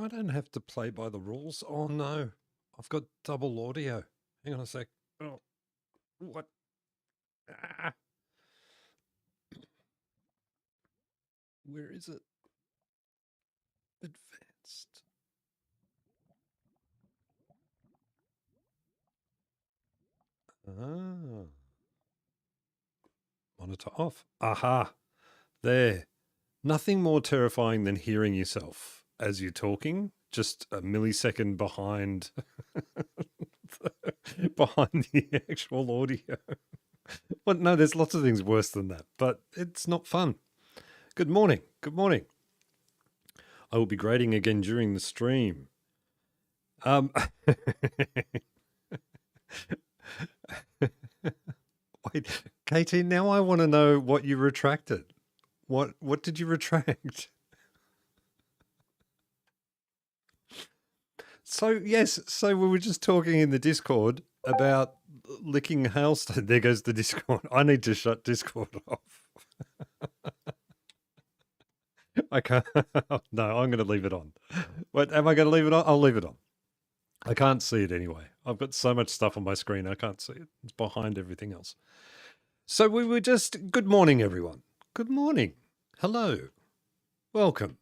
I don't have to play by the rules. Oh no, I've got double audio. Hang on a sec. Oh, what? Ah, where is it? Advanced. Ah, monitor off. Aha, there. Nothing more terrifying than hearing yourself as you're talking, just a millisecond behind behind the actual audio. But no, there's lots of things worse than that, but it's not fun. Good morning. Good morning. I will be grading again during the stream. Wait, Katie, now I want to know what you retracted. What did you retract? So yes, so we were just talking in the Discord about licking hailstone. There goes the Discord. I need to shut Discord off. I can't. No, I'm going to leave it on. What am I going to leave it on? I'll leave it on. I can't see it anyway. I've got so much stuff on my screen. I can't see it. It's behind everything else. So we were just. Good morning, everyone. Good morning. Hello. Welcome.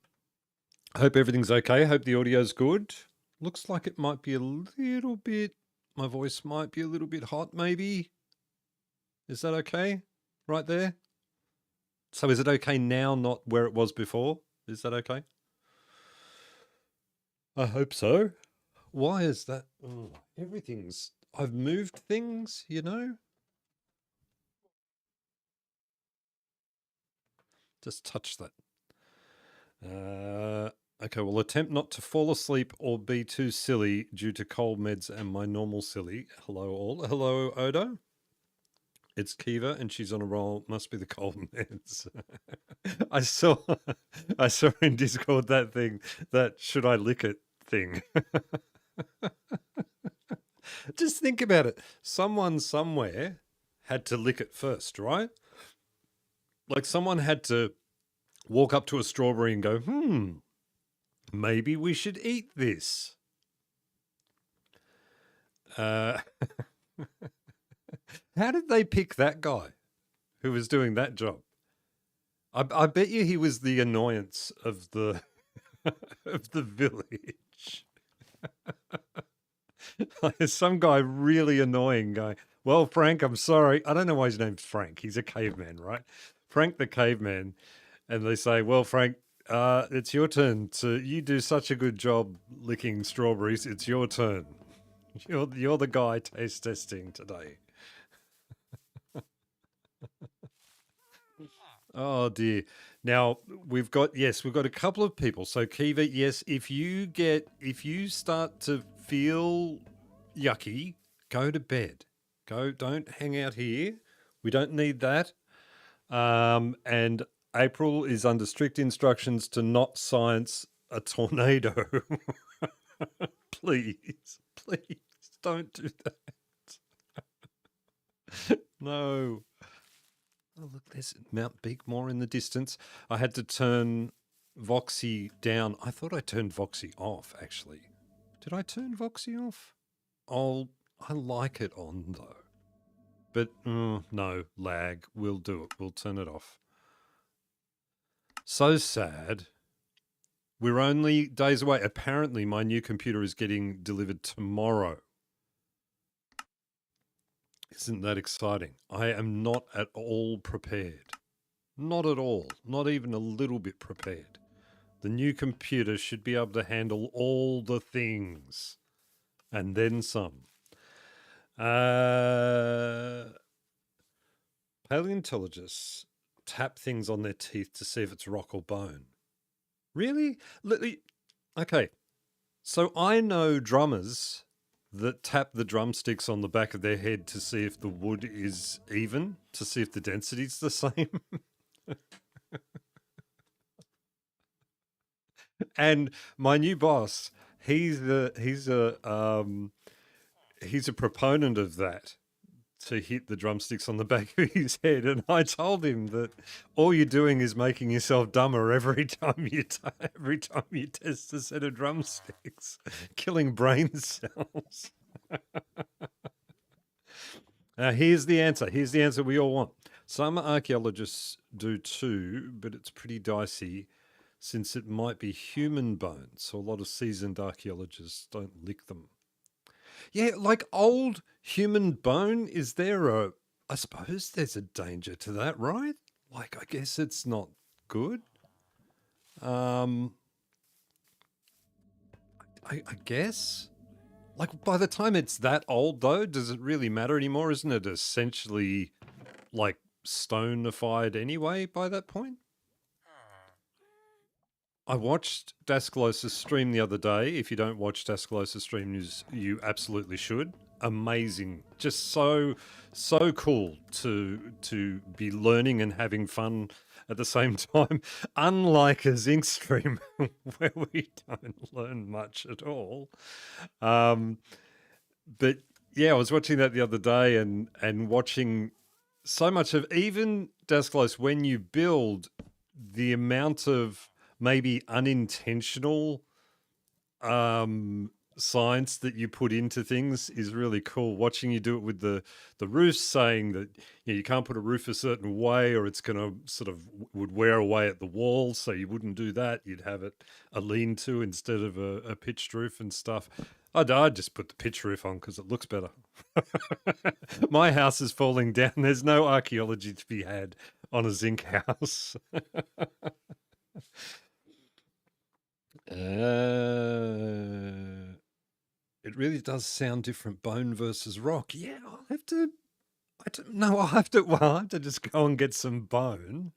I hope everything's okay. I hope the audio's good. Looks like it might be a little bit. My voice might be a little bit hot, maybe. Is that okay? Right there? So is it okay now, not where it was before? Is that okay? I hope so. Why is that? Oh, everything's. I've moved things, you know? Just touch that. Okay, well, attempt not to fall asleep or be too silly due to cold meds and my normal silly. Hello, all. Hello, Odo. It's Kiva, and she's on a roll. Must be the cold meds. I saw, I saw in Discord that thing, that should I lick it thing. Just think about it. Someone somewhere had to lick it first, right? Like someone had to walk up to a strawberry and go, maybe we should eat this. How did they pick that guy who was doing that job? I bet you he was the annoyance of the of the village. There's some guy really annoying going, well, Frank, I'm sorry. I don't know why his name's Frank. He's a caveman, right? Frank the caveman. And they say, well, Frank, it's your turn. You do such a good job licking strawberries. It's your turn. You're the guy taste testing today. Oh dear. Now we've got a couple of people. So Kiva, yes, if you start to feel yucky, go to bed. Don't hang out here. We don't need that. And April is under strict instructions to not science a tornado. Please don't do that. No. Oh, look, there's Mount Beekmore in the distance. I had to turn Voxy down. I thought I turned Voxy off, actually. Did I turn Voxy off? Oh, I like it on, though. But, no, lag. We'll do it. We'll turn it off. So sad. We're only days away. Apparently, my new computer is getting delivered tomorrow. Isn't that exciting? I am not at all prepared. Not at all. Not even a little bit prepared. The new computer should be able to handle all the things. And then some. Paleontologists tap things on their teeth to see if it's rock or bone. Really? Okay. So I know drummers that tap the drumsticks on the back of their head to see if the wood is even, to see if the density's the same. And my new boss, he's a proponent of that, to hit the drumsticks on the back of his head. And I told him that all you're doing is making yourself dumber every time you test a set of drumsticks, killing brain cells. Now, here's the answer. Here's the answer we all want. Some archaeologists do too, but it's pretty dicey since it might be human bones. So a lot of seasoned archaeologists don't lick them. Yeah, like old human bone, I suppose there's a danger to that, right? Like, I guess it's not good. I guess. Like, by the time it's that old, though, does it really matter anymore? Isn't it essentially, like, stonified anyway by that point? I watched Dascalosis stream the other day. If you don't watch Dascalosis stream, you absolutely should. Amazing. Just so cool to be learning and having fun at the same time. Unlike a Zinc stream where we don't learn much at all. But yeah, I was watching that the other day and watching so much of even Dascalosis, when you build, the amount of maybe unintentional science that you put into things is really cool. Watching you do it with the roofs, saying that you can't put a roof a certain way or it's going to sort of would wear away at the wall, so you wouldn't do that. You'd have it a lean-to instead of a pitched roof and stuff. I'd just put the pitch roof on because it looks better. My house is falling down. There's no archaeology to be had on a zinc house. It really does sound different, bone versus rock. Yeah, I'll have to just go and get some bone.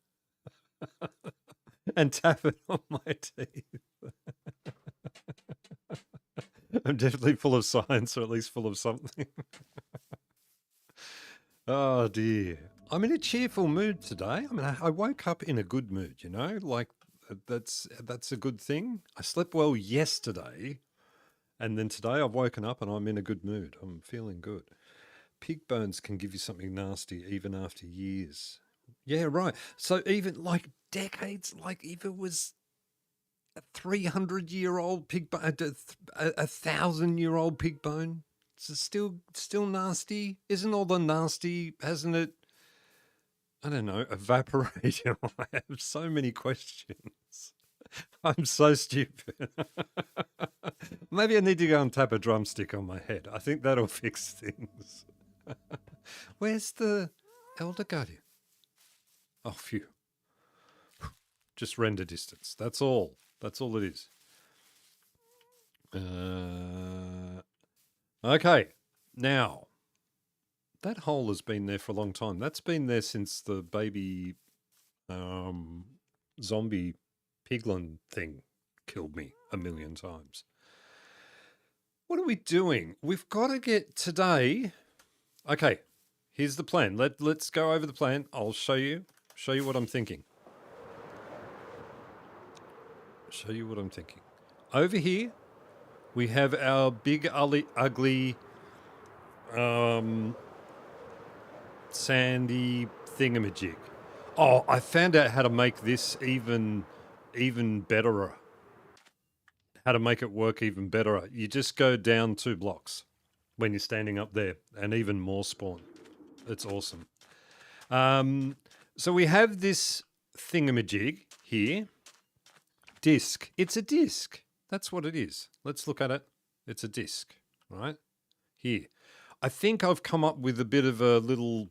and tap it on my teeth. I'm definitely full of science, or at least full of something. Oh dear. I'm in a cheerful mood today. I mean, I woke up in a good mood, you know, like that's a good thing. I slept well yesterday, and then today I've woken up and I'm in a good mood. I'm feeling good. Pig bones can give you something nasty even after years. Yeah, right. So even like decades, like if it was a 300-year-old pig bone, a 1,000-year-old pig bone, it's still nasty. Isn't all the nasty? Hasn't it? I don't know. Evaporated. I have so many questions. I'm so stupid. Maybe I need to go and tap a drumstick on my head. I think that'll fix things. Where's the Elder Guardian? Oh, phew. Just render distance. That's all. That's all it is. Okay. Now, that hole has been there for a long time. That's been there since the baby zombie piglin thing killed me a million times. What are we doing? We've got to get today. Okay, here's the plan. Let's go over the plan. I'll show you what I'm thinking. Show you what I'm thinking. Over here, we have our big ugly sandy thingamajig. Oh, I found out how to make this even better. How to make it work even better. You just go down 2 blocks when you're standing up there, and even more spawn. It's awesome. So we have this thingamajig here. Disc. It's a disc. That's what it is. Let's look at it. It's a disc, right? Here. I think I've come up with a bit of a little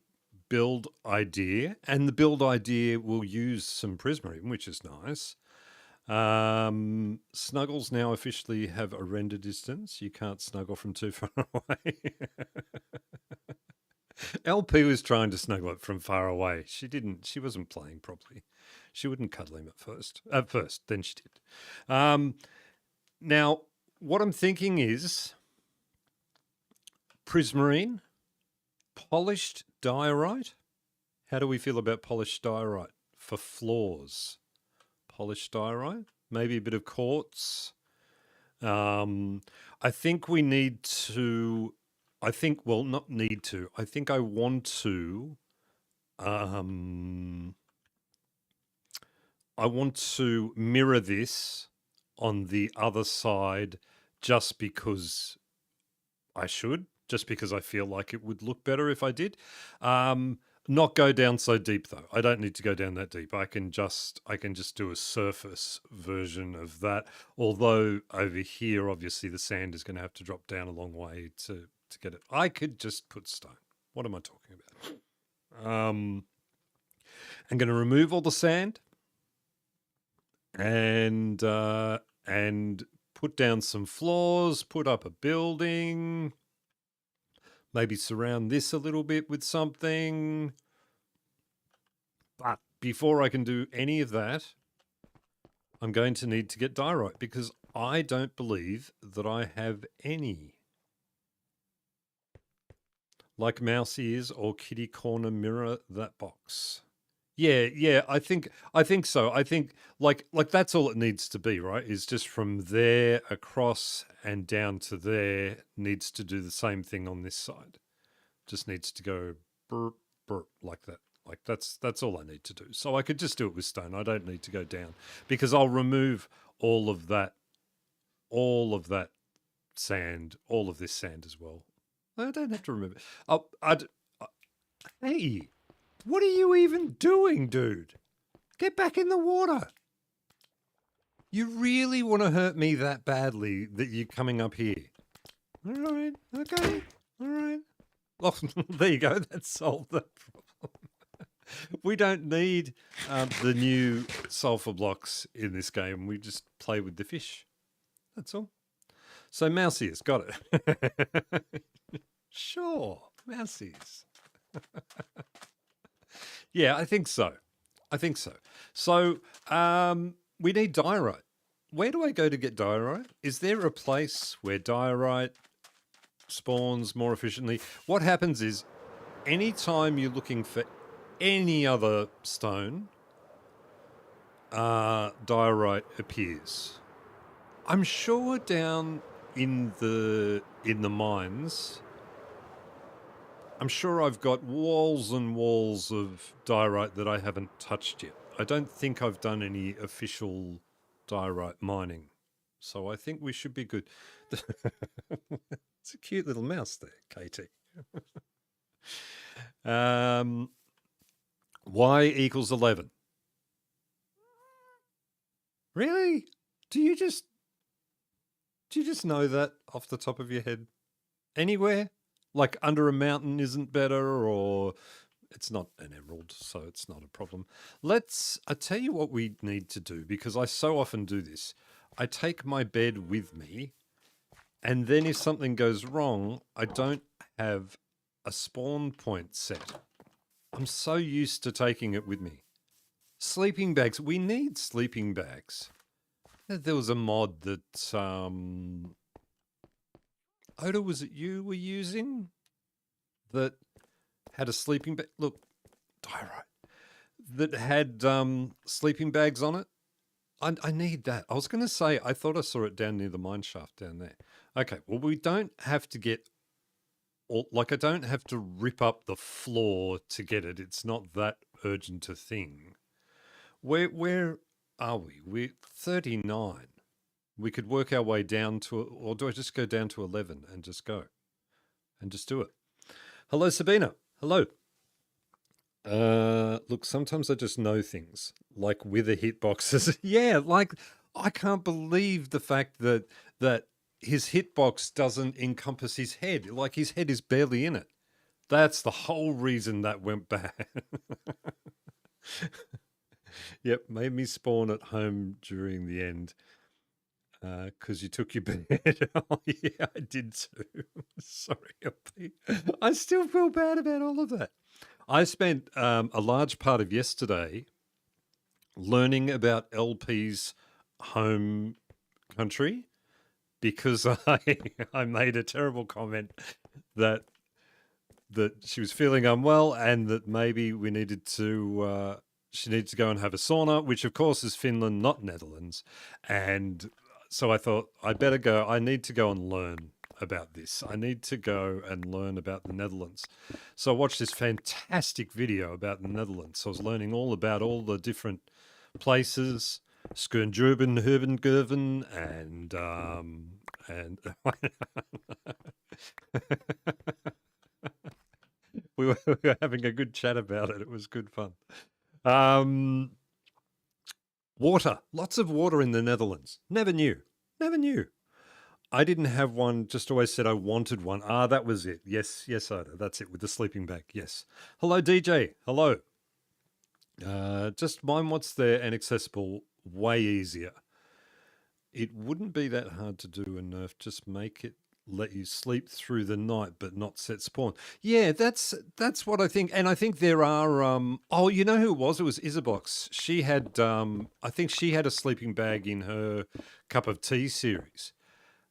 build idea, and the build idea will use some Prismarine, which is nice. Snuggles now officially have a render distance. You can't snuggle from too far away. LP was trying to snuggle it from far away. She wasn't playing properly. She wouldn't cuddle him at first, then she did. Now, what I'm thinking is Prismarine, polished diorite. How do we feel about polished diorite for floors? Polished diorite, maybe a bit of quartz. I think we need to. Well, not need to. I think I want to. I want to mirror this on the other side, just because I should. Just because I feel like it would look better if I did. Not go down so deep though. I don't need to go down that deep. I can just do a surface version of that. Although over here, obviously, the sand is going to have to drop down a long way to get it. I could just put stone. What am I talking about? I'm going to remove all the sand and put down some floors. Put up a building. Maybe surround this a little bit with something. But before I can do any of that, I'm going to need to get diorite, because I don't believe that I have any. Like mouse ears or kitty corner, mirror that box. Yeah, I think so. I think like that's all it needs to be, right? Is just from there across and down to there. Needs to do the same thing on this side. Just needs to go burp burp like that. Like that's all I need to do. So I could just do it with stone. I don't need to go down, because I'll remove all of that sand, all of this sand as well. I don't have to remove it. Hey. What are you even doing, dude? Get back in the water. You really want to hurt me that badly that you're coming up here? All right. Okay. All right. Oh, there you go. That solved the problem. We don't need the new sulfur blocks in this game. We just play with the fish. That's all. So mouse ears, got it. Sure, mouse ears. Yeah, I think so. So We need diorite. Where do I go to get diorite? Is there a place where diorite spawns more efficiently? What happens is, anytime you're looking for any other stone, diorite appears. I'm sure down in the mines, I'm sure I've got walls and walls of diorite that I haven't touched yet. I don't think I've done any official diorite mining, so I think we should be good. It's a cute little mouse there, Katie. Y equals 11. Really? Do you just know that off the top of your head? Anywhere? Like under a mountain isn't better, or it's not an emerald, so it's not a problem. I tell you what we need to do, because I so often do this. I take my bed with me, and then if something goes wrong, I don't have a spawn point set. I'm so used to taking it with me. Sleeping bags. We need sleeping bags. There was a mod that Oda, was it you were using that had a sleeping bag? Look, diorite. That had sleeping bags on it. I need that. I was going to say, I thought I saw it down near the mine shaft down there. Okay, well, we don't have to get, I don't have to rip up the floor to get it. It's not that urgent a thing. Where are we? We're 39. We could work our way down to, or do I just go down to 11 and just go? And just do it. Hello, Sabina. Hello. Look, sometimes I just know things, like wither hitboxes. Yeah, like I can't believe the fact that his hitbox doesn't encompass his head. Like his head is barely in it. That's the whole reason that went bad. Yep, made me spawn at home during the end. Because you took your bed. Oh, yeah, I did too. Sorry, LP. I still feel bad about all of that. I spent a large part of yesterday learning about LP's home country, because I made a terrible comment that she was feeling unwell and that maybe we needed to she needed to go and have a sauna, which of course is Finland, not Netherlands. And so I thought I'd better go. I need to go and learn about this. I need to go and learn about the Netherlands. So I watched this fantastic video about the Netherlands. So I was learning all about all the different places, Skernjurben, Herbengerven, and we were having a good chat about it. It was good fun. Water, lots of water in the Netherlands. Never knew. I didn't have one, just always said I wanted one. Ah, that was it. Yes, Oda, that's it, with the sleeping bag. Yes. Hello, DJ. Hello. Just mine what's there and accessible, way easier. It wouldn't be that hard to do a nerf. Just make it let you sleep through the night but not set spawn. Yeah, that's what I think. And I think there are oh, you know who it was? It was Isabox. She had I think she had a sleeping bag in her cup of tea series.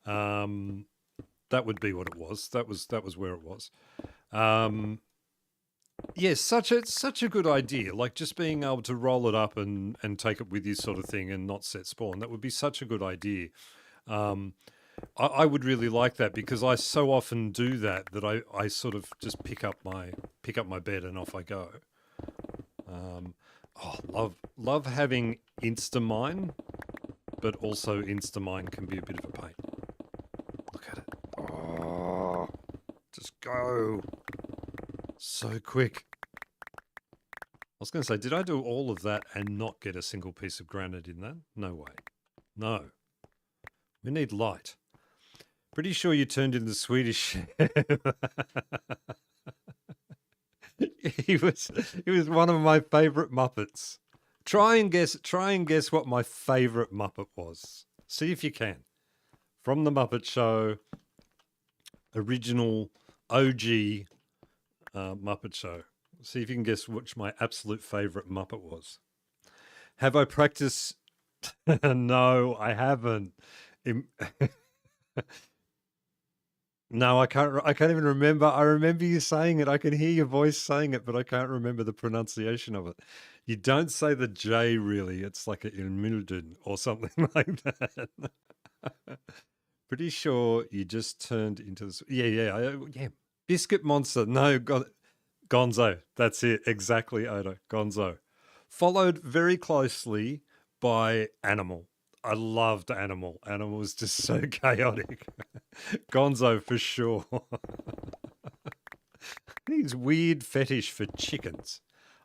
That would be what it was. That was where it was. Yes, such a good idea. Like just being able to roll it up and take it with you, sort of thing, and not set spawn. That would be such a good idea. I would really like that, because I so often do that I sort of just pick up my bed and off I go. Oh, love having Instamine, but also Instamine can be a bit of a pain. Look at it. Oh, just go. So quick. I was going to say, did I do all of that and not get a single piece of granite in that? No way. No. We need light. Pretty sure you turned into Swedish. He was one of my favorite Muppets. Try and guess what my favorite Muppet was. See if you can. From the Muppet Show, original OG Muppet Show. See if you can guess which my absolute favorite Muppet was. Have I practiced? No, I haven't. Im- No, I can't. I can't even remember. I remember you saying it. I can hear your voice saying it, but I can't remember the pronunciation of it. You don't say the J really. It's like a Ilmilden or something like that. Pretty sure you just turned into this. Yeah. Biscuit Monster. No, Gonzo. That's it. Exactly, Odo. Gonzo. Followed very closely by Animal. I loved Animal. Animal was just so chaotic. Gonzo for sure. His weird fetish for chickens.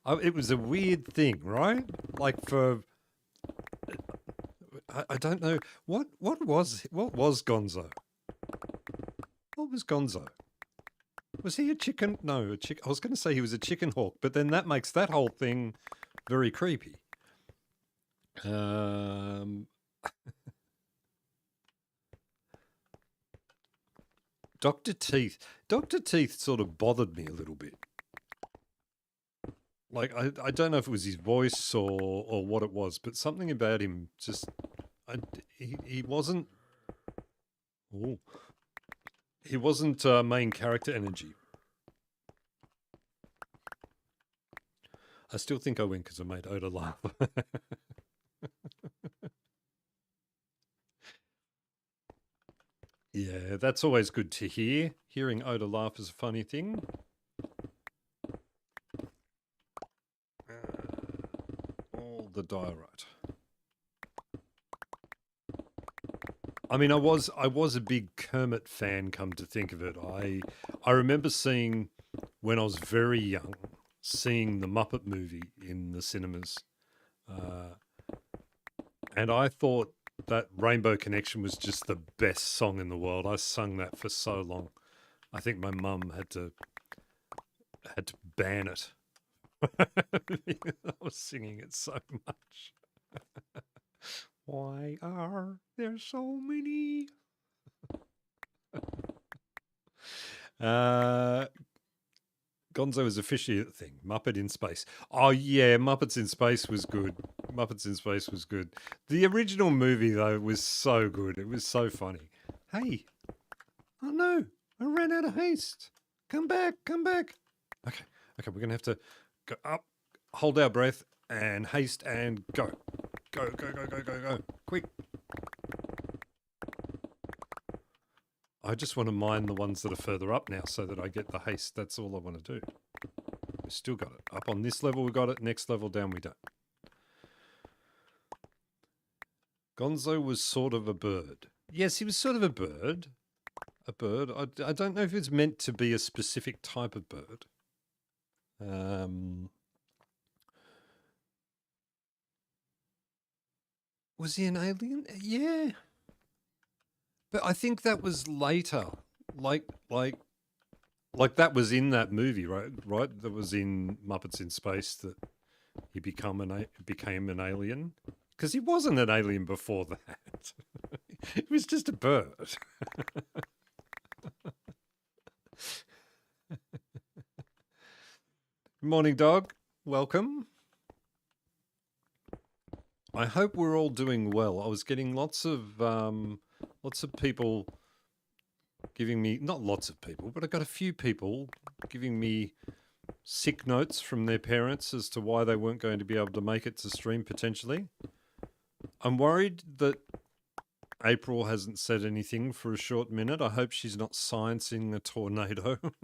It was a weird thing, right? Like for I don't know what was Gonzo? What was Gonzo? Was he a chicken? No, a chick. I was going to say he was a chicken hawk, but then that makes that whole thing very creepy. Dr. Teeth. Dr. Teeth sort of bothered me a little bit. Like I don't know if it was his voice or what it was, but something about him just he wasn't. Oh, he wasn't main character energy. I still think I win because I made Oda laugh. Yeah, that's always good to hear. Hearing Oda laugh is a funny thing. All the diorite. I mean, I was a big Kermit fan. Come to think of it, I remember seeing when I was very young, seeing the Muppet movie in the cinemas, and I thought that Rainbow Connection was just the best song in the world. I sung that for so long. I think my mum had to ban it. I was singing it so much. Why are there so many? Gonzo is officially a thing. Muppet in Space. Oh yeah, Muppets in Space was good. Muppets in Space was good. The original movie though was so good. It was so funny. Hey, oh no, I ran out of haste. Come back, come back. Okay, we're gonna have to go up, hold our breath, and haste and go. Go, quick. I just want to mine the ones that are further up now so that I get the haste. That's all I want to do. We still got it. Up on this level we got it. Next level down we don't. Gonzo was sort of a bird. Yes, he was sort of a bird. A bird. I don't know if it's meant to be a specific type of bird. Was he an alien? Yeah. But I think that was later. Like that was in that movie, right? Right? That was in Muppets in Space that he became an alien. Because he wasn't an alien before that. He was just a bird. Morning, dog. Welcome. I hope we're all doing well. I was getting lots of people giving me, not lots of people, but I got a few people giving me sick notes from their parents as to why they weren't going to be able to make it to stream potentially. I'm worried that April hasn't said anything for a short minute. I hope she's not sciencing a tornado. Don't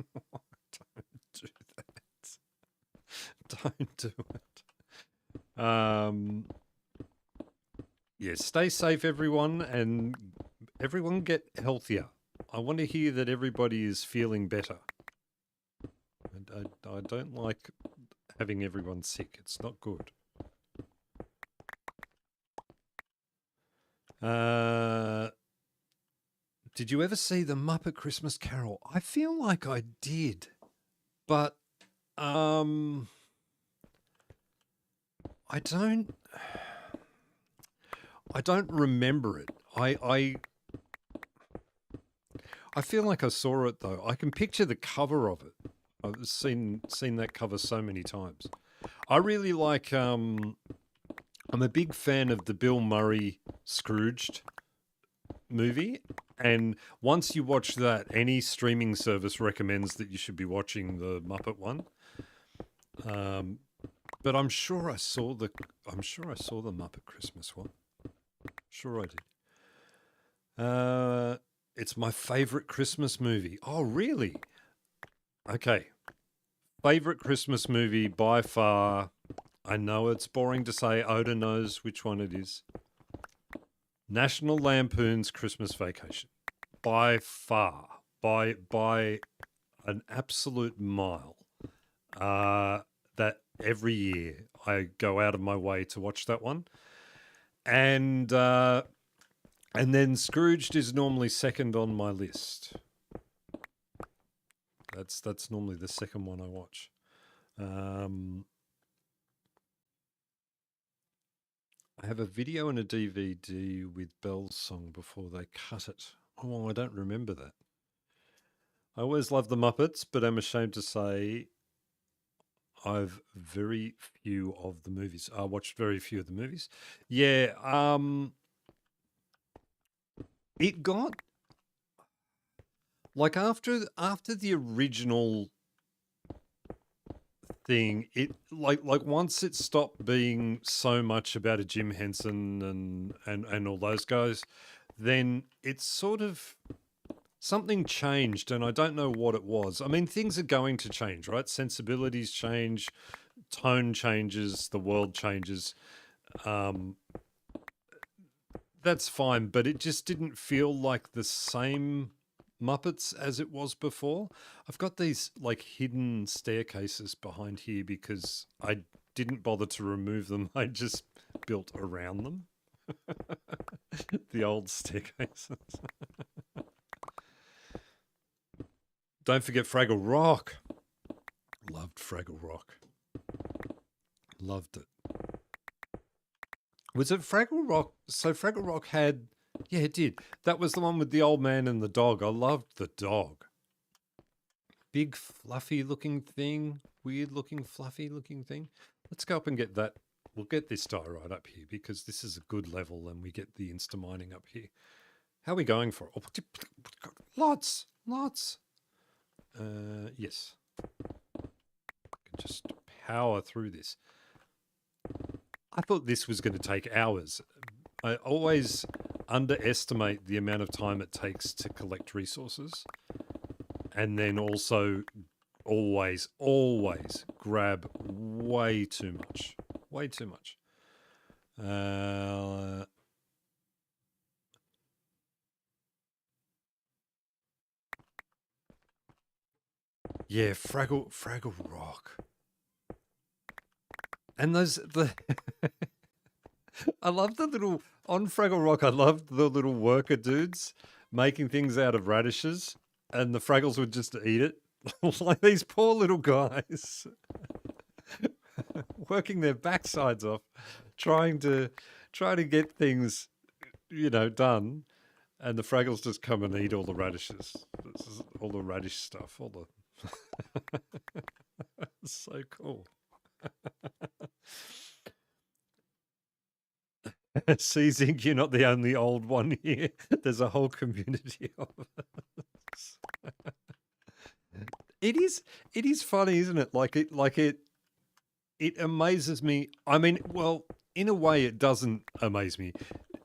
do that. Don't do it. Yeah, stay safe, everyone, and everyone get healthier. I want to hear that everybody is feeling better. I don't like having everyone sick. It's not good. Did you ever see the Muppet Christmas Carol? I feel like I did, but I don't remember it. I feel like I saw it though. I can picture the cover of it. I've seen that cover so many times. I really like I'm a big fan of the Bill Murray Scrooged movie. And once you watch that, any streaming service recommends that you should be watching the Muppet one. But I'm sure I saw the Muppet Christmas one. Sure I did. It's my favorite Christmas movie. Oh, really? Okay. Favorite Christmas movie by far. I know it's boring to say. Oda knows which one it is. National Lampoon's Christmas Vacation. By far. By an absolute mile. That every year I go out of my way to watch that one. And then Scrooged is normally second on my list. That's normally the second one I watch. I have a video and a DVD with Belle's song before they cut it. Oh, I don't remember that. I always loved the Muppets, but I'm ashamed to say I've very few of the movies. I watched very few of the movies. Yeah, it got like after the original thing, it like once it stopped being so much about a Jim Henson and all those guys, then it's sort of something changed, and I don't know what it was. I mean, things are going to change, right? Sensibilities change, tone changes, the world changes. That's fine, but it just didn't feel like the same Muppets as it was before. I've got these like hidden staircases behind here because I didn't bother to remove them. I just built around them. The old staircases. Don't forget Fraggle Rock. Loved Fraggle Rock. Loved it. Was it Fraggle Rock? So Fraggle Rock had... Yeah, it did. That was the one with the old man and the dog. I loved the dog. Big, fluffy looking thing. Weird looking, fluffy looking thing. Let's go up and get that. We'll get this die right up here because this is a good level and we get the insta-mining up here. How are we going for it? Oh, lots. Yes. I can just power through this. I thought this was going to take hours. I always underestimate the amount of time it takes to collect resources. And then also always grab way too much. Way too much. Yeah, Fraggle Rock. And I love the little, on Fraggle Rock, I loved the little worker dudes making things out of radishes, and the Fraggles would just eat it. Like these poor little guys working their backsides off, trying to get things, done, and the Fraggles just come and eat all the radishes, all the radish stuff, all the... So cool. Seizing, you're not the only old one here. There's a whole community of us. It is funny, isn't it? It amazes me. I mean, well, in a way it doesn't amaze me.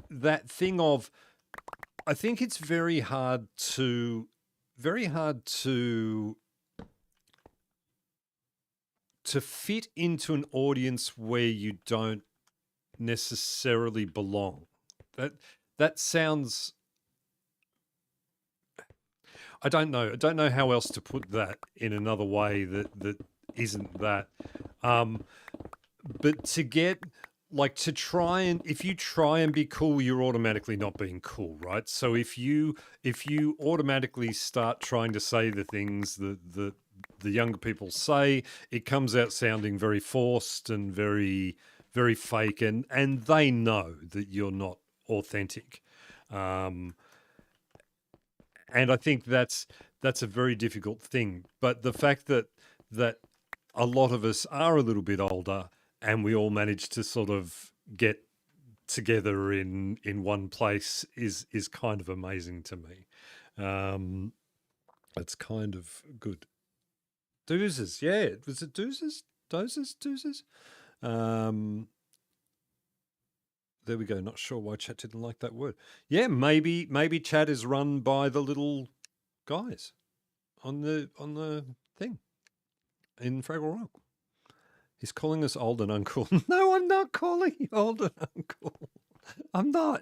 That thing of, I think it's very hard to fit into an audience where you don't necessarily belong. That sounds... I don't know how else to put that in another way that isn't that. But to get, like, if you try and be cool, you're automatically not being cool, right? So if you automatically start trying to say the things that the younger people say, it comes out sounding very forced and very, very fake, and they know that you're not authentic. And I think that's a very difficult thing. But the fact that a lot of us are a little bit older and we all manage to sort of get together in one place is kind of amazing to me. It's kind of good. Doozes, yeah. Was it doozes? Doozes? There we go. Not sure why chat didn't like that word. Yeah, maybe chat is run by the little guys on the thing in Fraggle Rock. He's calling us old and uncool. No, I'm not calling you old and uncool. I'm not.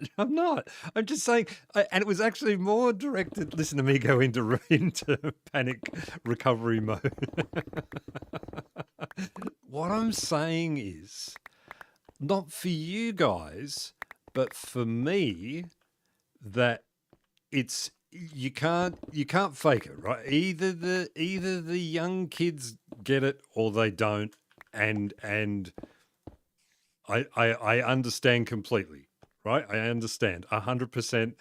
I'm just saying, and it was actually more directed. Listen to me go into panic recovery mode. What I'm saying is, not for you guys, but for me, that it's you can't fake it, right? Either the young kids get it or they don't, and I understand completely, right? I understand 100%.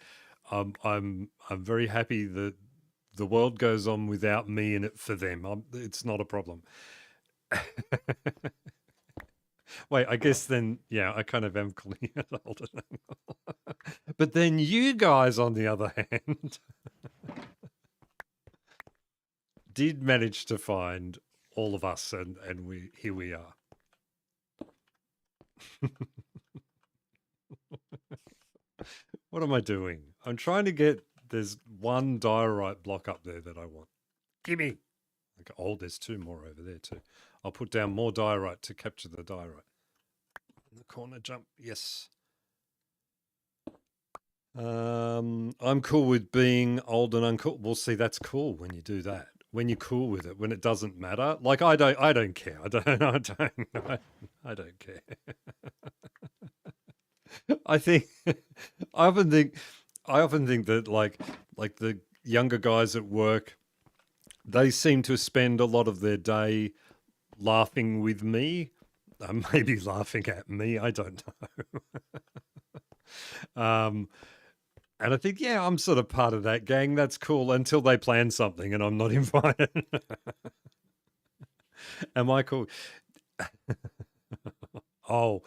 I'm very happy that the world goes on without me in it for them. It's not a problem. Wait, I guess then, yeah, I kind of am calling it older. But then you guys, on the other hand, did manage to find all of us, and here we are. What am I doing? I'm trying to get. There's one diorite block up there that I want. Gimme. Okay, oh, there's two more over there too. I'll put down more diorite to capture the diorite. In the corner jump, yes. I'm cool with being old and uncool. Well, see, that's cool when you do that. When you're cool with it, when it doesn't matter. Like I don't care. I don't care. I think I often think that like the younger guys at work, they seem to spend a lot of their day laughing with me, maybe laughing at me. I don't know. And I think, yeah, I'm sort of part of that gang. That's cool until they plan something and I'm not invited. Am I cool? Oh,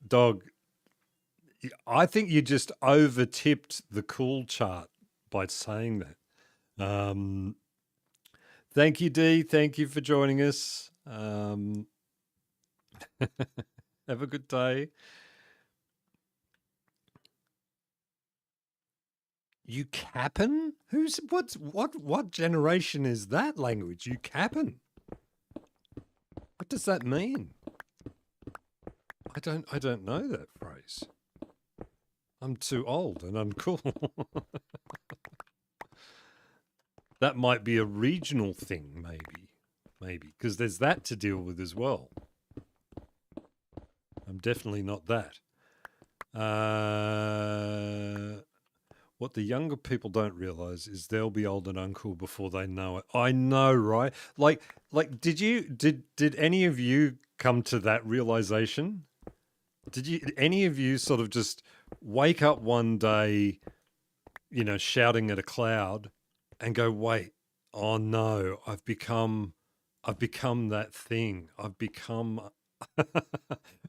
dog. I think you just over tipped the cool chart by saying that. Thank you, Dee. Thank you for joining us. Have a good day. You cappin? What generation is that language? You cappin? What does that mean? I don't know that phrase. I'm too old and uncool. That might be a regional thing, maybe, because there's that to deal with as well. I'm definitely not that. What the younger people don't realize is they'll be old and uncool before they know it. I know, right? Like, did any of you come to that realization? Did any of you sort of just wake up one day, shouting at a cloud and go, wait, oh no, I've become that thing. I've become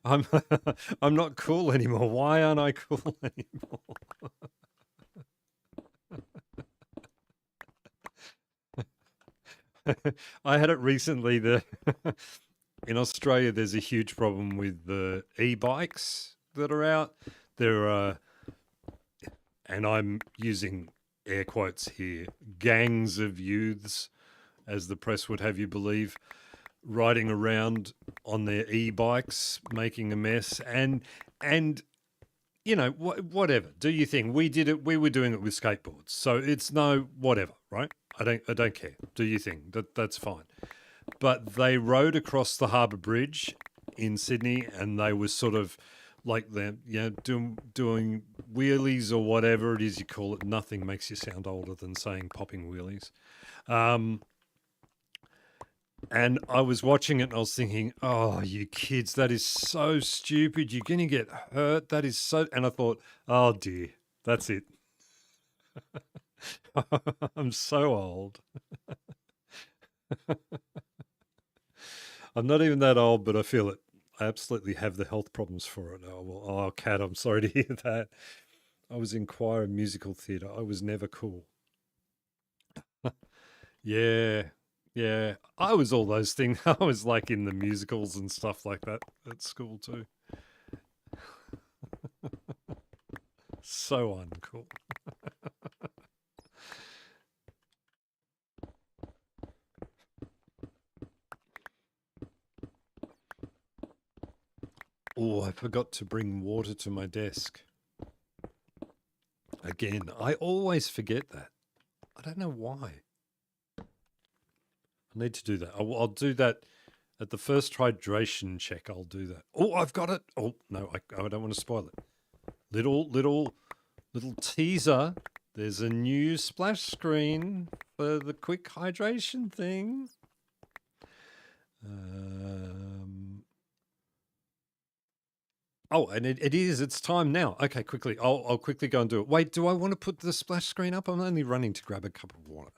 I'm not cool anymore. Why aren't I cool anymore? I had it recently that in Australia there's a huge problem with the e-bikes that are out. There are, and I'm using air quotes here, gangs of youths, as the press would have you believe, riding around on their e-bikes, making a mess, and whatever. Do you think we did it? We were doing it with skateboards, so it's no whatever, right? I don't care. Do you think that's fine? But they rode across the Harbour Bridge in Sydney, and they were sort of like doing wheelies or whatever it is you call it. Nothing makes you sound older than saying popping wheelies. And I was watching it and I was thinking, oh, you kids, that is so stupid. You're going to get hurt. That is so. And I thought, oh, dear, that's it. I'm so old. I'm not even that old, but I feel it. absolutely have the health problems for it. Oh, well, oh, Kat, I'm sorry to hear that. I was in choir and musical theatre. I was never cool. Yeah, yeah. I was all those things. I was like in the musicals and stuff like that at school too. So uncool. Oh, I forgot to bring water to my desk. Again, I always forget that. I don't know why. I need to do that. I'll do that at the first hydration check. I'll do that. Oh, I've got it. Oh, no, I don't want to spoil it. Little teaser. There's a new splash screen for the quick hydration thing. Oh, and it is. It's time now. Okay, quickly. I'll quickly go and do it. Wait, do I want to put the splash screen up? I'm only running to grab a cup of water.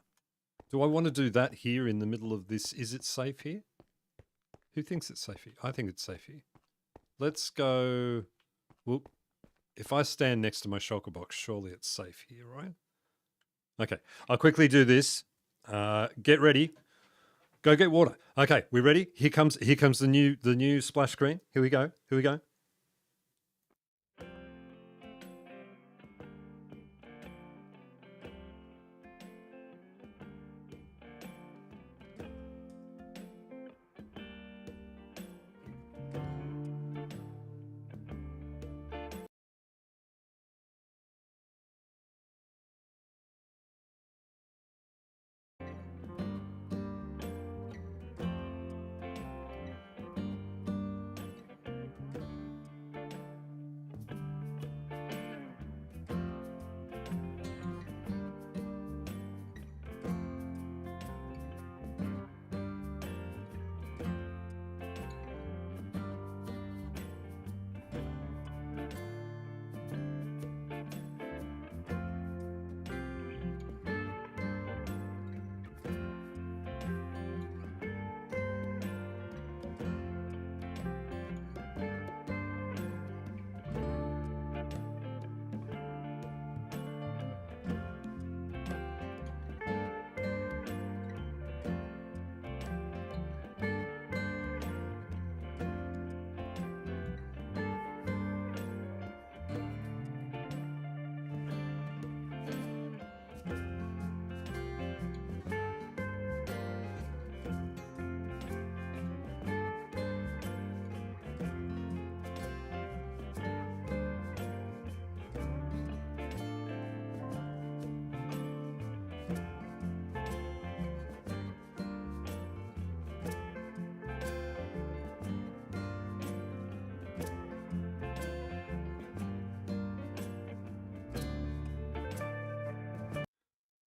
Do I want to do that here in the middle of this? Is it safe here? Who thinks it's safe here? I think it's safe here. Let's go. Whoop. If I stand next to my shulker box, surely it's safe here, right? Okay, I'll quickly do this. Get ready. Go get water. Okay, we ready? Here comes the new splash screen. Here we go. Here we go.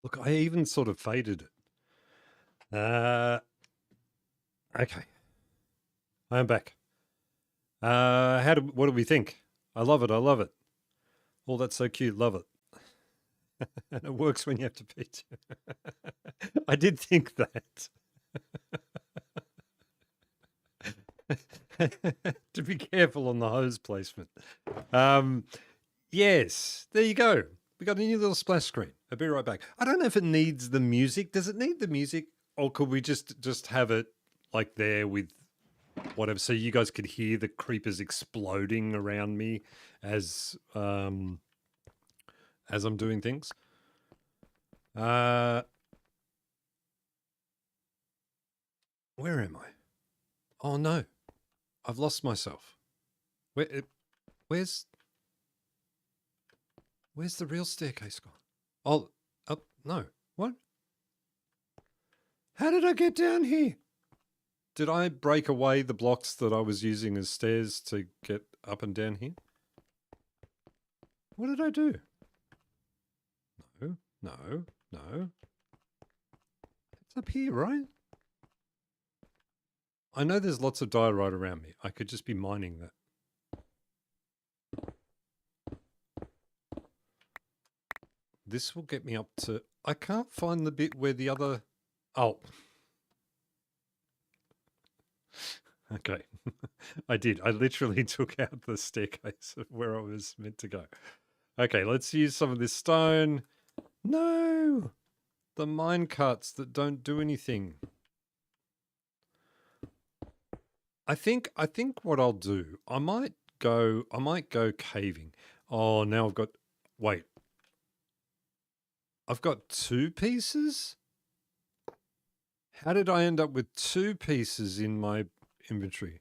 Look, I even sort of faded it. Okay. I am back. What do we think? I love it. I love it. Oh, that's so cute. Love it. And it works when you have to pee. I did think that. To be careful on the hose placement. Yes, there you go. We got a new little splash screen. I'll be right back. I don't know if it needs the music. Does it need the music, or could we just have it like there with whatever, so you guys could hear the creepers exploding around me as I'm doing things? Where am I? Oh no, I've lost myself. Where's the real staircase gone? Oh, up, no. What? How did I get down here? Did I break away the blocks that I was using as stairs to get up and down here? What did I do? No. It's up here, right? I know there's lots of diorite around me. I could just be mining that. This will get me up to... I can't find the bit where the other... Oh. Okay. I did. I literally took out the staircase of where I was meant to go. Okay, let's use some of this stone. No! The mine carts that don't do anything. I think what I'll do, I might go caving. Oh, now I've got, wait. I've got 2 pieces? How did I end up with 2 pieces in my inventory?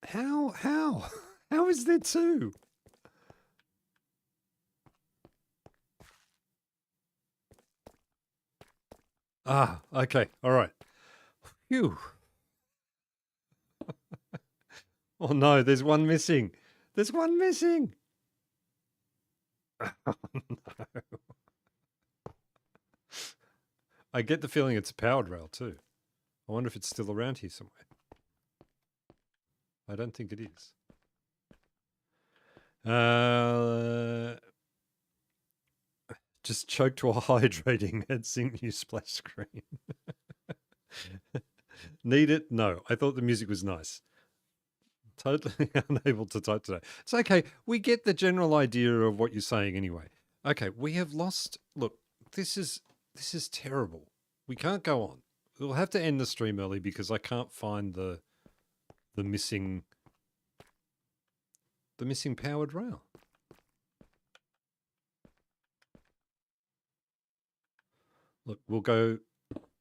How? How is there 2? Ah, okay. All right. Phew. Oh no, there's one missing. There's one missing. Oh, no. I get the feeling it's a powered rail too. I wonder if it's still around here somewhere. I don't think it is. Just choked while hydrating and seeing new splash screen. Need it? No. I thought the music was nice. Totally unable to type today. It's okay. We get the general idea of what you're saying anyway. Okay, we have lost. Look, this is terrible. We can't go on. We'll have to end the stream early because I can't find the missing powered rail. Look, we'll go.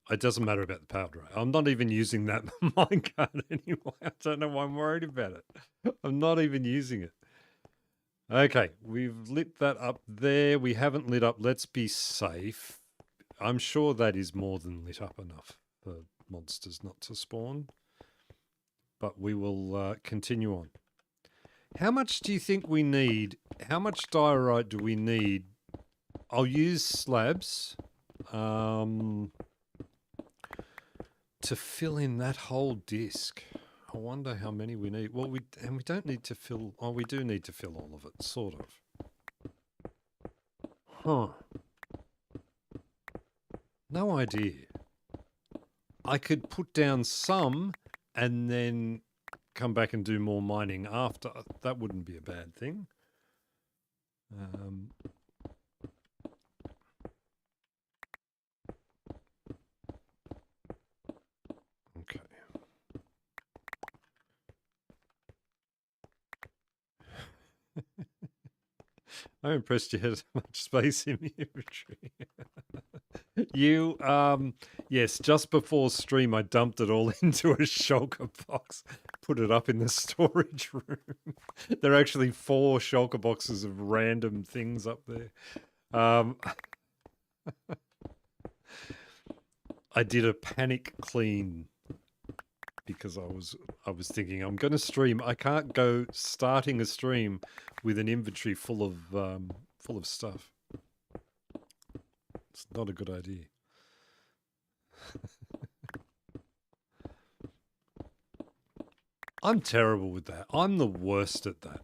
It doesn't matter about the powered rail. I'm not even using that minecart anymore. I don't know why I'm worried about it. I'm not even using it. Okay, we've lit that up there. We haven't lit up. Let's be safe. I'm sure that is more than lit up enough for monsters not to spawn. But we will continue on. How much do you think we need? How much diorite do we need? I'll use slabs to fill in that whole disc. I wonder how many we need. Well, we don't need to fill. Oh, we do need to fill all of it, sort of. Huh. No idea. I could put down some and then come back and do more mining after. That wouldn't be a bad thing. Okay. I'm impressed you had so much space in the inventory. You, yes, just before stream, I dumped it all into a shulker box, put it up in the storage room. There are actually 4 shulker boxes of random things up there. I did a panic clean because I was thinking I'm going to stream. I can't go starting a stream with an inventory full of stuff. It's not a good idea. I'm terrible with that. I'm the worst at that.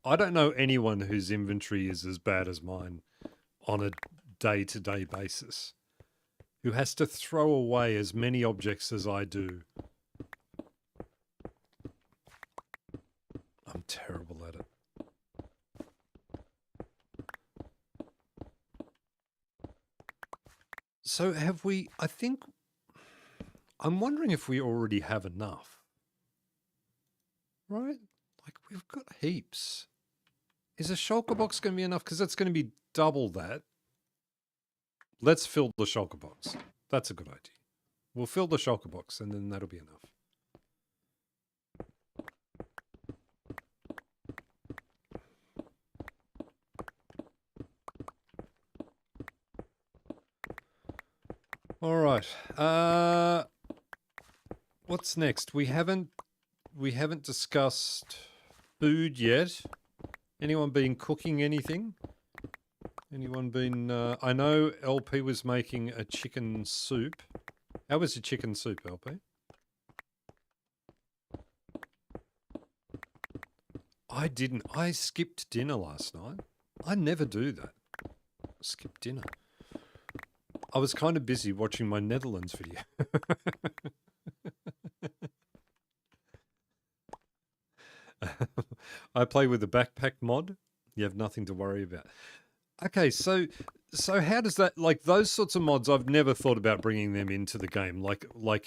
I don't know anyone whose inventory is as bad as mine on a day-to-day basis, who has to throw away as many objects as I do. I'm terrible at it. So have we, I think, I'm wondering if we already have enough. Right? Like, we've got heaps. Is a shulker box going to be enough? Because that's going to be double that. Let's fill the shulker box. That's a good idea. We'll fill the shulker box and then that'll be enough. All right. What's next? We haven't discussed food yet. Anyone been cooking anything? Anyone been... I know LP was making a chicken soup. How was your chicken soup, LP? I didn't. I skipped dinner last night. I never do that. skip dinner. I was kind of busy watching my Netherlands video. I play with the backpack mod. You have nothing to worry about. Okay, so how does that, like, those sorts of mods? I've never thought about bringing them into the game. Like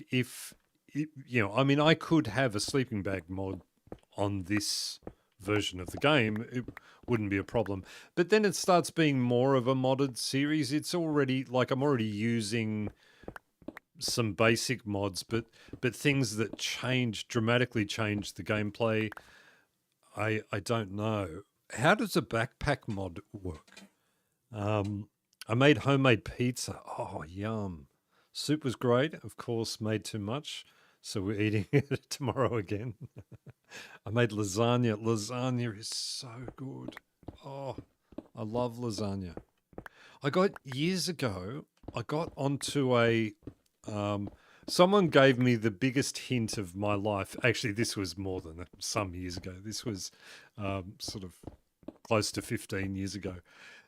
if you know, I mean, I could have a sleeping bag mod on this version of the game. It wouldn't be a problem. But then it starts being more of a modded series. It's already like I'm already using some basic mods, but things that dramatically change the gameplay. I don't know. How does a backpack mod work? I made homemade pizza. Oh, yum. Soup was great. Of course, made too much. So we're eating it tomorrow again. I made lasagna. Lasagna is so good. Oh, I love lasagna. Years ago, I got onto someone gave me the biggest hint of my life. Actually, this was more than some years ago. This was sort of close to 15 years ago.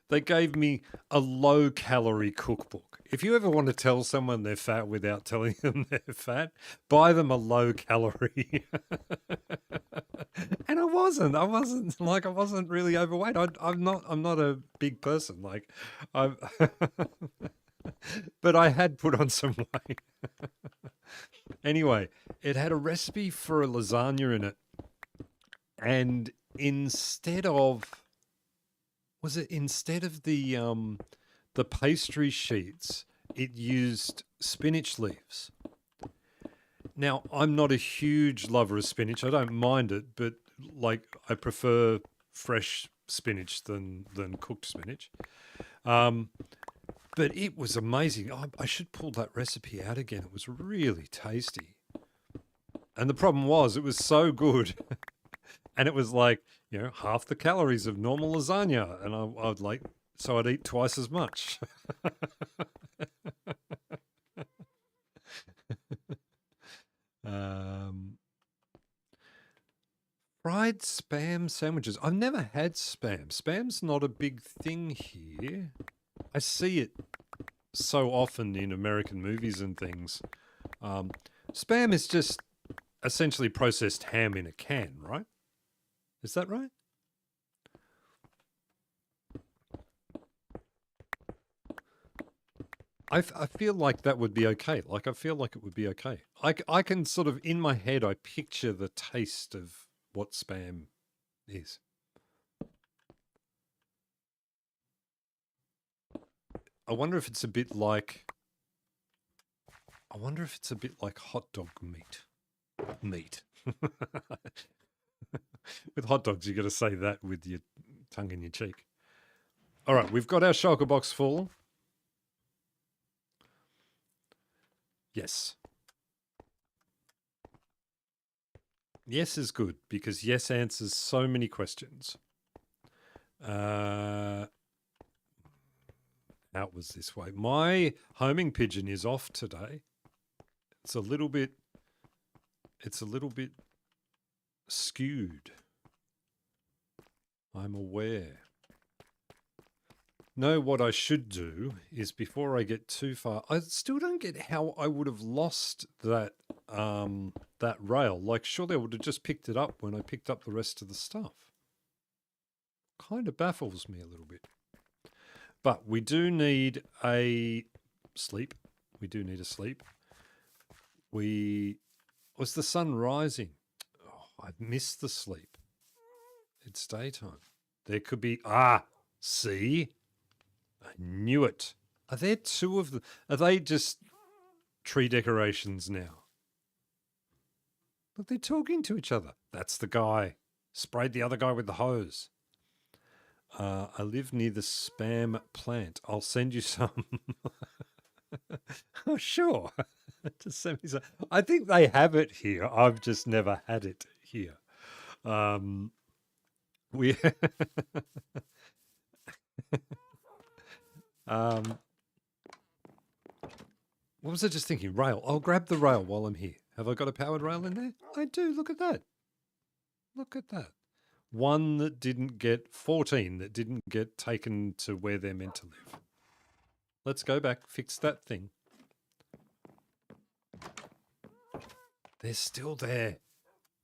They gave me a low-calorie cookbook. If you ever want to tell someone they're fat without telling them they're fat, buy them a low-calorie. And I wasn't really overweight. I'm not a big person. Like, but I had put on some weight. Anyway, it had a recipe for a lasagna in it, and instead of the pastry sheets, it used spinach leaves. Now, I'm not a huge lover of spinach. I don't mind it, but like I prefer fresh spinach than cooked spinach. But it was amazing. I should pull that recipe out again. It was really tasty. And the problem was it was so good. And it was like, you know, half the calories of normal lasagna. And I'd eat twice as much. Fried Spam sandwiches. I've never had Spam. Spam's not a big thing here. I see it so often in American movies and things. Spam is just essentially processed ham in a can, right? Is that right? I feel like that would be okay. Like, I feel like it would be okay. I can sort of, in my head, I picture the taste of what Spam is. I wonder if it's a bit like hot dog meat. With hot dogs, you got to say that with your tongue in your cheek. All right, we've got our shulker box full. Yes. Yes is good because yes answers so many questions. Out was this way. My homing pigeon is off today. It's a little bit skewed. I'm aware. No, what I should do is before I get too far, I still don't get how I would have lost that that rail. Like, surely I would have just picked it up when I picked up the rest of the stuff. Kind of baffles me a little bit. But we do need a sleep. We do need a sleep. Was the sun rising? Oh, I've missed the sleep. It's daytime. There could be, see? I knew it. Are there two of them? Are they just tree decorations now? Look, they're talking to each other. That's the guy. Sprayed the other guy with the hose. I live near the spam plant. I'll send you some. Oh, sure. Just send me some. I think they have it here. I've just never had it here. We what was I just thinking? Rail. I'll grab the rail while I'm here. Have I got a powered rail in there? I do. Look at that. Look at that. one that didn't get 14 that didn't get taken to where they're meant to live. Let's go back, fix that thing. They're still there.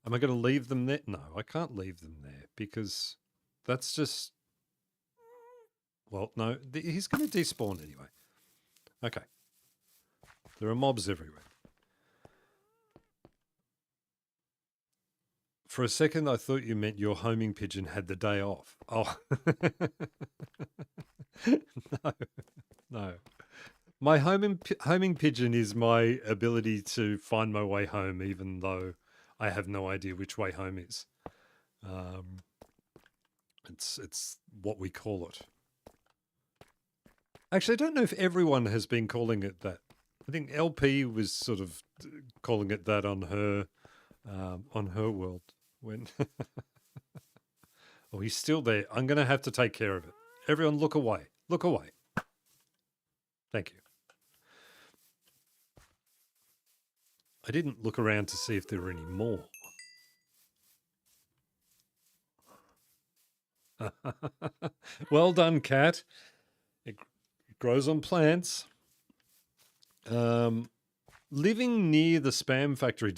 Am I going to leave them there? No, I can't leave them there because that's just... Well, no, he's going to despawn anyway. Okay. There are mobs everywhere. For a second, I thought you meant your homing pigeon had the day off. Oh. No, no. My homing pigeon is my ability to find my way home, even though I have no idea which way home is. It's what we call it. Actually, I don't know if everyone has been calling it that. I think LP was sort of calling it that on her world when. Oh, he's still there. I'm going to have to take care of it. Everyone, look away. Look away. Thank you. I didn't look around to see if there were any more. Well done, cat. It grows on plants. Living near the spam factory,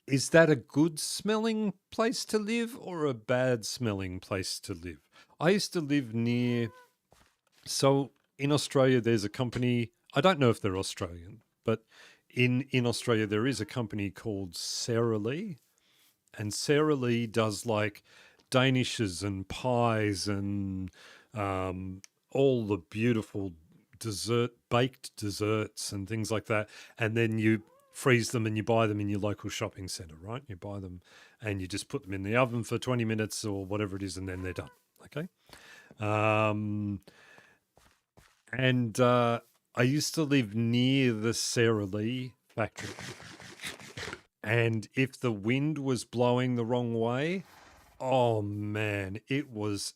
is that a good smelling place to live or a bad smelling place to live? I used to live near... So in Australia, there's a company... I don't know if they're Australian, but in Australia, there is a company called Sara Lee. And Sara Lee does like danishes and pies and all the beautiful baked desserts and things like that. And then you freeze them and you buy them in your local shopping centre, right? You buy them and you just put them in the oven for 20 minutes or whatever it is, and then they're done. Okay. I used to live near the Sara Lee factory. And if the wind was blowing the wrong way, oh man, it was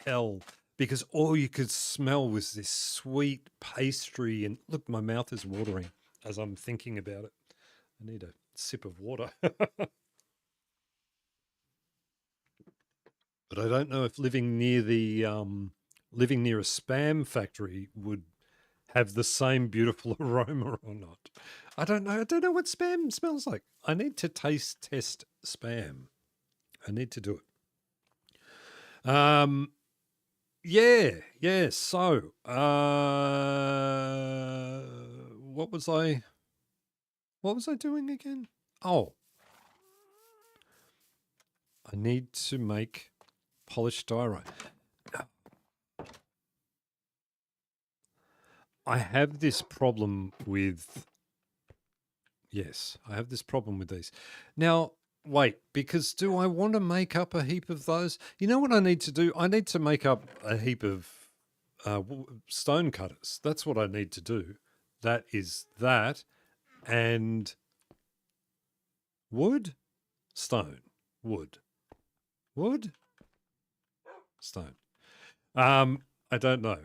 hell, because all you could smell was this sweet pastry. And look, my mouth is watering as I'm thinking about it. I need a sip of water. But I don't know if living near a spam factory would have the same beautiful aroma or not. I don't know. I don't know what spam smells like. I need to taste test spam. I need to do it. Yeah. So, what was I doing again? Oh, I need to make polished diorite. I have this problem with... Yes, I have this problem with these. Now, wait, because do I want to make up a heap of those? You know what I need to do? I need to make up a heap of stone cutters. That's what I need to do. That is that. And wood, stone, wood, stone. I don't know.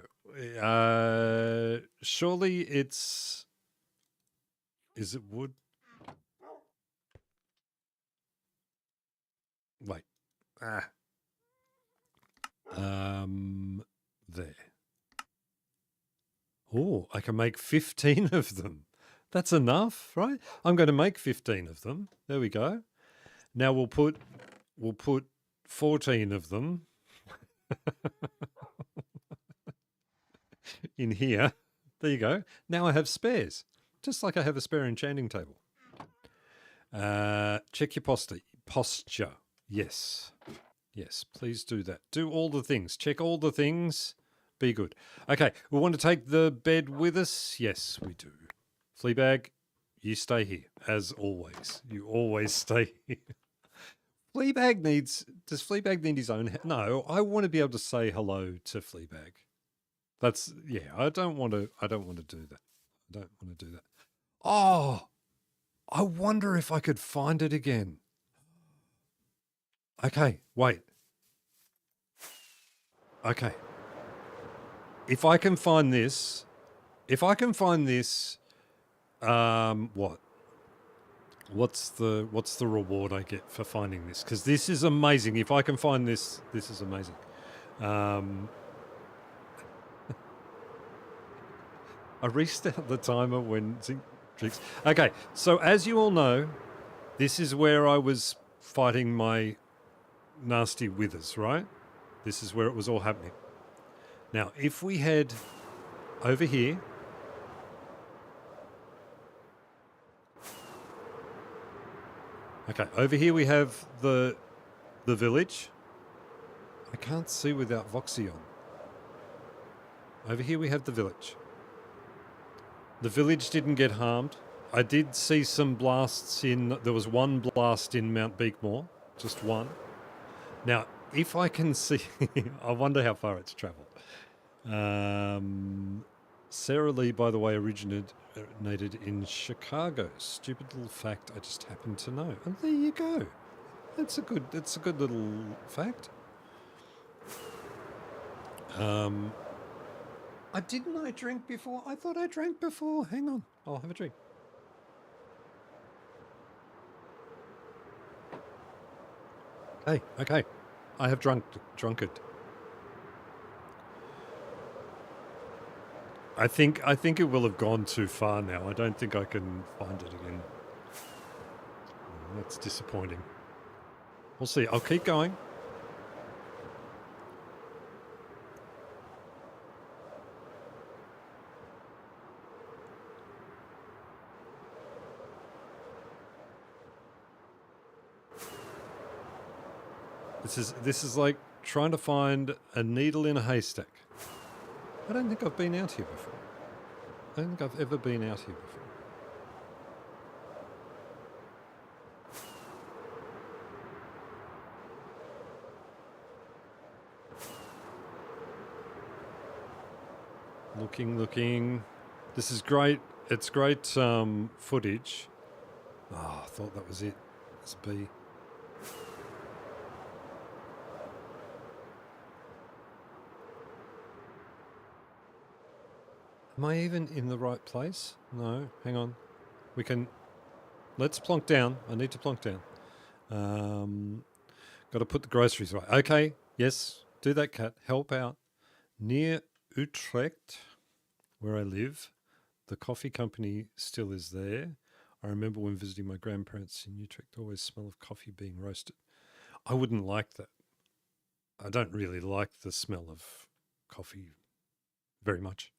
Surely it's... Is it wood? Wait. There. Oh, I can make 15 of them. That's enough, right? I'm going to make 15 of them. There we go. Now we'll put 14 of them in here. There you go. Now I have spares, just like I have a spare enchanting table. Check your posture. Yes, please do that. Do all the things. Check all the things. Be good. Okay, we want to take the bed with us. Yes, we do. Fleabag, you stay here, as always. You always stay here. Does Fleabag need his own? No, I want to be able to say hello to Fleabag. I don't want to do that. I don't want to do that. Oh, I wonder if I could find it again. Okay, wait. Okay. If I can find this, what? What's the reward I get for finding this? Because this is amazing. If I can find this, this is amazing. I restart the timer when zinc drinks. Okay, so as you all know, this is where I was fighting my nasty withers, right? This is where it was all happening. Now, if we head over here, okay, over here we have the village. I can't see without Voxy on. Over here we have the village. The village didn't get harmed. I did see some blasts in... There was one blast in Mount Beekmore. Just one. Now, if I can see... I wonder how far it's travelled. Sarah Lee, by the way, originated in Chicago. Stupid little fact I just happened to know. And there you go. That's a good little fact. Didn't I drink before? I thought I drank before. Hang on. I'll have a drink. Okay. I have drunk it. I think it will have gone too far now. I don't think I can find it again. That's disappointing. We'll see. I'll keep going. This is like trying to find a needle in a haystack. I don't think I've been out here before. I don't think I've ever been out here before. Looking. This is great. It's great footage. Oh, I thought that was it. It's a bee. Am I even in the right place? No, hang on. We can... Let's plonk down. I need to plonk down. Got to put the groceries right. Okay, yes, do that, Cat. Help out. Near Utrecht, where I live, the coffee company still is there. I remember when visiting my grandparents in Utrecht, always smell of coffee being roasted. I wouldn't like that. I don't really like the smell of coffee very much.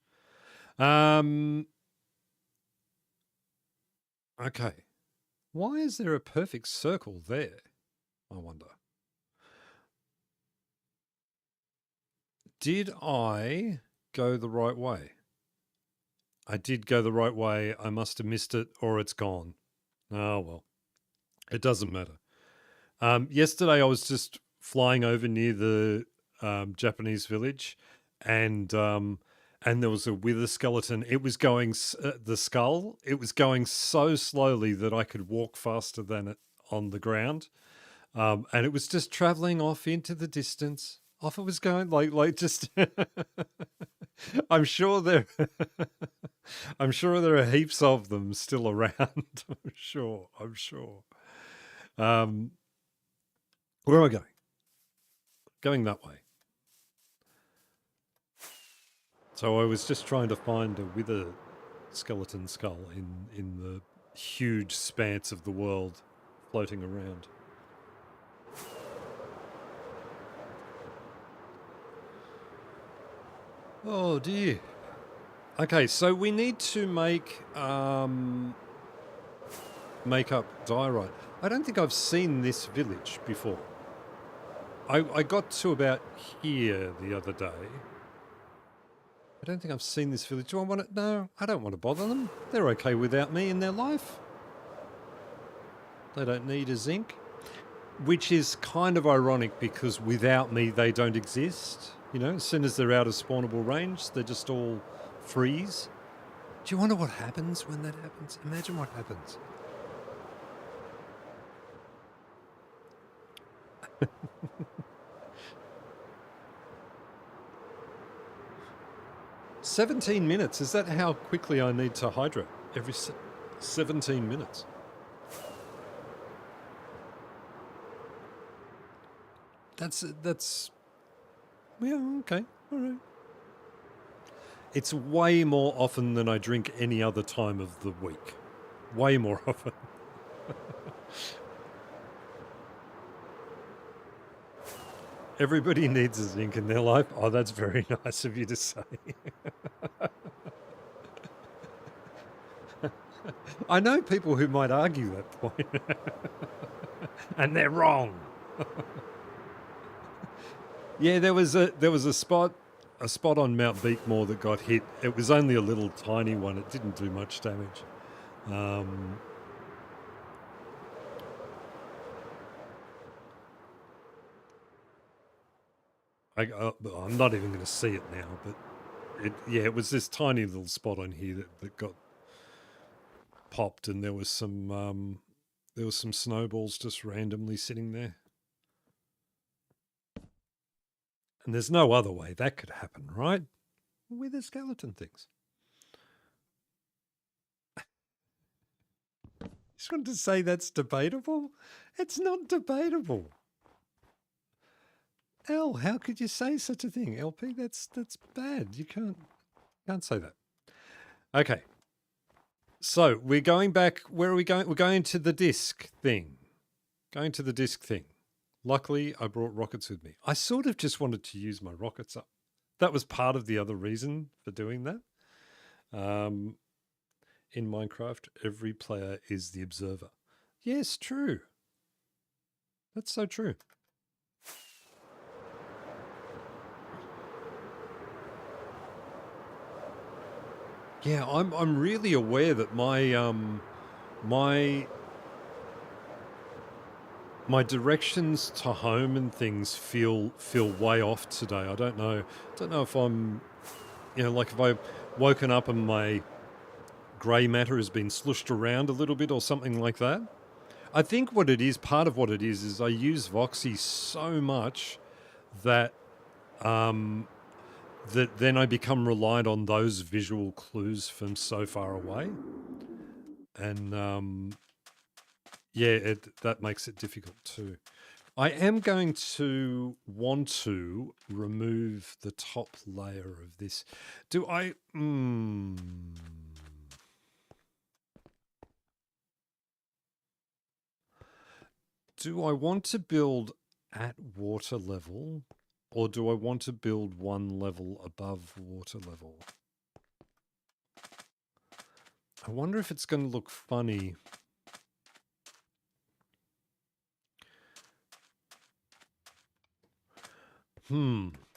Okay. Why is there a perfect circle there? I wonder. Did I go the right way? I did go the right way. I must have missed it or it's gone. Oh, well. It doesn't matter. Yesterday I was just flying over near the Japanese village and there was a wither skeleton. It was going, the skull, it was going so slowly that I could walk faster than it on the ground. And it was just traveling off into the distance. Off it was going, like just... I'm sure there are heaps of them still around. I'm sure. Where am I going? Going that way. So I was just trying to find a wither skeleton skull in the huge expanse of the world floating around. Oh dear. Okay, so we need to make up diorite. I don't think I've seen this village before. I got to about here the other day. I don't think I've seen this village. Do I want to? No, I don't want to bother them. They're okay without me in their life. They don't need a zinc. Which is kind of ironic because without me they don't exist. You know, as soon as they're out of spawnable range, they just all freeze. Do you wonder what happens when that happens? Imagine what happens. "17 minutes. Is that how quickly I need to hydrate? Every 17 minutes. That's yeah, okay, all right. It's way more often than I drink any other time of the week. Way more often. Everybody needs a zinc in their life. Oh, that's very nice of you to say. I know people who might argue that point. And they're wrong. Yeah, there was a spot on Mount Beekmore that got hit. It was only a little tiny one. It didn't do much damage. I'm not even going to see it now, but it was this tiny little spot on here that got popped, and there was some snowballs just randomly sitting there. And there's no other way that could happen, right? With the skeleton things. Just wanted to say that's debatable. It's not debatable. L, how could you say such a thing? LP, that's bad. You can't say that. Okay. So we're going back. Where are we going? We're going to the disc thing. Going to the disc thing. Luckily, I brought rockets with me. I sort of just wanted to use my rockets up. That was part of the other reason for doing that. In Minecraft, every player is the observer. Yes, true. That's so true. Yeah, I'm really aware that my directions to home and things feel way off today. I don't know if I'm, like if I've woken up and my grey matter has been slushed around a little bit or something like that. I think what it is, part of what it is I use Voxy so much that that then I become reliant on those visual clues from so far away. And that makes it difficult too. I am going to want to remove the top layer of this. Do I... Do I want to build at water level, or do I want to build one level above water level? I wonder if it's going to look funny.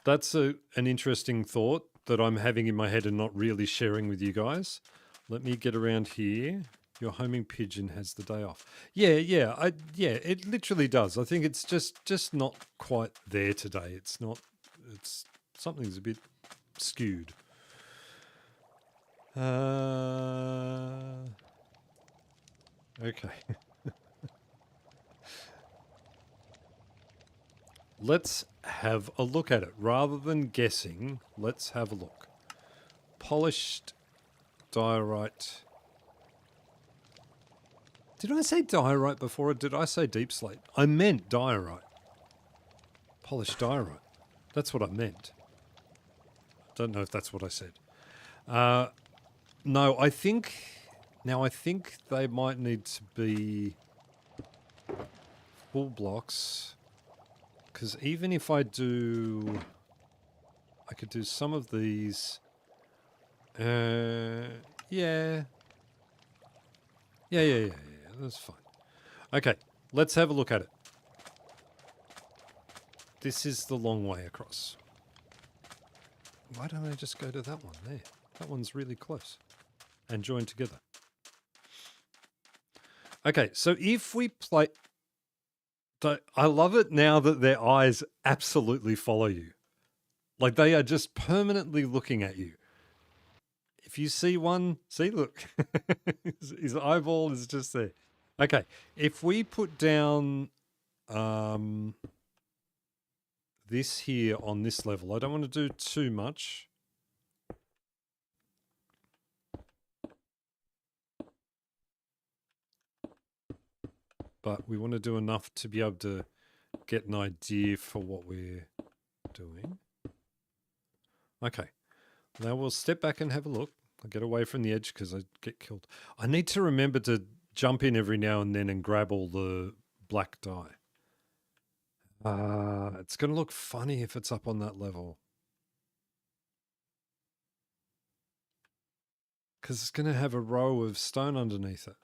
That's an interesting thought that I'm having in my head and not really sharing with you guys. Let me get around here. Your homing pigeon has the day off. Yeah, it literally does. I think it's just not quite there today. It's something's a bit skewed. Okay. Let's have a look at it. Rather than guessing, let's have a look. Polished diorite. Did I say diorite before, or did I say deep slate? I meant diorite. Polished diorite. That's what I meant. Don't know if that's what I said. No, I think they might need to be full blocks. Because even if I could do some of these. Yeah, that's fine. Okay, let's have a look at it. This is the long way across. Why don't I just go to that one there? That one's really close. And join together. Okay, so if we play... I love it now that their eyes absolutely follow you. Like they are just permanently looking at you. If you see one, see, look. His eyeball is just there. Okay, if we put down this here on this level, I don't want to do too much. But we want to do enough to be able to get an idea for what we're doing. Okay. Now we'll step back and have a look. I'll get away from the edge because I get killed. I need to remember to jump in every now and then and grab all the black dye. It's going to look funny if it's up on that level. Because it's going to have a row of stone underneath it.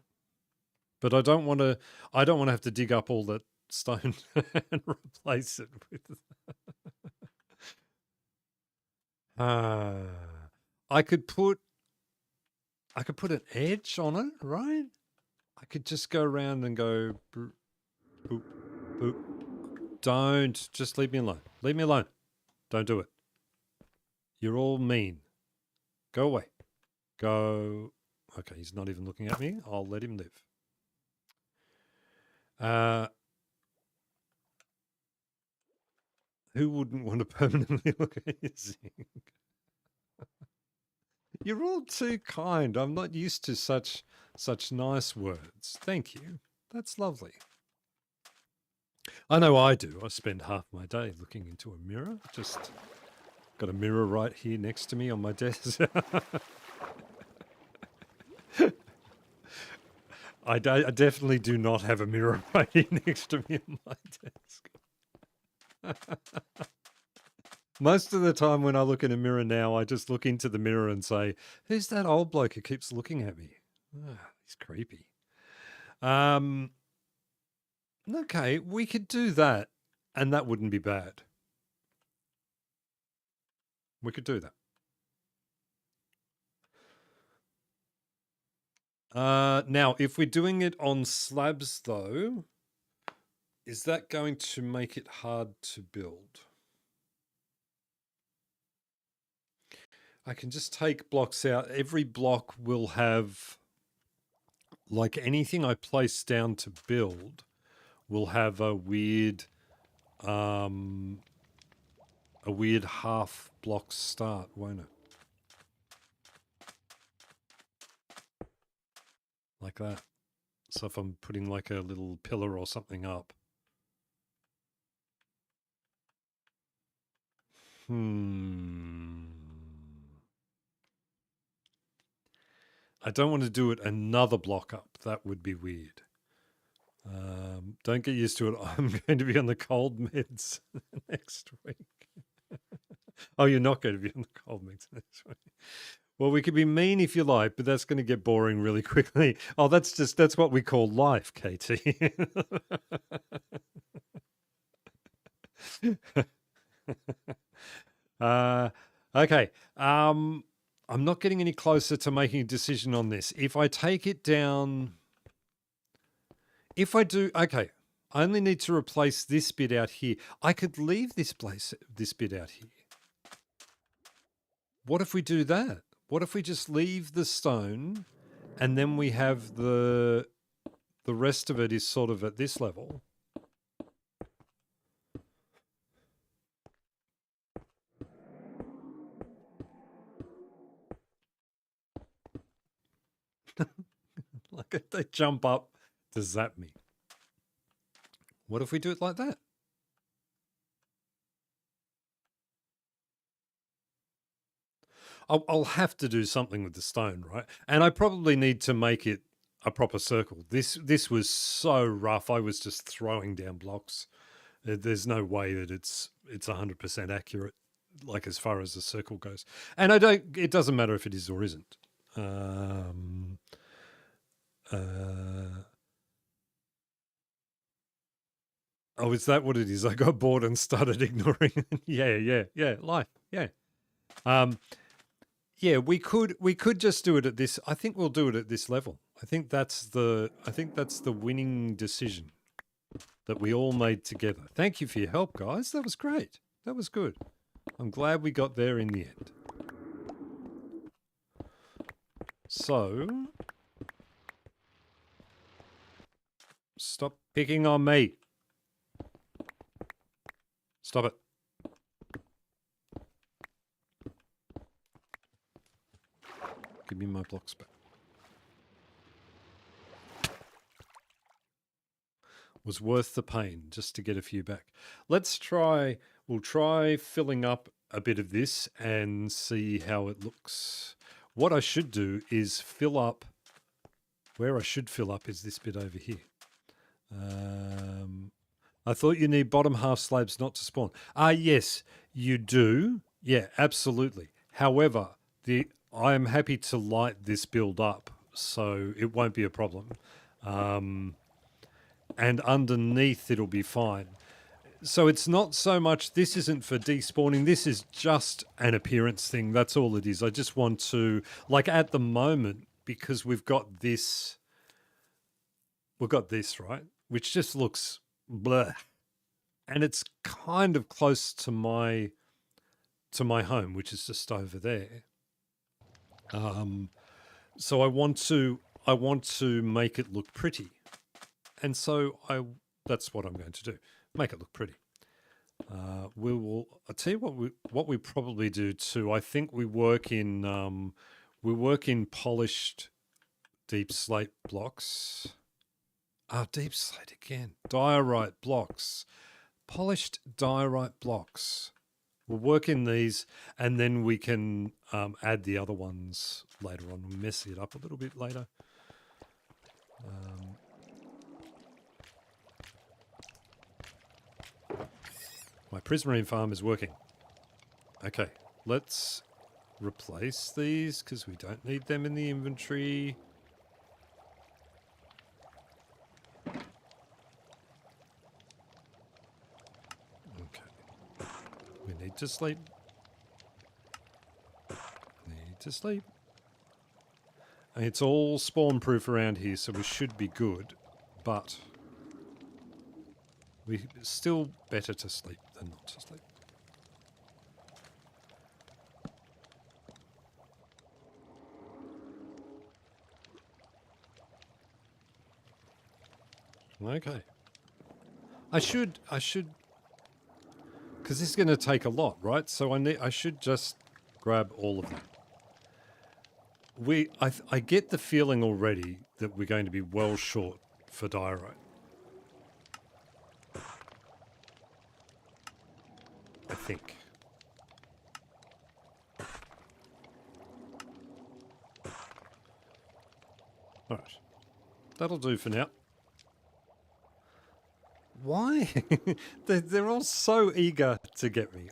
But I don't want to have to dig up all that stone and replace it with. I could put an edge on it, right? I could just go around and go boop, boop, boop. Don't, just leave me alone. Leave me alone. Don't do it. You're all mean. Go away. Go. Okay, he's not even looking at me. I'll let him live. Who wouldn't want to permanently look at your zinc? You're all too kind. I'm not used to such nice words. Thank you. That's lovely. I know I do. I spend half my day looking into a mirror. Just got a mirror right here next to me on my desk. I definitely do not have a mirror right here next to me on my desk. Most of the time when I look in a mirror now, I just look into the mirror and say, who's that old bloke who keeps looking at me? He's creepy. Okay, we could do that, and that wouldn't be bad. We could do that. Now, if we're doing it on slabs, though, is that going to make it hard to build? I can just take blocks out. Every block will have, like anything I place down to build, will have a weird half block start, won't it? Like that. So if I'm putting like a little pillar or something up. I don't want to do it another block up. That would be weird. Don't get used to it. I'm going to be on the cold meds next week. Oh, you're not going to be on the cold meds next week. Well, we could be mean if you like, but that's going to get boring really quickly. Oh, that's what we call life, KT. Okay. I'm not getting any closer to making a decision on this. If I take it down, okay, I only need to replace this bit out here. I could leave this bit out here. What if we do that? What if we just leave the stone and then we have the rest of it is sort of at this level? Like if they jump up to zap me. What if we do it like that? I'll have to do something with the stone, right? And I probably need to make it a proper circle. This was so rough. I was just throwing down blocks. There's no way that it's 100% accurate, like as far as the circle goes. And it doesn't matter if it is or isn't. Oh, is that what it is? I got bored and started ignoring it. Yeah, life. Yeah. Yeah, we could just do it at this. I think we'll do it at this level. I think that's the winning decision that we all made together. Thank you for your help, guys. That was great. That was good. I'm glad we got there in the end. So, stop picking on me. Stop it. Give me my blocks back. Was worth the pain just to get a few back. We'll try filling up a bit of this and see how it looks. What I should do is fill up, where I should fill up is this bit over here. I thought you need bottom half slabs not to spawn. Yes, you do. Yeah, absolutely. However, I am happy to light this build up, so it won't be a problem. And underneath it'll be fine. So it's not so much, this isn't for despawning, this is just an appearance thing. That's all it is. I just want to, like at the moment, because we've got this, right? Which just looks bleh. And it's kind of close to my home, which is just over there. So I want to make it look pretty. And so that's what I'm going to do. Make it look pretty. I'll tell you what we probably do too. I think we work in polished deep slate blocks. Deep slate again. Diorite blocks. Polished diorite blocks. We'll work in these, and then we can add the other ones later on. We'll mess it up a little bit later. My prismarine farm is working. Okay, let's replace these because we don't need them in the inventory. Okay. We need to sleep. Need to sleep. And it's all spawn proof around here, so we should be good, but we still better to sleep than not to sleep. Okay. I should, because this is going to take a lot, right? So I should just grab all of that. I get the feeling already that we're going to be well short for diorite. I think. All right. That'll do for now. Why? They're all so eager to get me.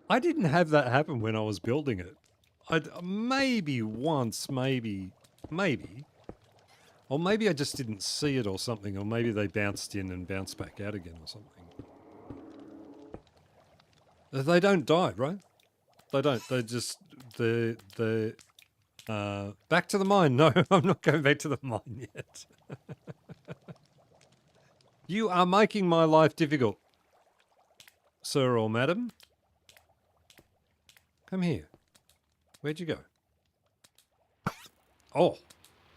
I didn't have that happen when I was building it. Maybe once, maybe. Or maybe I just didn't see it or something, or maybe they bounced in and bounced back out again or something. They don't die, right? They don't. They just... back to the mine. No, I'm not going back to the mine yet. You are making my life difficult, sir or madam. Come here. Where'd you go? Oh,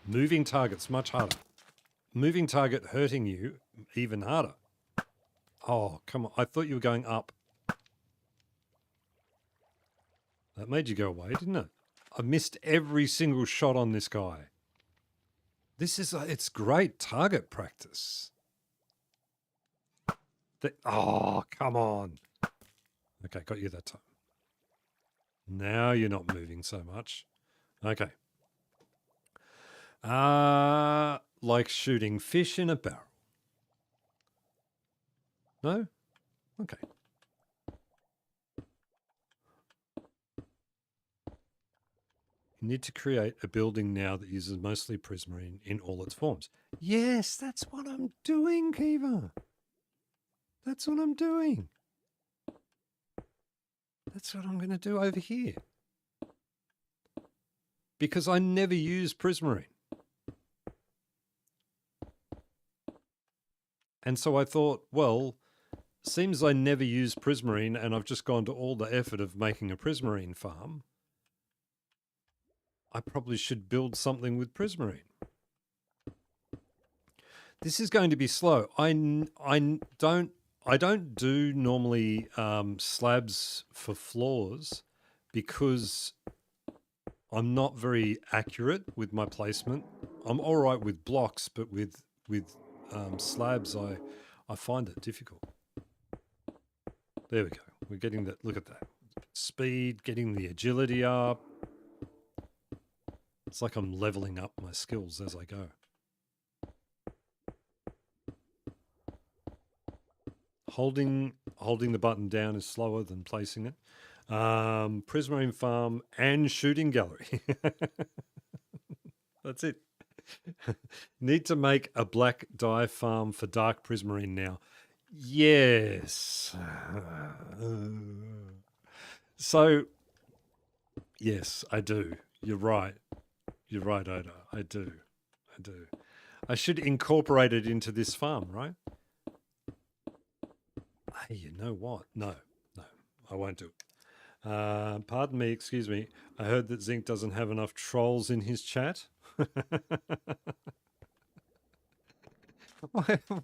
moving target's much harder. Moving target hurting you even harder. Oh, come on. I thought you were going up. That made you go away, didn't it? I missed every single shot on this guy. It's great target practice. Oh, come on. Okay, got you that time. Now you're not moving so much. Okay. Like shooting fish in a barrel. No? Okay. You need to create a building now that uses mostly prismarine in all its forms. Yes, that's what I'm doing, Kiva. That's what I'm doing. That's what I'm going to do over here. Because I never use prismarine. And so I thought, well, seems I never use prismarine and I've just gone to all the effort of making a prismarine farm. I probably should build something with prismarine. This is going to be slow. I don't do normally slabs for floors because I'm not very accurate with my placement. I'm all right with blocks, but with slabs, I find it difficult. There we go. We're getting that. Look at that speed, getting the agility up. It's like I'm leveling up my skills as I go. Holding the button down is slower than placing it. Prismarine farm and shooting gallery. That's it. Need to make a black dye farm for dark prismarine now. Yes. So, yes, I do. You're right. You're right, Oda. I do. I should incorporate it into this farm, right? Hey, you know what? No, I won't do it. Pardon me, excuse me. I heard that Zinc doesn't have enough trolls in his chat.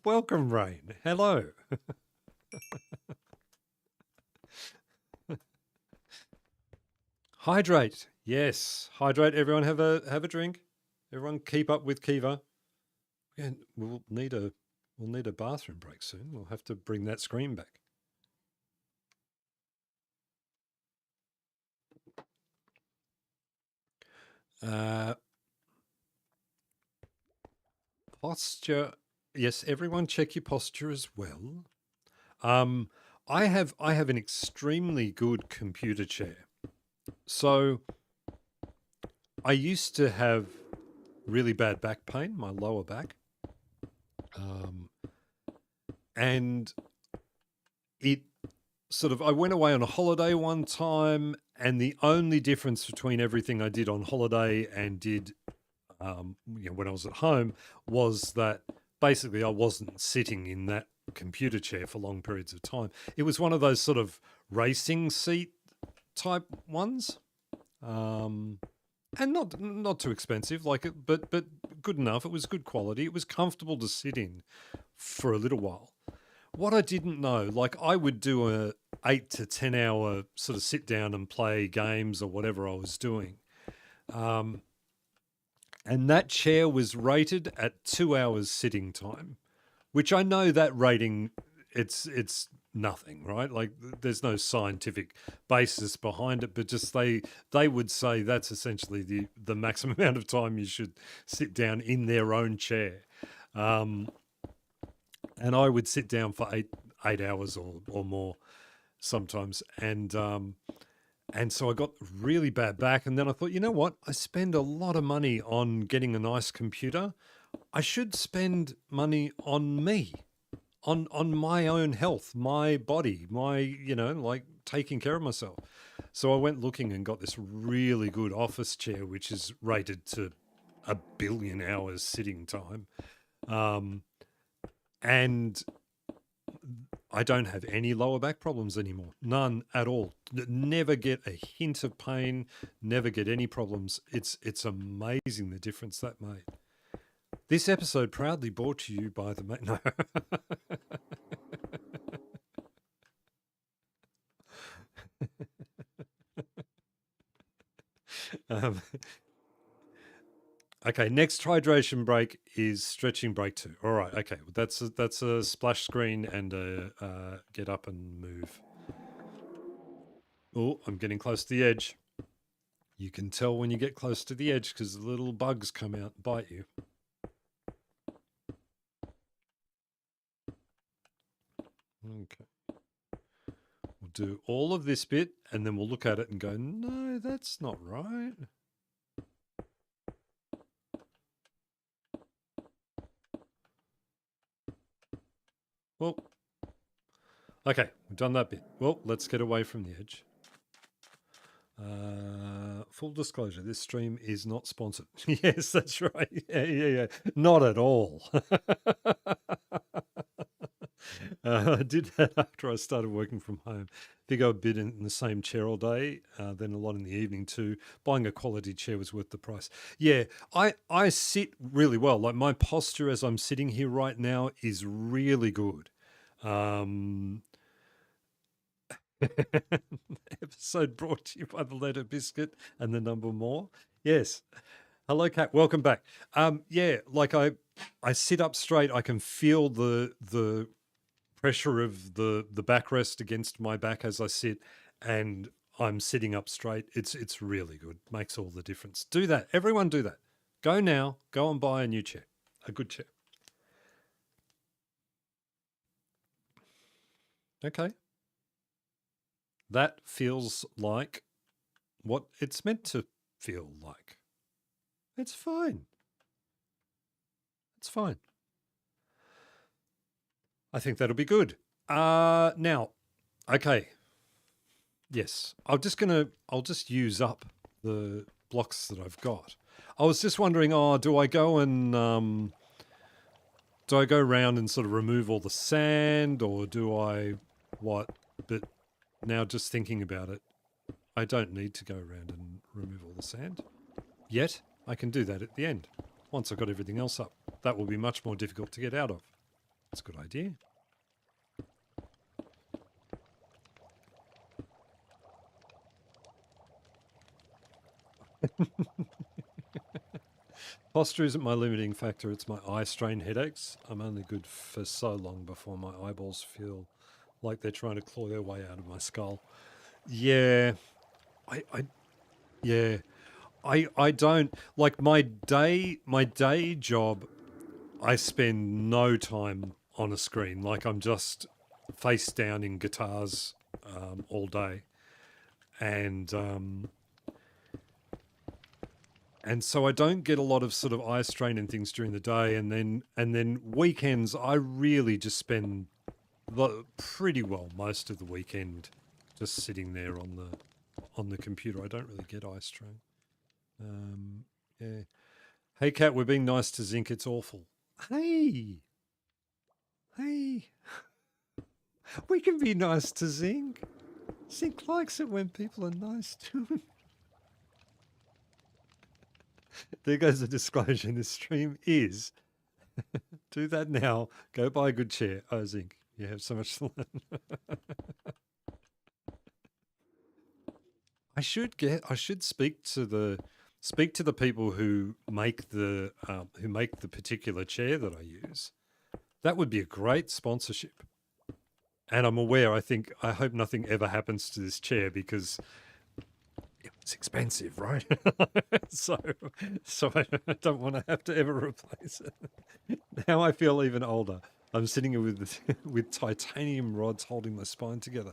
Welcome, Rain. Hello. Hydrate. Yes, hydrate. Everyone have a drink. Everyone keep up with Kiva. And we'll need a bathroom break soon. We'll have to bring that screen back. Posture. Yes, everyone check your posture as well. I have an extremely good computer chair. So I used to have really bad back pain, my lower back. And it sort of, I went away on a holiday one time, and the only difference between everything I did on holiday and did when I was at home was that basically I wasn't sitting in that computer chair for long periods of time. It was one of those sort of racing seat type ones, and not too expensive, like it, but good enough. It was good quality. It was comfortable to sit in for a little while. What I didn't know, like I would do a 8 to 10 hour sort of sit down and play games or whatever I was doing. And that chair was rated at 2 hours sitting time, which I know that rating, it's nothing, right? Like there's no scientific basis behind it, but just they would say that's essentially the maximum amount of time you should sit down in their own chair. And I would sit down for eight hours or more sometimes, and so I got really bad back. And then I thought, you know what? I spend a lot of money on getting a nice computer. I should spend money on me, on my own health, my body, my like taking care of myself. So I went looking and got this really good office chair, which is rated to 1 billion hours sitting time. And I don't have any lower back problems anymore. None at all. Never get a hint of pain, never get any problems. It's amazing the difference that made. This episode proudly brought to you by the... No. Okay, next hydration break is stretching break 2. All right, okay, that's a splash screen and a get up and move. Oh, I'm getting close to the edge. You can tell when you get close to the edge because the little bugs come out and bite you. Okay. We'll do all of this bit and then we'll look at it and go, no, that's not right. Well, okay, we've done that bit. Well, let's get away from the edge. Full disclosure, this stream is not sponsored. Yes, that's right. Yeah. Not at all. I did that after I started working from home. I think I been in the same chair all day, then a lot in the evening too. Buying a quality chair was worth the price. Yeah, I sit really well. Like my posture as I'm sitting here right now is really good. Episode brought to you by the letter biscuit and the number more. Yes. Hello, Kat. Welcome back. Yeah, like I sit up straight. I can feel the pressure of the backrest against my back as I sit, and I'm sitting up straight. It's really good. Makes all the difference. Do that. Everyone do that. Go now. Go and buy a new chair. A good chair. Okay. That feels like what it's meant to feel like. It's fine. It's fine. I think that'll be good. Now, okay. Yes, I'll just use up the blocks that I've got. I was just wondering, do I go around and sort of remove all the sand, or do I what? But now just thinking about it, I don't need to go around and remove all the sand yet. I can do that at the end. Once I've got everything else up. That will be much more difficult to get out of. That's a good idea. Posture isn't my limiting factor, it's my eye strain headaches. I'm only good for so long before my eyeballs feel like they're trying to claw their way out of my skull. Yeah. I don't like my day job. I spend no time on a screen. Like I'm just face down in guitars all day, and so I don't get a lot of sort of eye strain and things during the day, and then weekends I really just spend pretty well most of the weekend just sitting there on the computer. I don't really get eye strain. Yeah. Hey, Kat, we're being nice to Zinc. It's awful. Hey. We can be nice to Zinc. Zinc likes it when people are nice to him. There goes the disclosure. This stream is do that now. Go buy a good chair. Oh, Zinc, you have so much to learn. I should speak to the people who make the particular chair that I use. That would be a great sponsorship. And I'm aware. I hope nothing ever happens to this chair because it's expensive, right? so I don't want to have to ever replace it. Now I feel even older. I'm sitting here with titanium rods holding my spine together.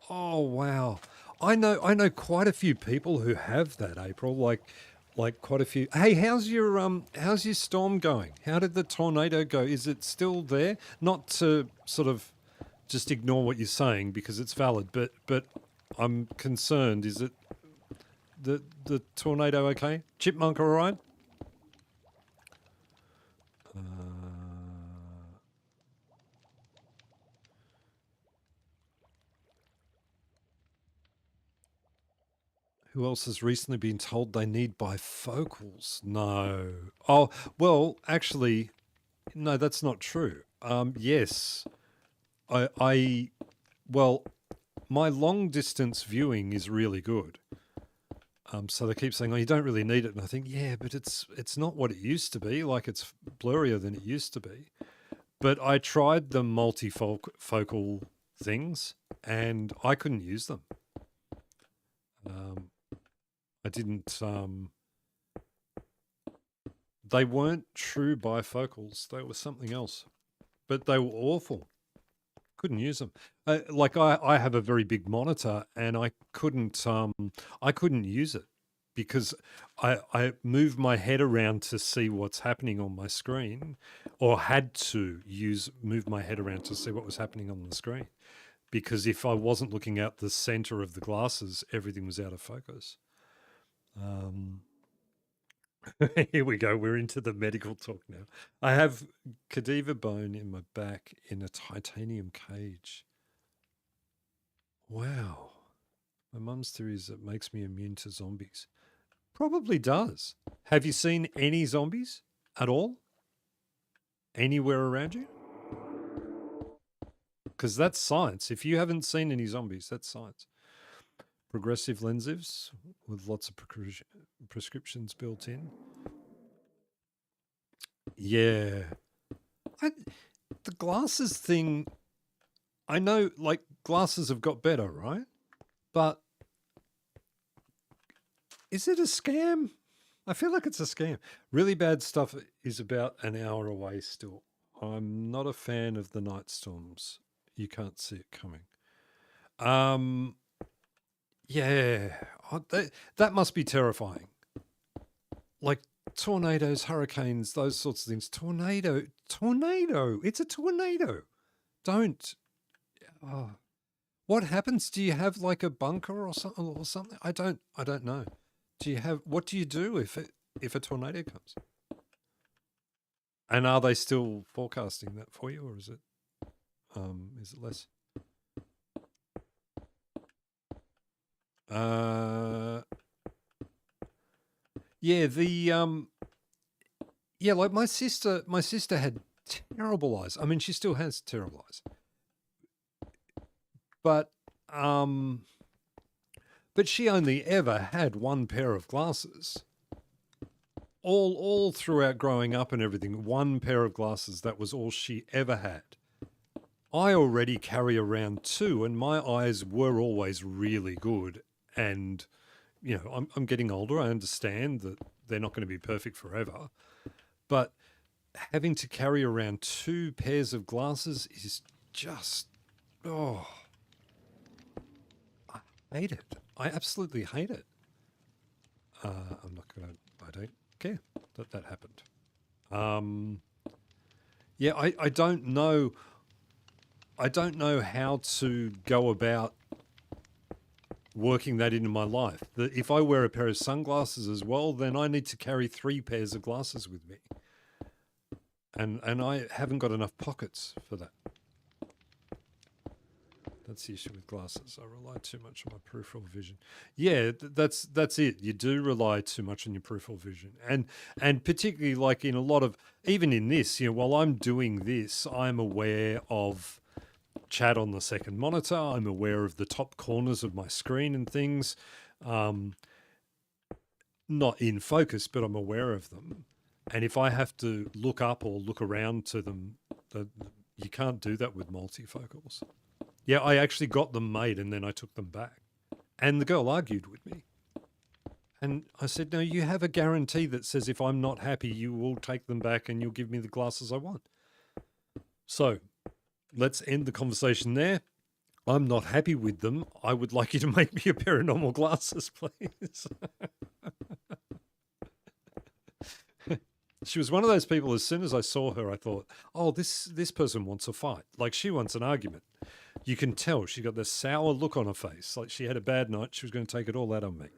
Oh wow! I know quite a few people who have that, April. Like quite a few. Hey, how's your storm going? How did the tornado go? Is it still there? Not to sort of just ignore what you're saying because it's valid, but I'm concerned. Is it the tornado okay? Chipmunk all right? Who else has recently been told they need bifocals? No. Oh, well, actually, no, that's not true. Yes. Well, my long distance viewing is really good. So they keep saying, "Oh, you don't really need it," and I think, yeah, but it's not what it used to be. Like it's blurrier than it used to be. But I tried the multifocal things, and I couldn't use them. I didn't. They weren't true bifocals. They were something else, but they were awful. Couldn't use them. Like I have a very big monitor, and I couldn't use it because I moved my head around to see what's happening on my screen, or had to move my head around to see what was happening on the screen, because if I wasn't looking out the center of the glasses, everything was out of focus. Here we go. We're into the medical talk now. I have cadaver bone in my back in a titanium cage. Wow. My mum's theory is it makes me immune to zombies. Probably does. Have you seen any zombies at all? Anywhere around you? because that's science. If you haven't seen any zombies, that's science. Progressive lenses with lots of prescriptions built in. Yeah. The glasses thing, I know, like, glasses have got better, right? But is it a scam? I feel like it's a scam. Really bad stuff is about an hour away still. I'm not a fan of the night storms. You can't see it coming. Yeah, that must be terrifying. Like tornadoes, hurricanes, those sorts of things. Tornado. It's a tornado. Don't. Oh. What happens? Do you have like a bunker or something? I don't know. Do you have? What do you do if a tornado comes? And are they still forecasting that for you, or is it less? Yeah, like my sister had terrible eyes. I mean, she still has terrible eyes. But she only ever had one pair of glasses. All throughout growing up and everything, one pair of glasses, that was all she ever had. I already carry around two, and my eyes were always really good. And, you know, I'm getting older. I understand that they're not going to be perfect forever. But having to carry around two pairs of glasses is just, I hate it. I absolutely hate it. I don't care that happened. Yeah, I don't know. I don't know how to go about working that into my life. If I wear a pair of sunglasses as well, then I need to carry 3 pairs of glasses with me. And I haven't got enough pockets for that. That's the issue with glasses. I rely too much on my peripheral vision. Yeah, that's it. You do rely too much on your peripheral vision. And particularly like in a lot of, even in this, you know, while I'm doing this, I'm aware of chat on the second monitor. I'm aware of the top corners of my screen and things. Not in focus, but I'm aware of them. And if I have to look up or look around to them, you can't do that with multifocals. Yeah, I actually got them made and then I took them back. And the girl argued with me. And I said, no, you have a guarantee that says if I'm not happy, you will take them back and you'll give me the glasses I want. So let's end the conversation there. I'm not happy with them. I would like you to make me a pair of normal glasses, please. She was one of those people, as soon as I saw her, I thought, oh, this person wants a fight. Like, she wants an argument. You can tell she got this sour look on her face. Like she had a bad night. She was going to take it all out on me.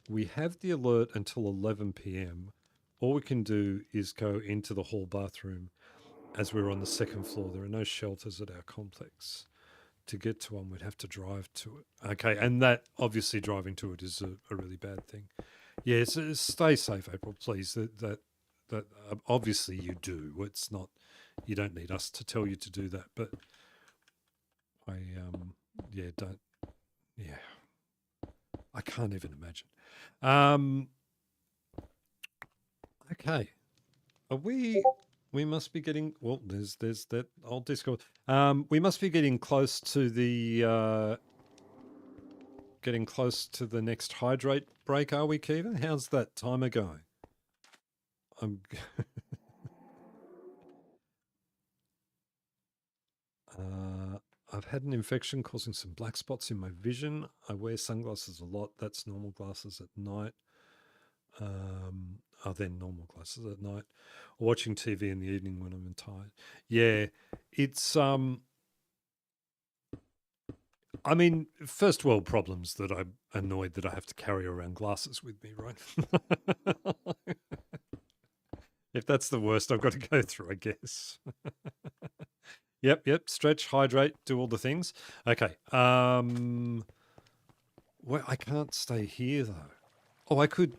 We have the alert until 11 p.m. All we can do is go into the hall bathroom as we're on the 2nd floor. There are no shelters at our complex. To get to one, we'd have to drive to it. Okay, and that, obviously, driving to it is a really bad thing. Yeah, so stay safe, April, please. That obviously you do. It's not, you don't need us to tell you to do that, but I can't even imagine. Okay. We must be getting, well, there's that old Discord. We must be getting close to the next hydrate break, are we, Kiva? How's that timer going? I've had an infection causing some black spots in my vision. I wear sunglasses a lot. That's normal glasses at night. Then normal glasses at night. Watching TV in the evening when I'm tired. Yeah, it's I mean, first world problems that I'm annoyed that I have to carry around glasses with me, right? If that's the worst I've got to go through, I guess. Yep. Stretch, hydrate, do all the things. Okay. Well, I can't stay here though. Oh, I could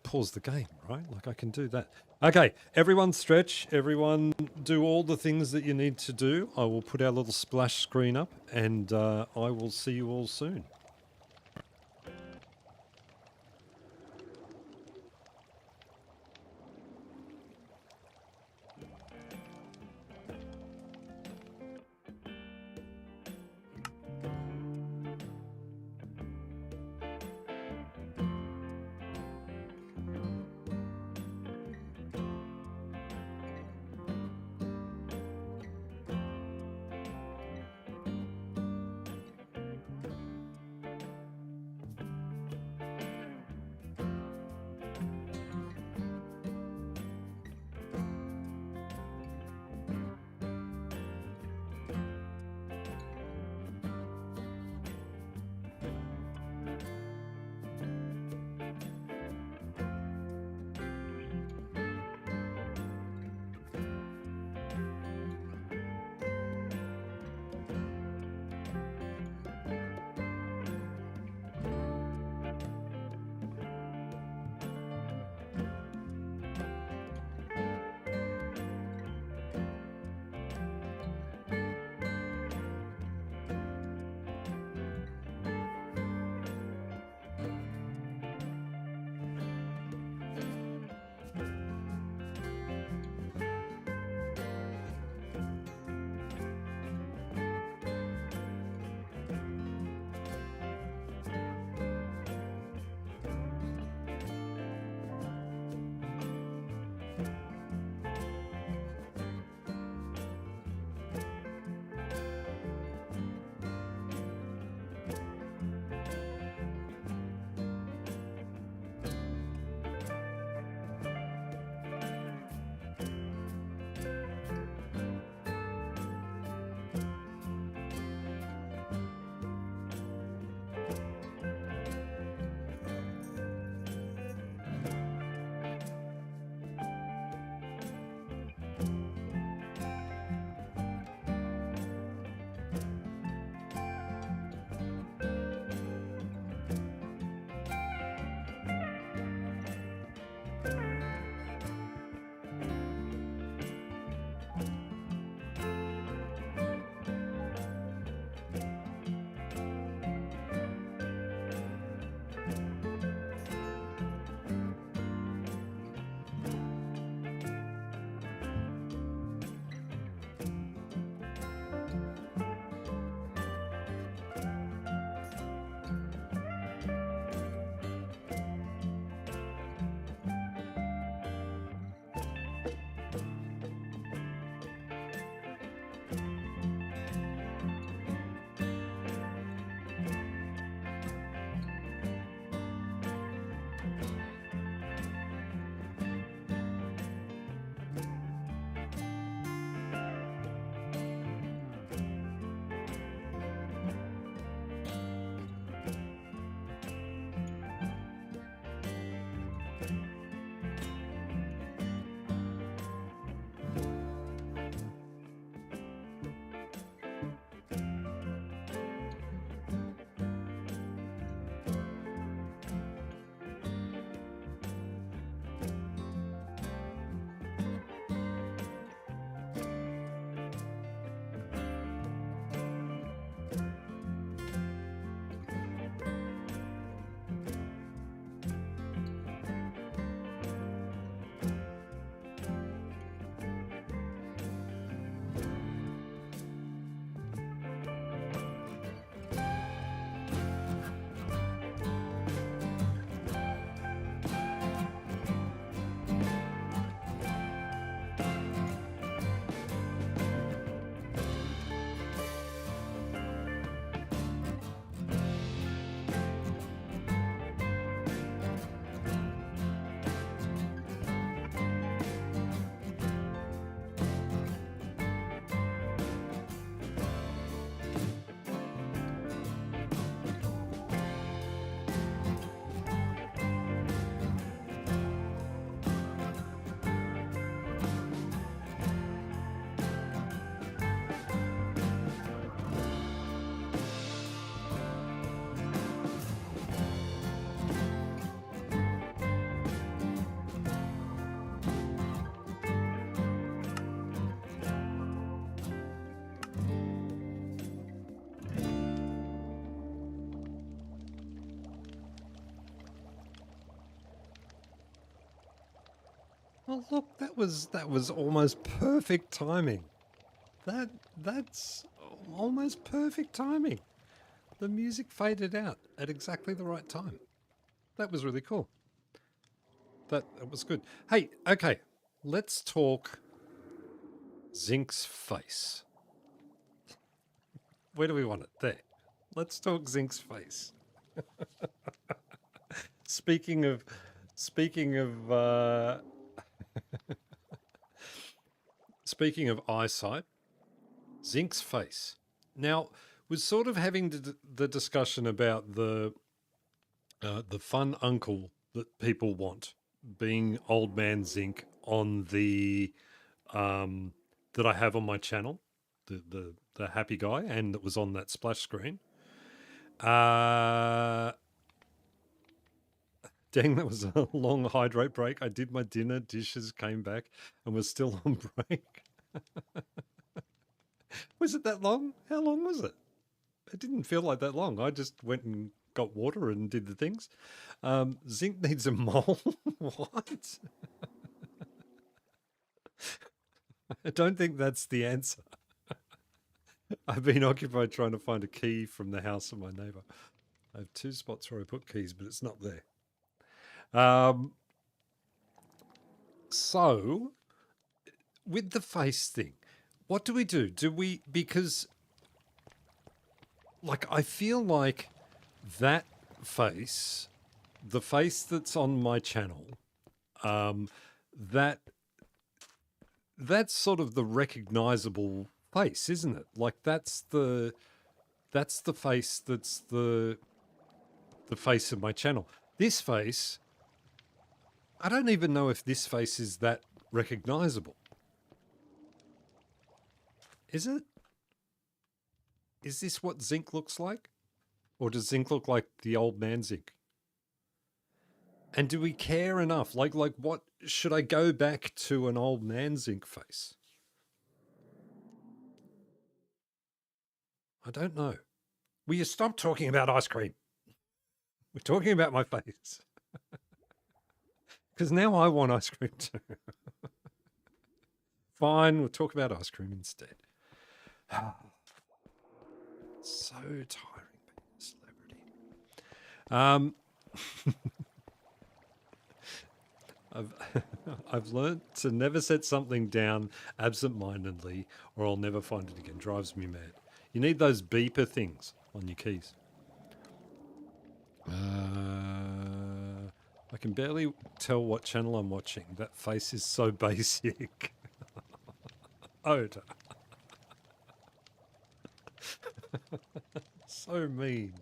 pause the game, right? Like I can do that. Okay, everyone stretch. Everyone do all the things that you need to do. I will put our little splash screen up, and I will see you all soon. Oh look, that was almost perfect timing. That's almost perfect timing. The music faded out at exactly the right time. That was really cool. That was good. Hey, okay, let's talk Zinc's face. Where do we want it? There. Let's talk Zinc's face. Speaking of, speaking of, speaking of eyesight, Zinc's face. Now, we're sort of having the discussion about the fun uncle that people want, being old man Zinc on the that I have on my channel, the happy guy, and that was on that splash screen. Dang, that was a long hydrate break. I did my dinner, dishes, came back, and was still on break. Was it that long? How long was it? It didn't feel like that long. I just went and got water and did the things. Zinc needs a mole. What? I don't think that's the answer. I've been occupied trying to find a key from the house of my neighbour. I have two spots where I put keys, but it's not there. So, with the face thing, what do we do? Do we, because, like, I feel like that face, the face that's on my channel, that's sort of the recognizable face, isn't it? Like, that's the face that's the face of my channel. This face, I don't even know if this face is that recognizable. Is it? Is this what Zinc looks like? Or does Zinc look like the old man Zinc? And do we care enough? Like what, should I go back to an old man Zinc face? I don't know. Will you stop talking about ice cream? We're talking about my face. Because now I want ice cream too. Fine, we'll talk about ice cream instead. So tiring being a celebrity. I've learned to never set something down absent-mindedly, or I'll never find it again. Drives me mad. You need those beeper things on your keys. I can barely tell what channel I'm watching. That face is so basic. Oda. So mean.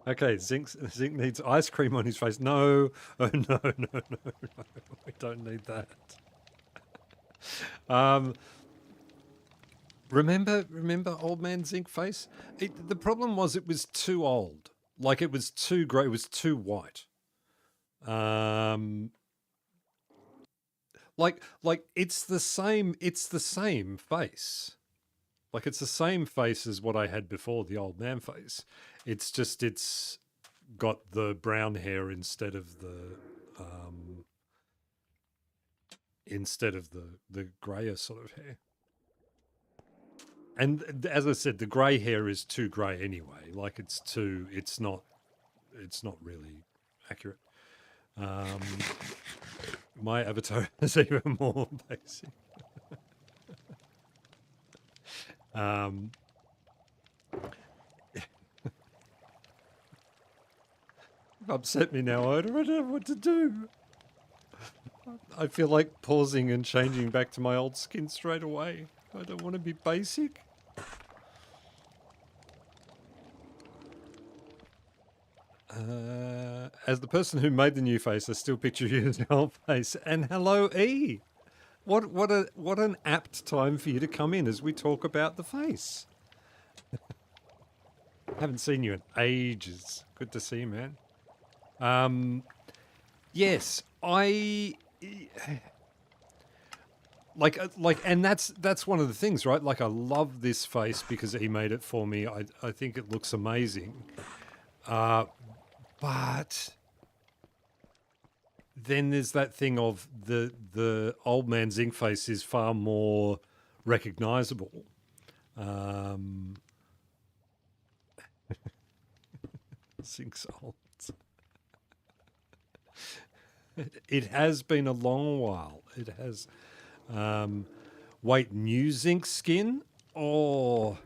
Okay, Zinc needs ice cream on his face. No, oh no, no. We don't need that. Remember old man Zinc face? The problem was it was too old. Like, it was too grey. It was too white. Like it's the same face. Like, it's the same face as what I had before, the old man face. It's just it's got the brown hair instead of the grayer sort of hair. And as I said, the grey hair is too grey anyway. Like, it's not really accurate. My avatar is even more basic. Upset me now, Oda. I don't know what to do. I feel like pausing and changing back to my old skin straight away. I don't want to be basic. As the person who made the new face, I still picture you as the old face. And hello, E. What an apt time for you to come in as we talk about the face. Haven't seen you in ages. Good to see you, man. Yes, I like, and that's one of the things, right? Like, I love this face because he made it for me. I think it looks amazing. But then there's that thing of the old man zinc face is far more recognizable. Zinc salts. It has been a long while. It has. Wait, new zinc skin? Oh,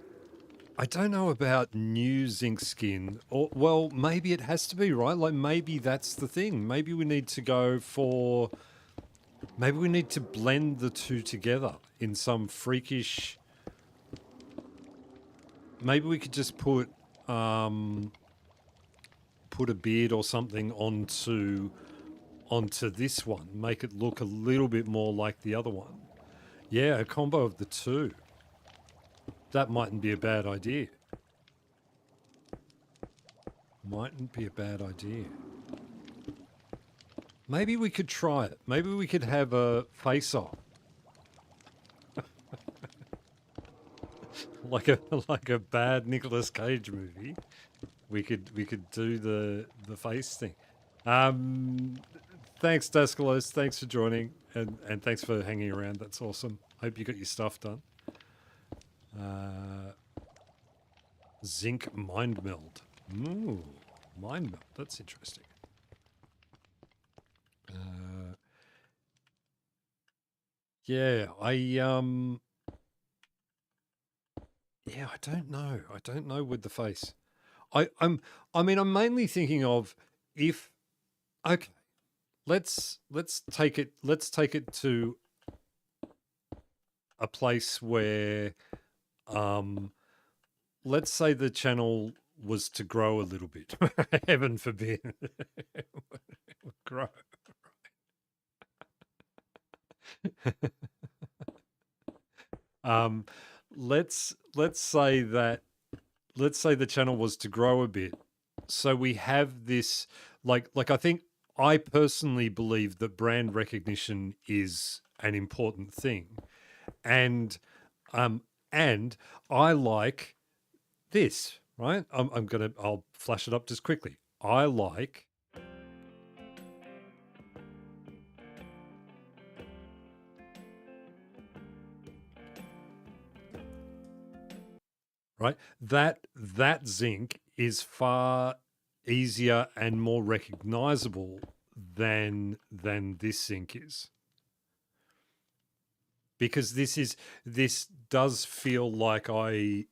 I don't know about new zinc skin. Or, well, maybe it has to be, right? Like, maybe that's the thing. Maybe we need to go for. Maybe we need to blend the two together in some freakish. Maybe we could just put a beard or something onto this one, make it look a little bit more like the other one. Yeah, a combo of the two. That mightn't be a bad idea. Mightn't be a bad idea. Maybe we could try it. Maybe we could have a face-off. like a bad Nicolas Cage movie. We could do the face thing. Thanks, Daskalos. Thanks for joining, and thanks for hanging around. That's awesome. Hope you got your stuff done. Zinc mind meld. Ooh, mind meld. That's interesting. Yeah, I don't know. I don't know with the face. I'm mainly thinking of if okay, let's take it to a place where let's say the channel was to grow a little bit. Heaven forbid. It would grow. Let's say the channel was to grow a bit. So we have this like I think I personally believe that brand recognition is an important thing. And I like this, right? I'll flash it up just quickly. I like right? That zinc is far easier and more recognizable than this zinc is. Because this does feel like it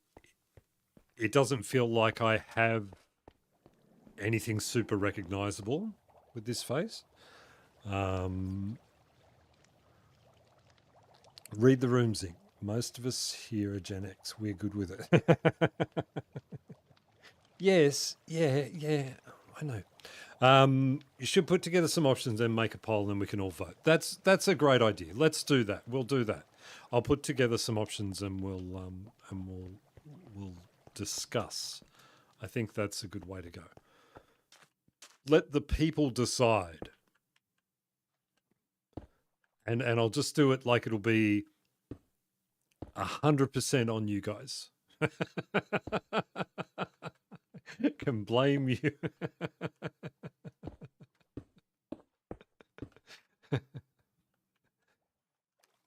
doesn't feel like I have anything super recognizable with this face. Read the room, zinc. Most of us here are Gen X. We're good with it. Yes, yeah, I know. You should put together some options and make a poll, and then we can all vote. That's a great idea. Let's do that. We'll do that. I'll put together some options, and we'll discuss. I think that's a good way to go. Let the people decide, and I'll just do it like it'll be 100% on you guys. Can blame you.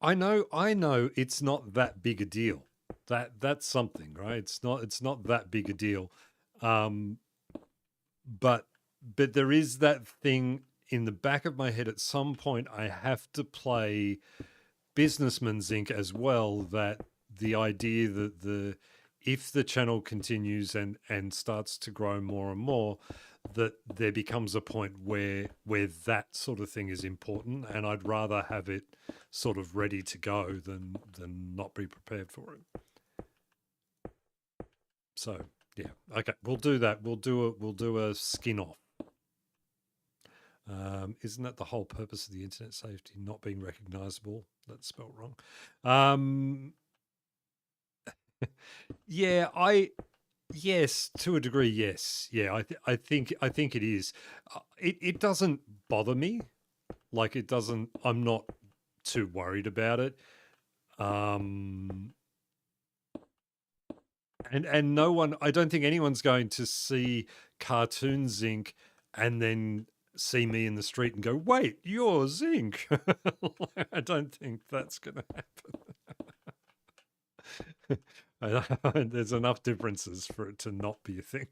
I know it's not that big a deal. That's something, right? It's not that big a deal. But there is that thing in the back of my head. At some point I have to play Businessman Zinc as well, that the idea that if the channel continues and starts to grow more and more, that there becomes a point where that sort of thing is important, and I'd rather have it sort of ready to go than not be prepared for it. So yeah, okay, we'll do that. We'll do a skin off. Isn't that the whole purpose of the internet safety, not being recognizable? That's spelled wrong. Yeah, yes, to a degree, yes. Yeah, I think it is. It doesn't bother me. Like it doesn't. I'm not too worried about it. And no one. I don't think anyone's going to see Cartoon Zinc and then see me in the street and go, "Wait, you're Zinc." I don't think that's going to happen. There's enough differences for it to not be a thing.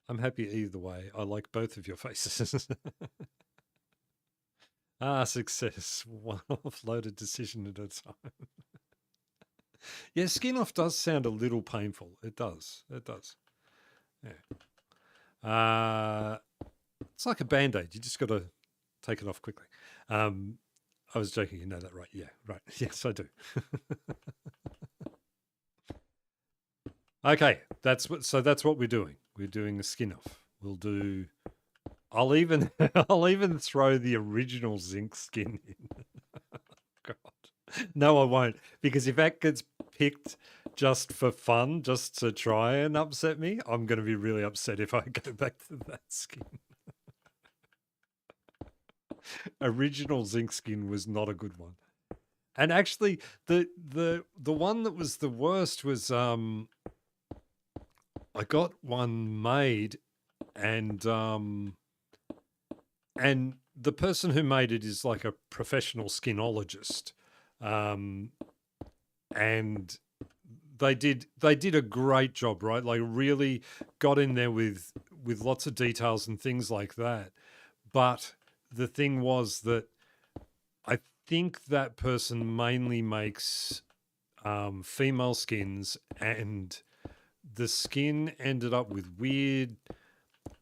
I'm happy either way. I like both of your faces. Success. One offloaded decision at a time. Yeah, skin off does sound a little painful. It does. It does. Yeah. It's like a band-aid. You just got to take it off quickly. I was joking. You know that, right? Yeah, right. Yes, I do. Okay, that's what we're doing. We're doing the skin off. We'll do. I'll even throw the original Zinc skin in. God. No, I won't, because if that gets picked just for fun, just to try and upset me, I'm going to be really upset if I go back to that skin. Original Zinc skin was not a good one. And actually, the one that was the worst was I got one made, and the person who made it is like a professional skinologist, and they did a great job, right? Like really got in there with lots of details and things like that. But the thing was that I think that person mainly makes female skins, and the skin ended up with weird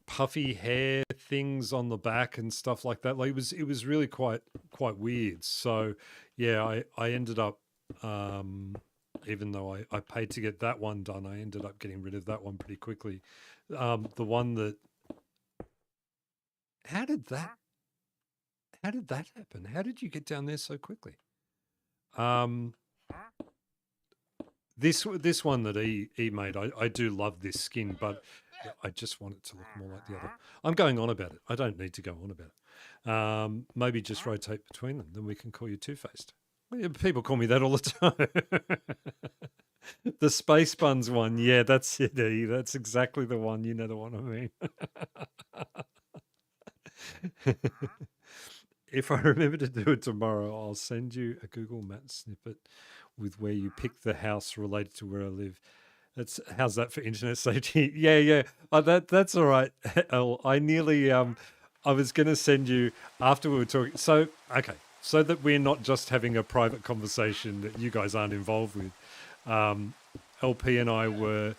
puffy hair things on the back and stuff like that. Like it was really quite weird. So yeah, I ended up even though I paid to get that one done, I ended up getting rid of that one pretty quickly. The one that how did that happen? How did you get down there so quickly? This one that he made, I do love this skin, but I just want it to look more like the other. I'm going on about it. I don't need to go on about it. Maybe just rotate between them. Then we can call you Two-Faced. People call me that all the time. The Space Buns one. Yeah, that's it. That's exactly the one. You know the one I mean. If I remember to do it tomorrow, I'll send you a Google Maps snippet with where you pick the house related to where I live. How's that for internet safety? Yeah. Oh, that's all right. I nearly I was going to send you after we were talking. So okay, so that we're not just having a private conversation that you guys aren't involved with. LP and I were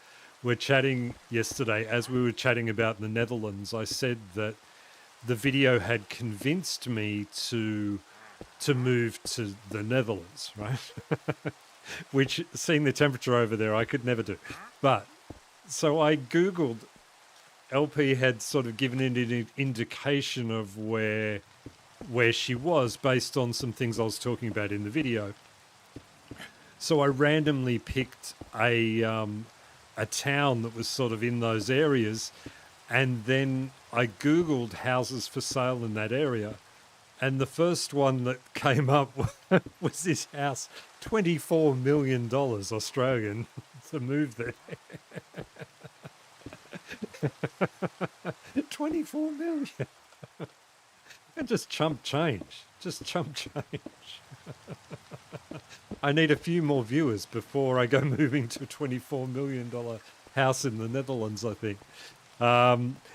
chatting yesterday as we were chatting about the Netherlands. I said that the video had convinced me to move to the Netherlands, right? Which, seeing the temperature over there, I could never do. But so I Googled. LP had sort of given an indication of where she was based on some things I was talking about in the video. So I randomly picked a town that was sort of in those areas, and then I Googled houses for sale in that area, and the first one that came up was this house, $24 million Australian to move there. 24 million. And just chump change. I need a few more viewers before I go moving to a $24 million house in the Netherlands, I think.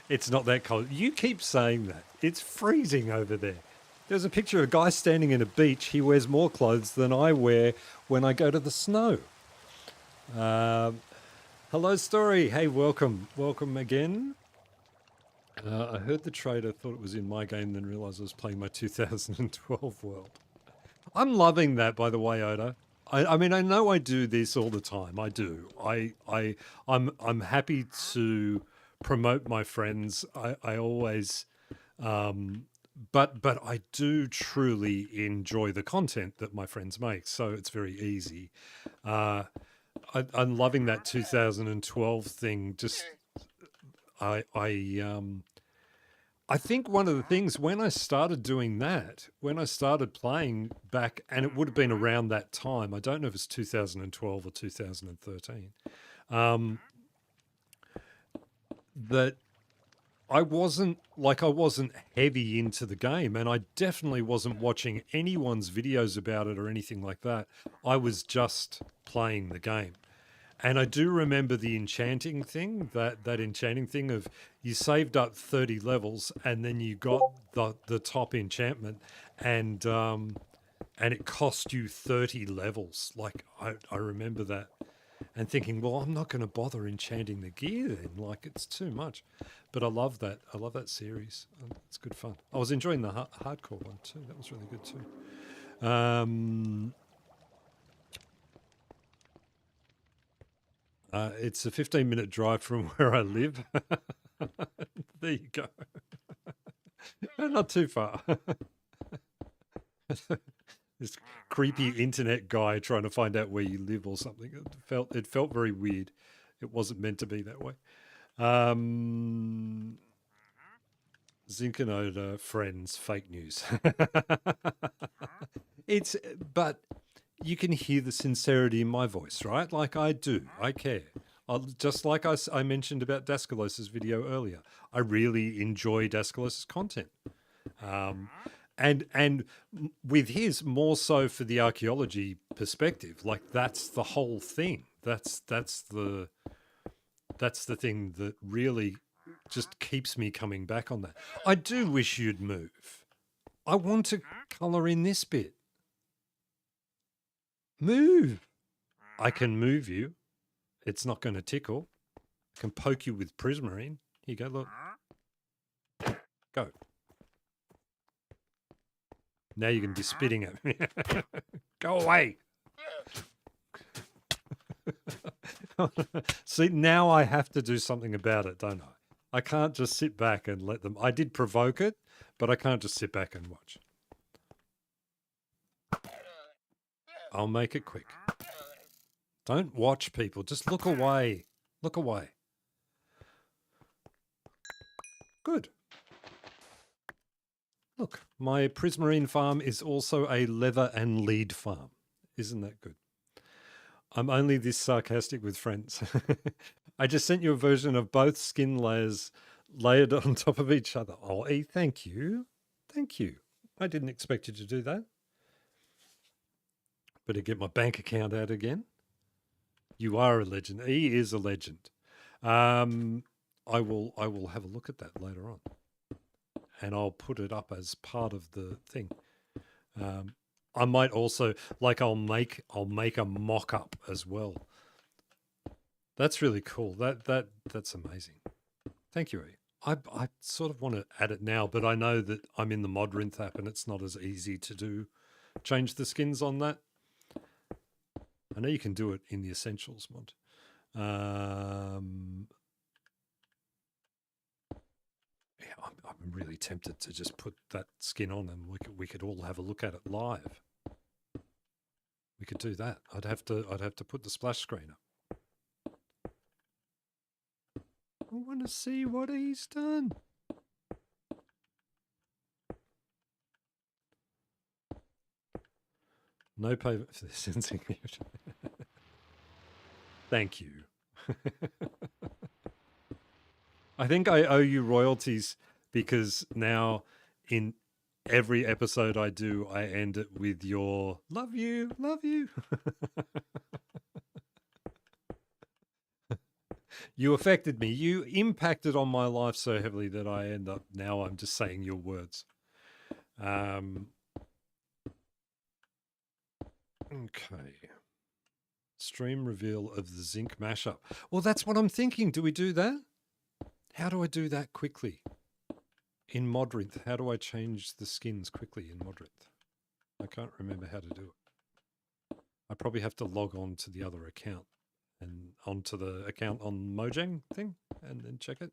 It's not that cold. You keep saying that. It's freezing over there. There's a picture of a guy standing in a beach. He wears more clothes than I wear when I go to the snow. Hello, Story. Hey, welcome. Welcome again. I heard the trader, thought it was in my game, then realised I was playing my 2012 world. I'm loving that, by the way, Oda. I mean, I know I do this all the time. I do. I'm happy to promote my friends. I always, but I do truly enjoy the content that my friends make. So it's very easy. I'm loving that 2012 thing. Just I think one of the things when I started doing that, when I started playing back, and it would have been around that time, I don't know if it's 2012 or 2013, that I wasn't heavy into the game, and I definitely wasn't watching anyone's videos about it or anything like that. I was just playing the game. And I do remember the enchanting thing, that enchanting thing of you saved up 30 levels and then you got the top enchantment, and it cost you 30 levels. Like I remember that and thinking, well, I'm not going to bother enchanting the gear then. Like, it's too much. But I love that. I love that series. It's good fun. I was enjoying the hardcore one too. That was really good too. It's a 15-minute drive from where I live. There you go. Not too far. This creepy internet guy trying to find out where you live or something. It felt very weird. It wasn't meant to be that way. Zinkanoda friends, fake news. But you can hear the sincerity in my voice, right? Like I do. I care. Just like I mentioned about Daskalos's video earlier. I really enjoy Daskalos's content. And with his, more so for the archaeology perspective. Like, that's the whole thing. That's the thing that really just keeps me coming back on that. I do wish you'd move. I want to colour in this bit. Move. I can move you. It's not going to tickle. I can poke you with prismarine. Here you go, look. Go. Now you're going to be spitting at me. Go away. See, now I have to do something about it, don't I? I can't just sit back and let them. I did provoke it, but I can't just sit back and watch. I'll make it quick. Don't watch people. Just look away. Look away. Good. Look, my prismarine farm is also a leather and lead farm. Isn't that good? I'm only this sarcastic with friends. I just sent you a version of both skin layers layered on top of each other. Oh, E, thank you. Thank you. I didn't expect you to do that. Better get my bank account out again. You are a legend. E is a legend. I will have a look at that later on, and I'll put it up as part of the thing. I might also, like, I'll make a mock-up as well. That's really cool. That's amazing. Thank you, E. I sort of want to add it now, but I know that I'm in the Modrinth app and it's not as easy to change the skins on that. I know you can do it in the Essentials mod. Yeah, I'm really tempted to just put that skin on and we could all have a look at it live. We could do that. I'd have to put the splash screen up. I want to see what he's done. No payment for this insignia. Thank you. I think I owe you royalties because now in every episode I do, I end it with your love you, love you. You affected me. You impacted on my life so heavily that I end up now I'm just saying your words. Okay. Stream reveal of the zinc mashup. Well, that's what I'm thinking. Do we do that? How do I do that quickly? In Modrinth, how do I change the skins quickly in Modrinth? I can't remember how to do it. I probably have to log on to the other account and onto the account on Mojang thing and then check it.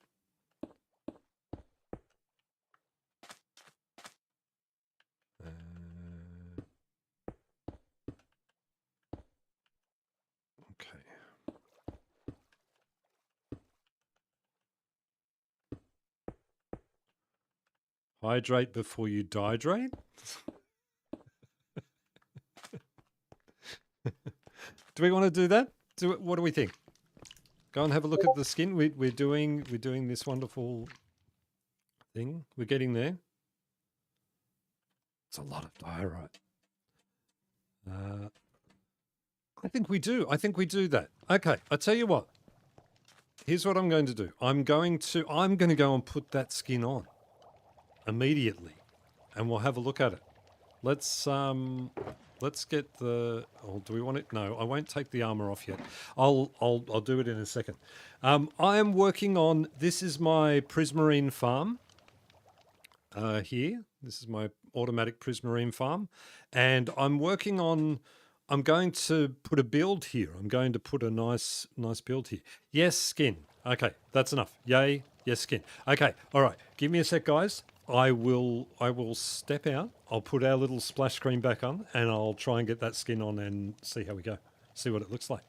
Okay. Hydrate before you dihydrate? Do we want to do that? What do we think? Go and have a look at the skin. We're doing this wonderful thing. We're getting there. It's a lot of diorite. I think we do. I think we do that. Okay, I tell you what. Here's what I'm going to do. I'm going to go and put that skin on immediately, and we'll have a look at it. Let's get the. Oh, do we want it? No, I won't take the armor off yet. I'll do it in a second. I am working on. This is my prismarine farm. Here, this is my automatic prismarine farm, and I'm working on. I'm going to put a build here. I'm going to put a nice build here. Yes, skin. Okay, that's enough. Yay. Yes, skin. Okay. All right. Give me a sec, guys. I will step out. I'll put our little splash screen back on, and I'll try and get that skin on and see how we go. See what it looks like.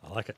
I like it.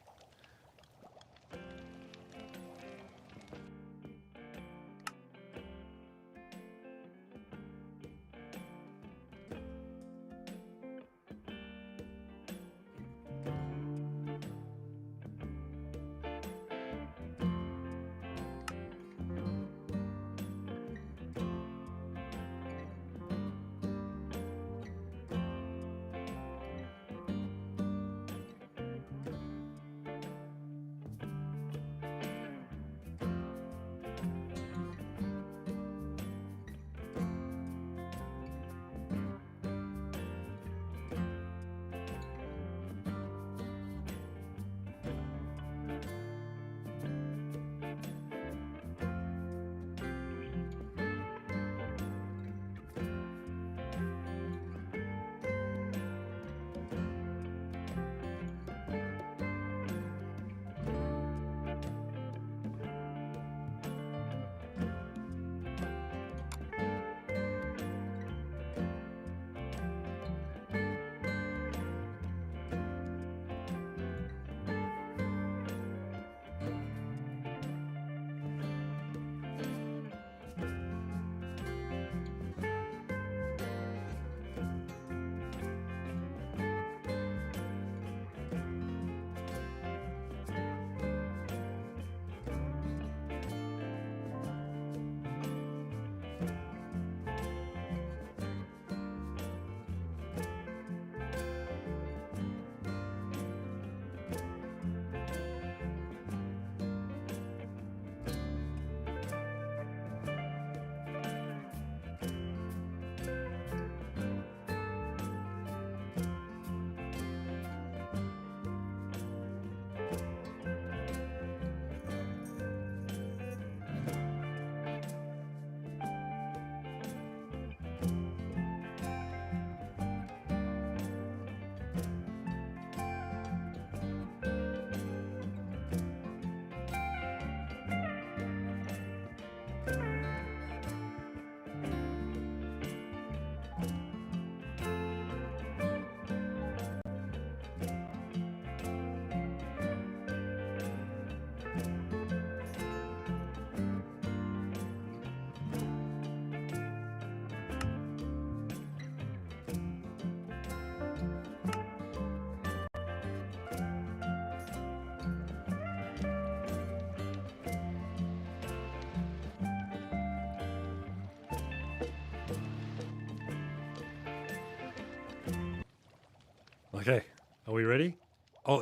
Okay, are we ready? Oh,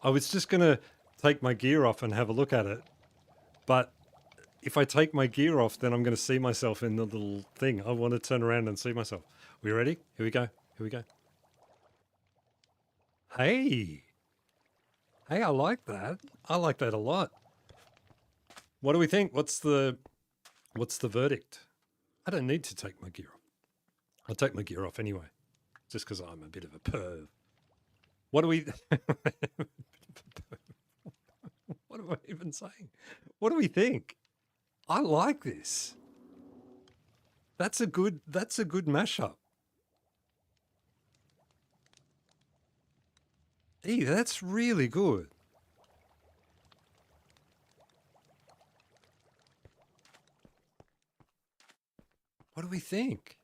I was just gonna take my gear off and have a look at it, but if I take my gear off, then I'm gonna see myself in the little thing. I want to turn around and see myself. We ready? Here we go. Here we go. Hey, hey, I like that. I like that a lot. What do we think? What's the verdict? I don't need to take my gear off. I'll take my gear off anyway. Just because I'm a bit of a perv. What do we... What am I even saying? What do we think? I like this. That's a good mashup. Hey, that's really good. What do we think?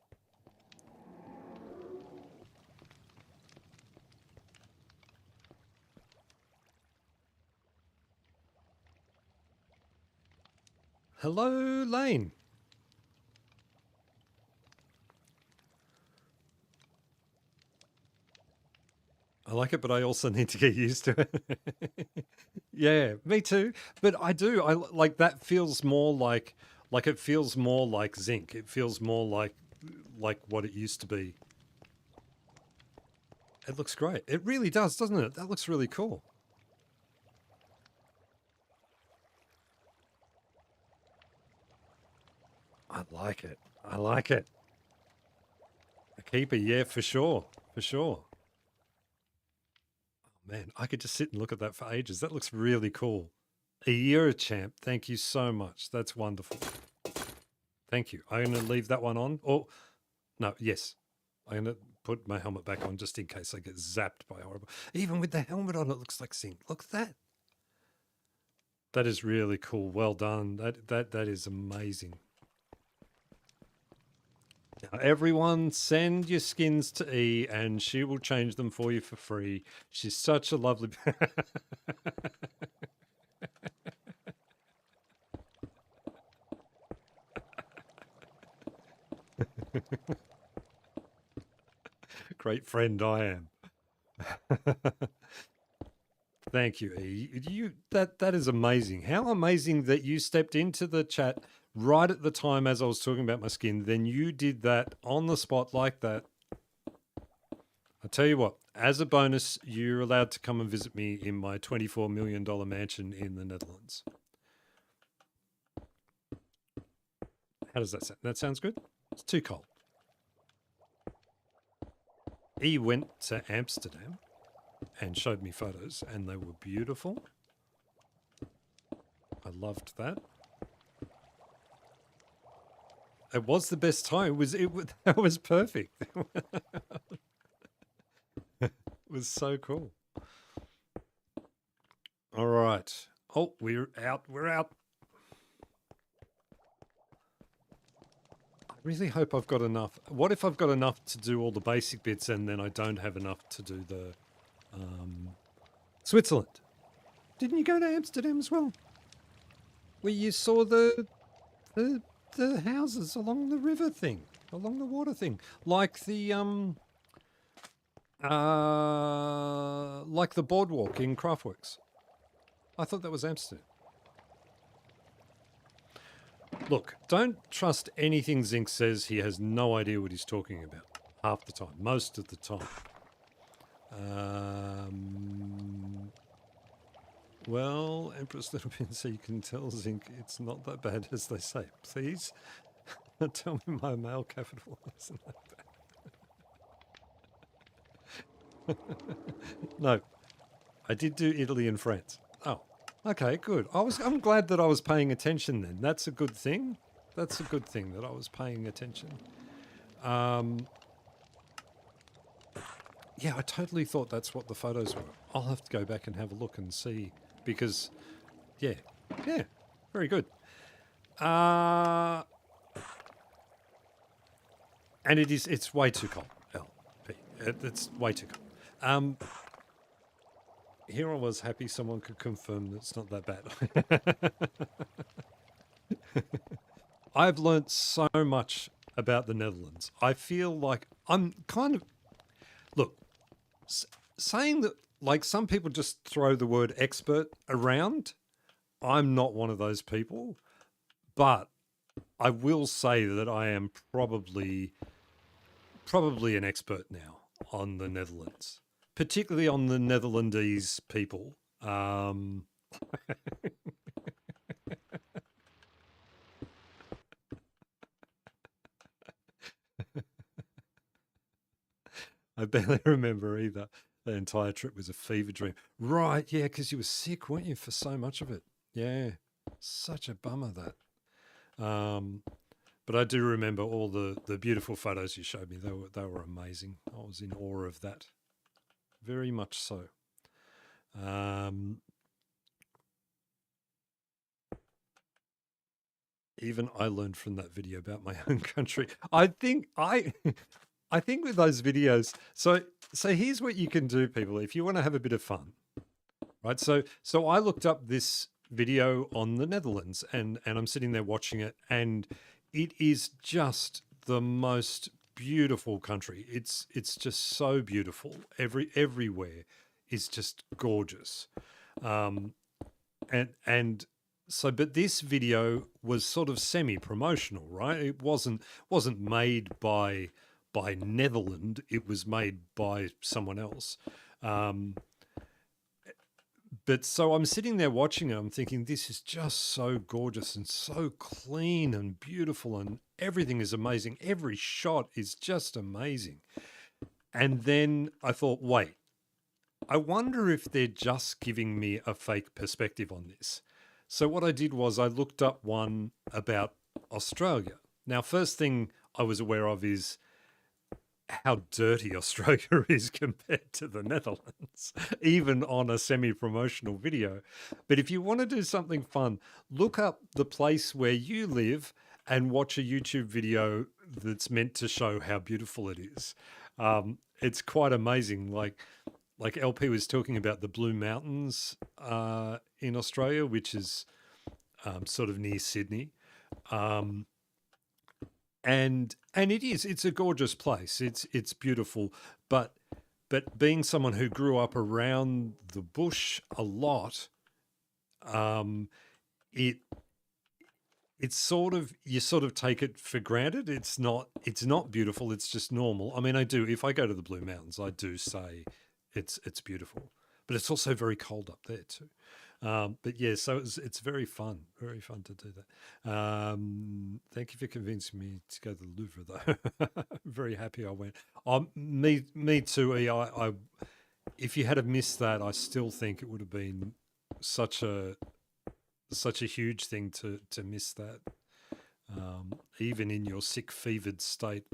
Hello, Lane. I like it, but I also need to get used to it. Yeah, me too. But I do. I like that feels more like it feels more like zinc. It feels more like what it used to be. It looks great. It really does, doesn't it? That looks really cool. I like it. I like it. A keeper, yeah, for sure. For sure. Oh, man, I could just sit and look at that for ages. That looks really cool. A year champ. Thank you so much. That's wonderful. Thank you. I'm going to leave that one on. Oh, no, yes. I'm going to put my helmet back on just in case I get zapped by horrible. Even with the helmet on, it looks like zinc. Look at that. That is really cool. Well done. That is amazing. Now, everyone, send your skins to E, and she will change them for you for free. She's such a lovely. Great friend I am. Thank you, E. That is amazing. How amazing that you stepped into the chat right at the time as I was talking about my skin. Then you did that on the spot like that. I'll tell you what, as a bonus, you're allowed to come and visit me in my $24 million mansion in the Netherlands. How does that sound? That sounds good? It's too cold. E went to Amsterdam and showed me photos, and they were beautiful. I loved that. It was the best time. That was perfect. It was so cool. All right. Oh, we're out. We're out. I really hope I've got enough. What if I've got enough to do all the basic bits and then I don't have enough to do the Switzerland? Didn't you go to Amsterdam as well? Where you saw the houses along the river thing, along the water thing, like the boardwalk in Craftworks. I thought that was Amsterdam. Look, don't trust anything Zinc says. He has no idea what he's talking about. Half the time, most of the time. Well, Empress Little Pin, so you can tell Zinc it's not that bad as they say. Please tell me my male capital isn't that bad. No, I did do Italy and France. Oh, okay, good. I'm glad that I was paying attention then. That's a good thing. That's a good thing that I was paying attention. Yeah, I totally thought that's what the photos were. I'll have to go back and have a look and see because, yeah, very good. And it's way too cold, LP. It's way too cold. Here I was happy someone could confirm that it's not that bad. I've learnt so much about the Netherlands. I feel like I'm kind of... Look, saying that, like, some people just throw the word expert around. I'm not one of those people. But I will say that I am probably an expert now on the Netherlands, particularly on the Netherlandese people. I barely remember either. The entire trip was a fever dream. Right, yeah, because you were sick, weren't you, for so much of it? Yeah, such a bummer that. But I do remember all the beautiful photos you showed me. They were amazing. I was in awe of that. Very much so. Even I learned from that video about my own country. I think with those videos, so here's what you can do, people, if you want to have a bit of fun, right? So I looked up this video on the Netherlands, and I'm sitting there watching it, and it is just the most beautiful country. It's just so beautiful. Everywhere is just gorgeous. Um, and so, but this video was sort of semi-promotional, right? It wasn't made by Netherland. It was made by someone else. Um, but so I'm sitting there watching it. I'm thinking, this is just so gorgeous and so clean and beautiful, and everything is amazing. Every shot is just amazing. And then I thought, wait, I wonder if they're just giving me a fake perspective on this. So what I did was I looked up one about Australia. Now, first thing I was aware of is how dirty Australia is compared to the Netherlands, even on a semi promotional video. But if you want to do something fun, look up the place where you live and watch a YouTube video that's meant to show how beautiful it is. It's quite amazing. Like LP was talking about the Blue Mountains in Australia, which is sort of near Sydney. Um, and it's a gorgeous place. It's beautiful, but being someone who grew up around the bush a lot, um, it it's sort of, you sort of take it for granted. It's not beautiful. It's just normal. I mean, I do, if I go to the Blue Mountains, I do say it's beautiful, but it's also very cold up there too. But yeah, so it's very very fun to do that. Thank you for convincing me to go to the Louvre, though. Very happy I went. Me too. If you had have missed that, I still think it would have been such a huge thing to miss that. Even in your sick, fevered state,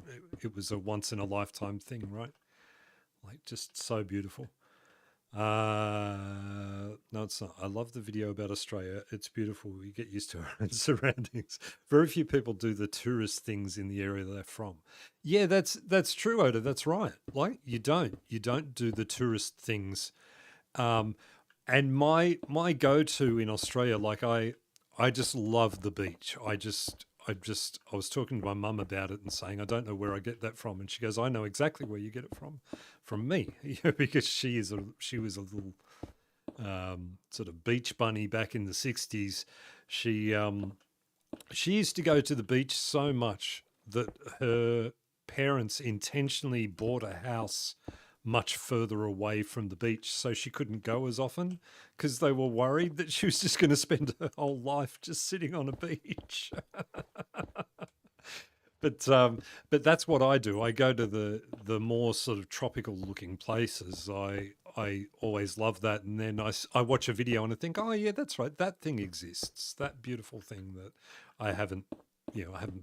it was a once in a lifetime thing, right? Like, just so beautiful. No, it's not. I love the video about Australia. It's beautiful. We get used to our own surroundings. Very few people do the tourist things in the area they're from. Yeah, that's true, Oda. That's right. Like, you don't do the tourist things. And my go to in Australia, like, I just love the beach. I was talking to my mum about it and saying, I don't know where I get that from, and she goes, I know exactly where you get it from me, because she was a little sort of beach bunny back in the '60s. She used to go to the beach so much that her parents intentionally bought a house much further away from the beach so she couldn't go as often, because they were worried that she was just going to spend her whole life just sitting on a beach. But that's what I do. I go to the more sort of tropical looking places. I always love that, and then I watch a video and I think, oh yeah, that's right, that thing exists, that beautiful thing that I haven't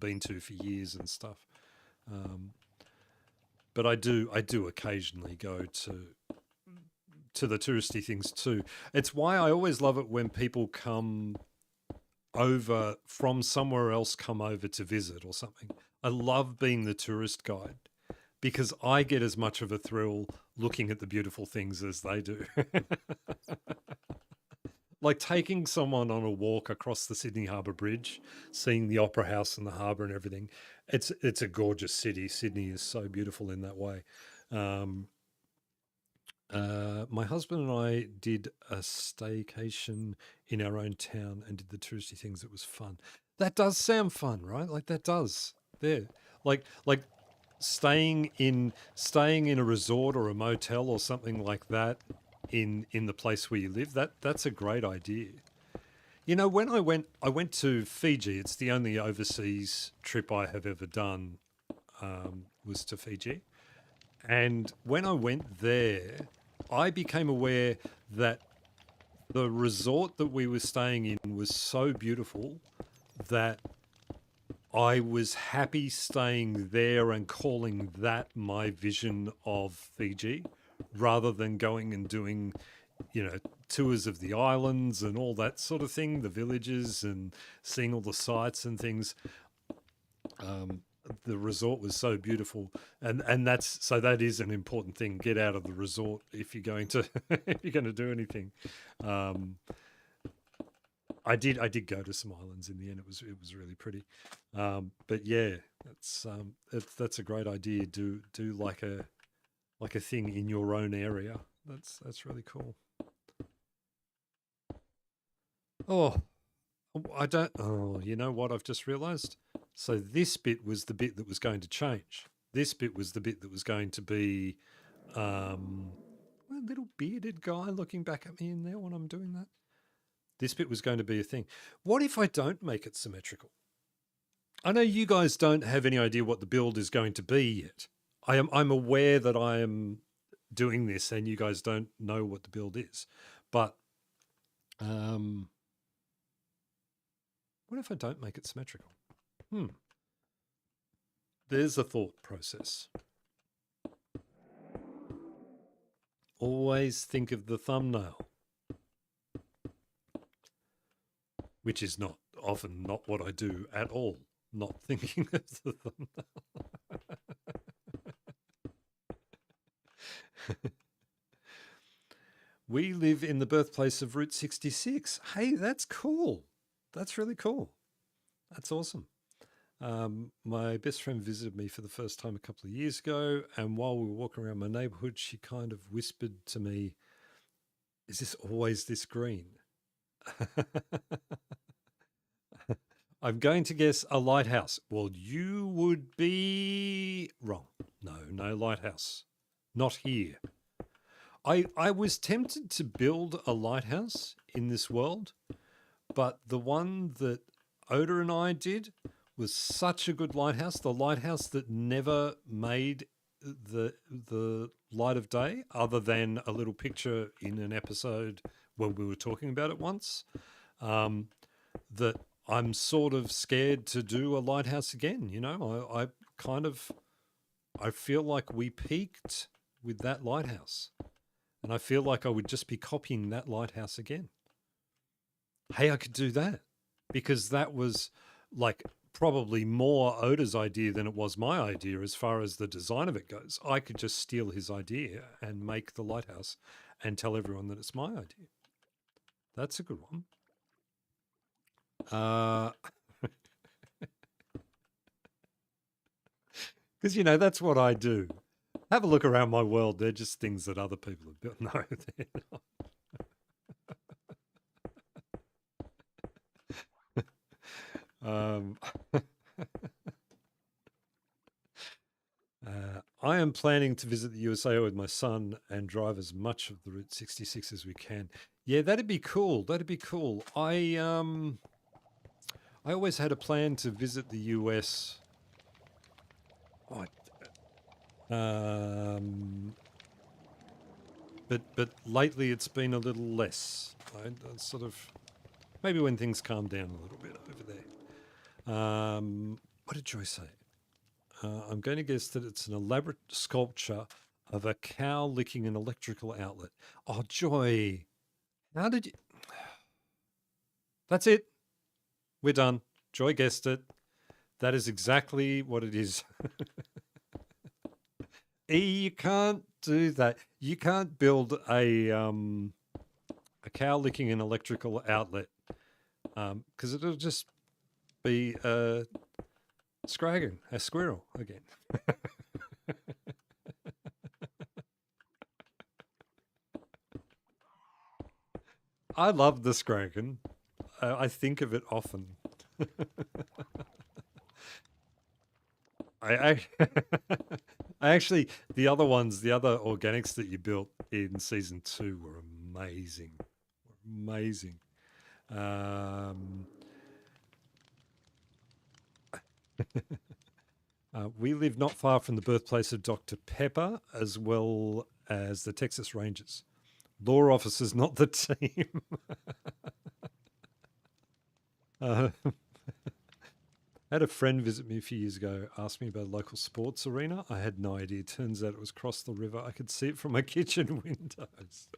been to for years and stuff. Um, but I do occasionally go to the touristy things too. It's why I always love it when people come over from somewhere else, come over to visit or something. I love being the tourist guide because I get as much of a thrill looking at the beautiful things as they do. Like taking someone on a walk across the Sydney Harbour Bridge, seeing the Opera House and the harbour and everything. It's a gorgeous city. Sydney is so beautiful in that way. Um, my husband and I did a staycation in our own town and did the touristy things. It was fun. That does sound fun, right? Like, that does. There, like staying in a resort or a motel or something like that in the place where you live. That's a great idea. You know, when I went to Fiji. It's the only overseas trip I have ever done. Was to Fiji. And when I went there, I became aware that the resort that we were staying in was so beautiful that I was happy staying there and calling that my vision of Fiji, rather than going and doing, tours of the islands and all that sort of thing, the villages, and seeing all the sights and things. Um, the resort was so beautiful, and that is an important thing. Get out of the resort if you're going to if you're going to do anything. Um, I did go to some islands in the end. It was really pretty. But yeah, that's a great idea. Do like a thing in your own area. That's really cool. Oh, I don't. Oh, you know what? I've just realised. So this bit was the bit that was going to change. This bit was the bit that was going to be a little bearded guy looking back at me in there when I'm doing that. This bit was going to be a thing. What if I don't make it symmetrical? I know you guys don't have any idea what the build is going to be yet. I'm aware that I am doing this and you guys don't know what the build is. But what if I don't make it symmetrical? There's a thought process. Always think of the thumbnail, which is not often not what I do at all. Not thinking of the thumbnail. We live in the birthplace of Route 66. Hey, that's cool. That's really cool. That's awesome. My best friend visited me for the first time a couple of years ago, and while we were walking around my neighborhood, she kind of whispered to me, "Is this always this green?" I'm going to guess a lighthouse. Well, you would be wrong. No lighthouse. Not here. I was tempted to build a lighthouse in this world, but the one that Oda and I did was such a good lighthouse. The lighthouse that never made the light of day, other than a little picture in an episode when we were talking about it once. That I'm sort of scared to do a lighthouse again. You know, I feel like we peaked with that lighthouse, and I feel like I would just be copying that lighthouse again. Hey, I could do that because that was like probably more Oda's idea than it was my idea as far as the design of it goes. I could just steal his idea and make the lighthouse and tell everyone that it's my idea. That's a good one. Because, you know, that's what I do. Have a look around my world. They're just things that other people have built. No, they're not. I am planning to visit the USA with my son and drive as much of the Route 66 as we can. Yeah, that'd be cool. That'd be cool. I always had a plan to visit the US. But lately it's been a little less. I sort of maybe when things calm down a little bit over there. What did Joy say? I'm going to guess that it's an elaborate sculpture of a cow licking an electrical outlet. Oh, Joy, how did you? That's it. We're done. Joy guessed it. That is exactly what it is. You can't do that. You can't build a cow licking an electrical outlet because it'll just be a scragging, a squirrel again. I love the scragging. I think of it often. I actually, the other ones, the other organics that you built in season 2 were amazing. We live not far from the birthplace of Dr. Pepper, as well as the Texas Rangers. Law officers, not the team. I had a friend visit me a few years ago, asked me about a local sports arena. I had no idea. Turns out it was across the river. I could see it from my kitchen windows.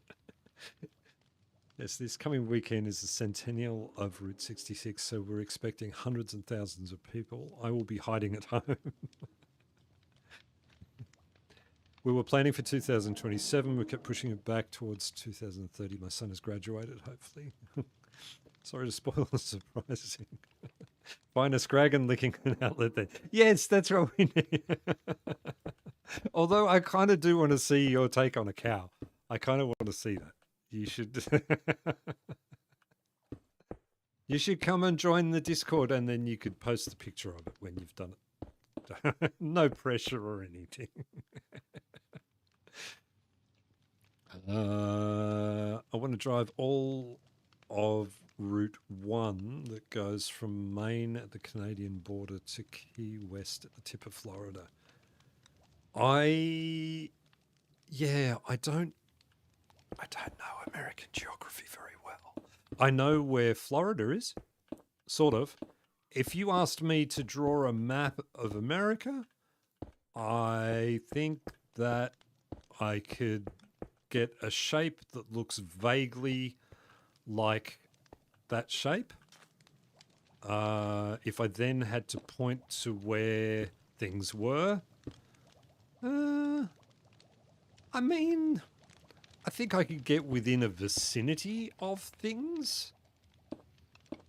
Yes, this coming weekend is the centennial of Route 66, so we're expecting hundreds and thousands of people. I will be hiding at home. We were planning for 2027. We kept pushing it back towards 2030. My son has graduated, hopefully. Sorry to spoil the surprising. Find a scraggin licking an outlet there. Yes, that's what we need. Although I kind of do want to see your take on a cow. I kind of want to see that. You should. You should come and join the Discord, and then you could post the picture of it when you've done it. No pressure or anything. I want to drive all of Route 1 that goes from Maine at the Canadian border to Key West at the tip of Florida. I don't know American geography very well. I know where Florida is, sort of. If you asked me to draw a map of America, I think that I could get a shape that looks vaguely like that shape. If I then had to point to where things were, I mean, I think I could get within a vicinity of things.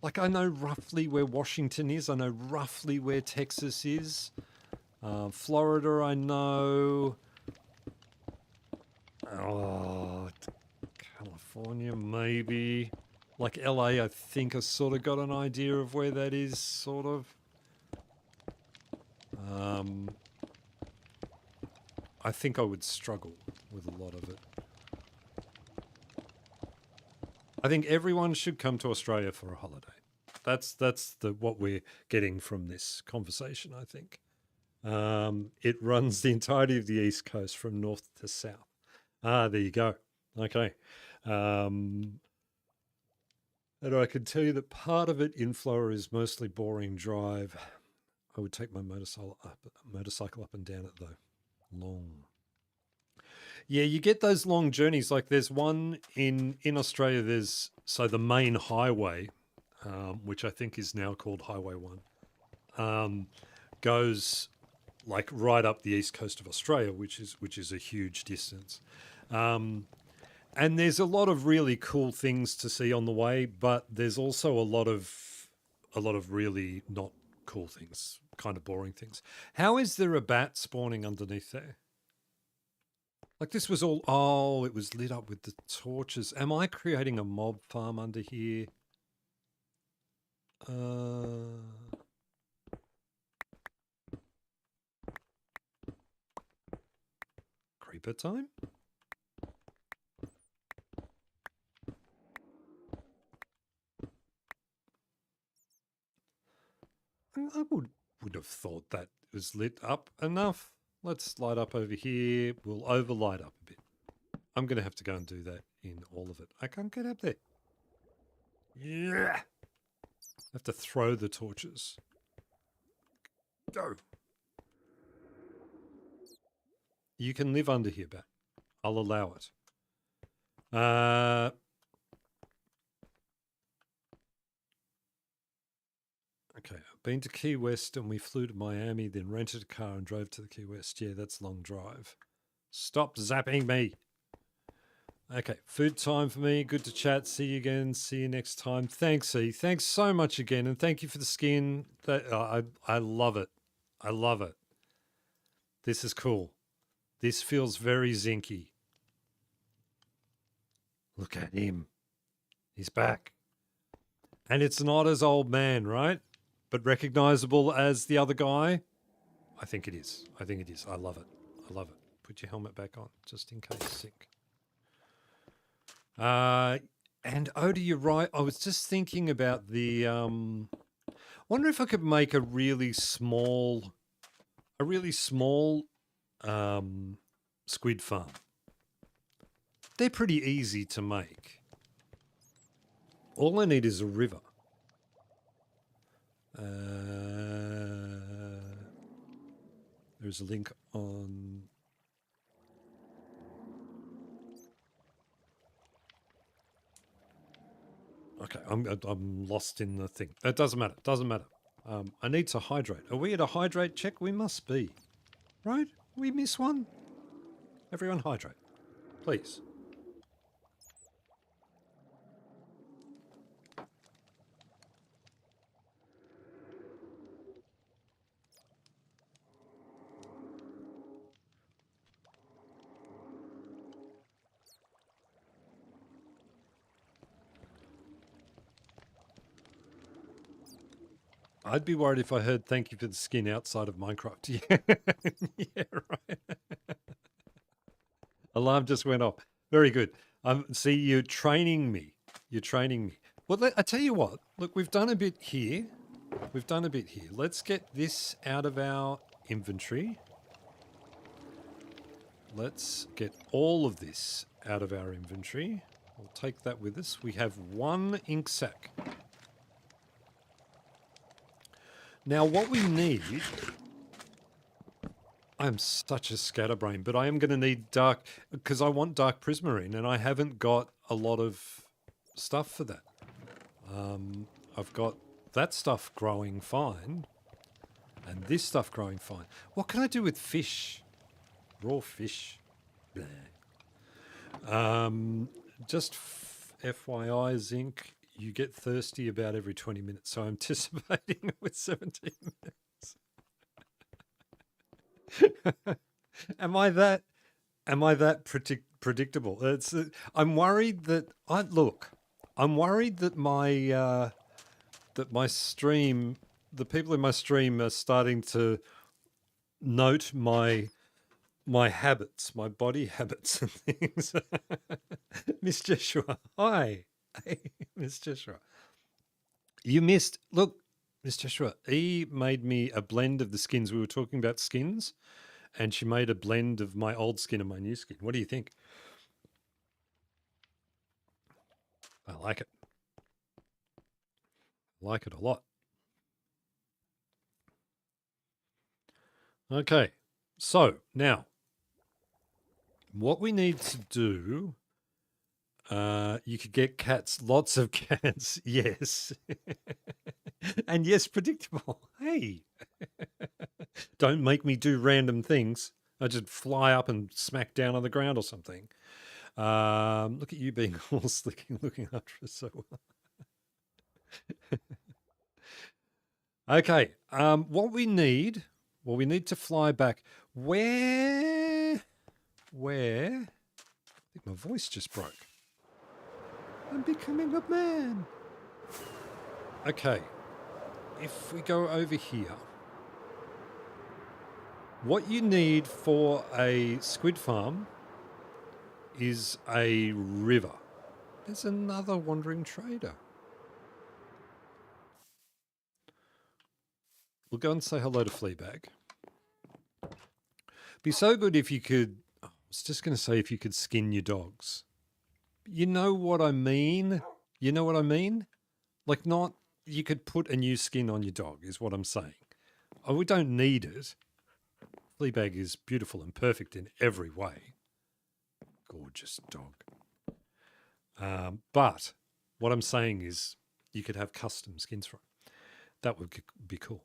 Like, I know roughly where Washington is. I know roughly where Texas is. Florida, I know. Oh, California, maybe. Like LA, I think I sort of got an idea of where that is, sort of. I think I would struggle with a lot of it. I think everyone should come to Australia for a holiday. That's what we're getting from this conversation, I think. It runs the entirety of the East Coast from north to south. There you go. Okay. And I can tell you that part of it in Florida is mostly boring drive. I would take my motorcycle up and down it, though. Long. Yeah, you get those long journeys. Like there's one in Australia, there's the main highway, which I think is now called Highway 1, goes like right up the east coast of Australia, which is a huge distance. And there's a lot of really cool things to see on the way, but there's also a lot of really not cool things, kind of boring things. How is there a bat spawning underneath there? Like this was all, it was lit up with the torches. Am I creating a mob farm under here? Creeper time? I would have thought that was lit up enough. Let's light up over here. We'll overlight up a bit. I'm going to have to go and do that in all of it. I can't get up there. Yeah. I have to throw the torches. Go. You can live under here, Bat. I'll allow it. Okay, I've been to Key West and we flew to Miami, then rented a car and drove to the Key West. Yeah, that's a long drive. Stop zapping me. Okay, food time for me. Good to chat. See you again. See you next time. Thanks, E. Thanks so much again. And thank you for the skin. I love it. I love it. This is cool. This feels very zinky. Look at him. He's back. And it's not as old man, right? But recognizable as the other guy? I think it is. I think it is. I love it. I love it. Put your helmet back on, just in case sick. And Odie, you're right. I was just thinking about the... wonder if I could make a really small squid farm. They're pretty easy to make. All I need is a river. There's a link on... Okay, I'm lost in the thing. It doesn't matter. Doesn't matter. I need to hydrate. Are we at a hydrate check? We must be. Right? We miss one? Everyone hydrate. Please. I'd be worried if I heard "thank you for the skin" outside of Minecraft. Yeah, yeah, right. Alarm just went off. Very good. See, you're training me. You're training me. Well, I tell you what. Look, we've done a bit here. We've done a bit here. Let's get this out of our inventory. Let's get all of this out of our inventory. We'll take that with us. We have one ink sac. Now, what we need... I'm such a scatterbrain, but I am going to need dark... Because I want dark prismarine, and I haven't got a lot of stuff for that. I've got that stuff growing fine, and this stuff growing fine. What can I do with fish? Raw fish. Just FYI, Zinc, you get thirsty about every 20 minutes, so I'm anticipating with 17 minutes. Am I that predictable? It's I'm worried that I'm worried that my stream, the people in my stream are starting to note my habits, my body habits and things. Miss Joshua, hi. Hey, Miss Joshua. You missed, look, Miss Joshua, E made me a blend of the skins. We were talking about skins, and she made a blend of my old skin and my new skin. What do you think? I like it. I like it a lot. Okay, so now what we need to do, you could get cats, lots of cats, yes. And yes, predictable. Hey, don't make me do random things. I just fly up and smack down on the ground or something. Look at you being all slick and looking after us so well. Okay, what we need to fly back. Where? I think my voice just broke. I'm becoming a man. Okay, if we go over here, what you need for a squid farm is a river. There's another wandering trader. We'll go and say hello to Fleabag. Be so good if you could... I was just going to say if you could skin your dogs. You know what I mean? You know what I mean? Like not... You could put a new skin on your dog is what I'm saying. Oh, we don't need it. Fleabag is beautiful and perfect in every way. Gorgeous dog. But what I'm saying is you could have custom skins for it. That would be cool.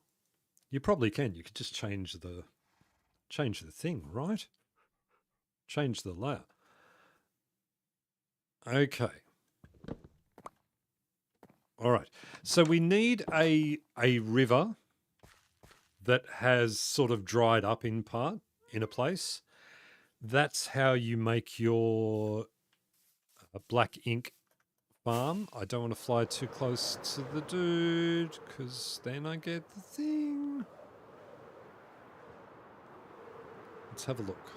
You probably can. You could just change the thing, right? Change the layer. Okay. All right. So we need a river that has sort of dried up in part in a place. That's how you make your black ink farm. I don't want to fly too close to the dude because then I get the thing. Let's have a look.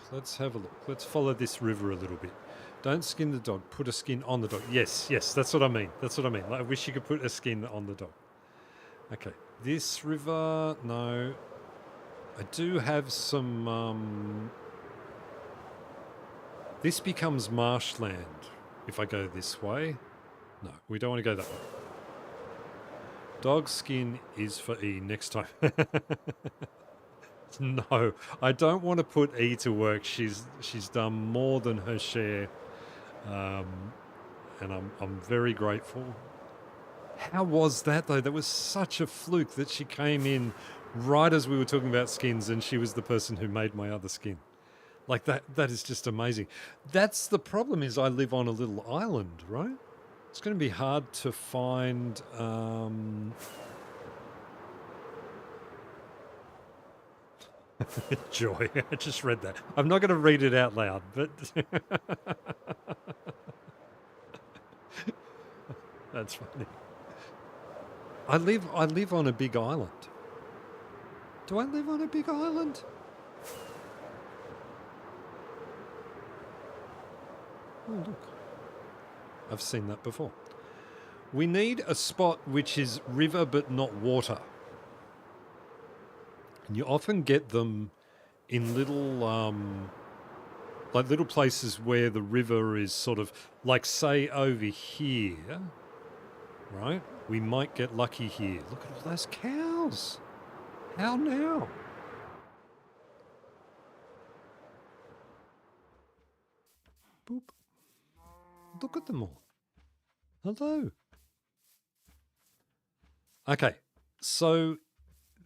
Let's follow this river a little bit. Don't skin the dog. Put a skin on the dog. Yes, that's what I mean. Like, I wish you could put a skin on the dog. Okay. This river, no. I do have some... This becomes marshland if I go this way. No, we don't want to go that way. Dog skin is for E next time. No, I don't want to put E to work. She's done more than her share, and I'm very grateful. How was that though? That was such a fluke that she came in right as we were talking about skins, and she was the person who made my other skin. Like that is just amazing. That's the problem, is I live on a little island, right? It's going to be hard to find... Joy. I just read that. I'm not going to read it out loud, but... That's funny. I live on a big island. Do I live on a big island? Oh, look. I've seen that before. We need a spot which is river but not water. And you often get them in little little places where the river is sort of like, say, over here, right? We might get lucky here. Look at all those cows. How now? Boop. Look at them all. Hello. Okay, so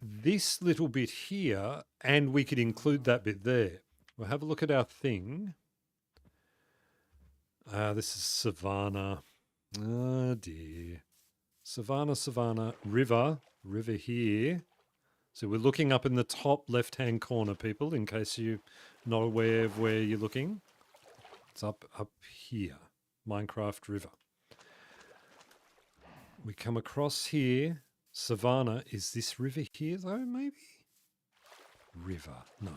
this little bit here, and we could include that bit there. We'll have a look at our thing. This is Savannah. Oh dear. Savannah, river here. So we're looking up in the top left-hand corner, people, in case you're not aware of where you're looking. It's up here, Minecraft River. We come across here. Savannah, is this river here though, maybe? River, no,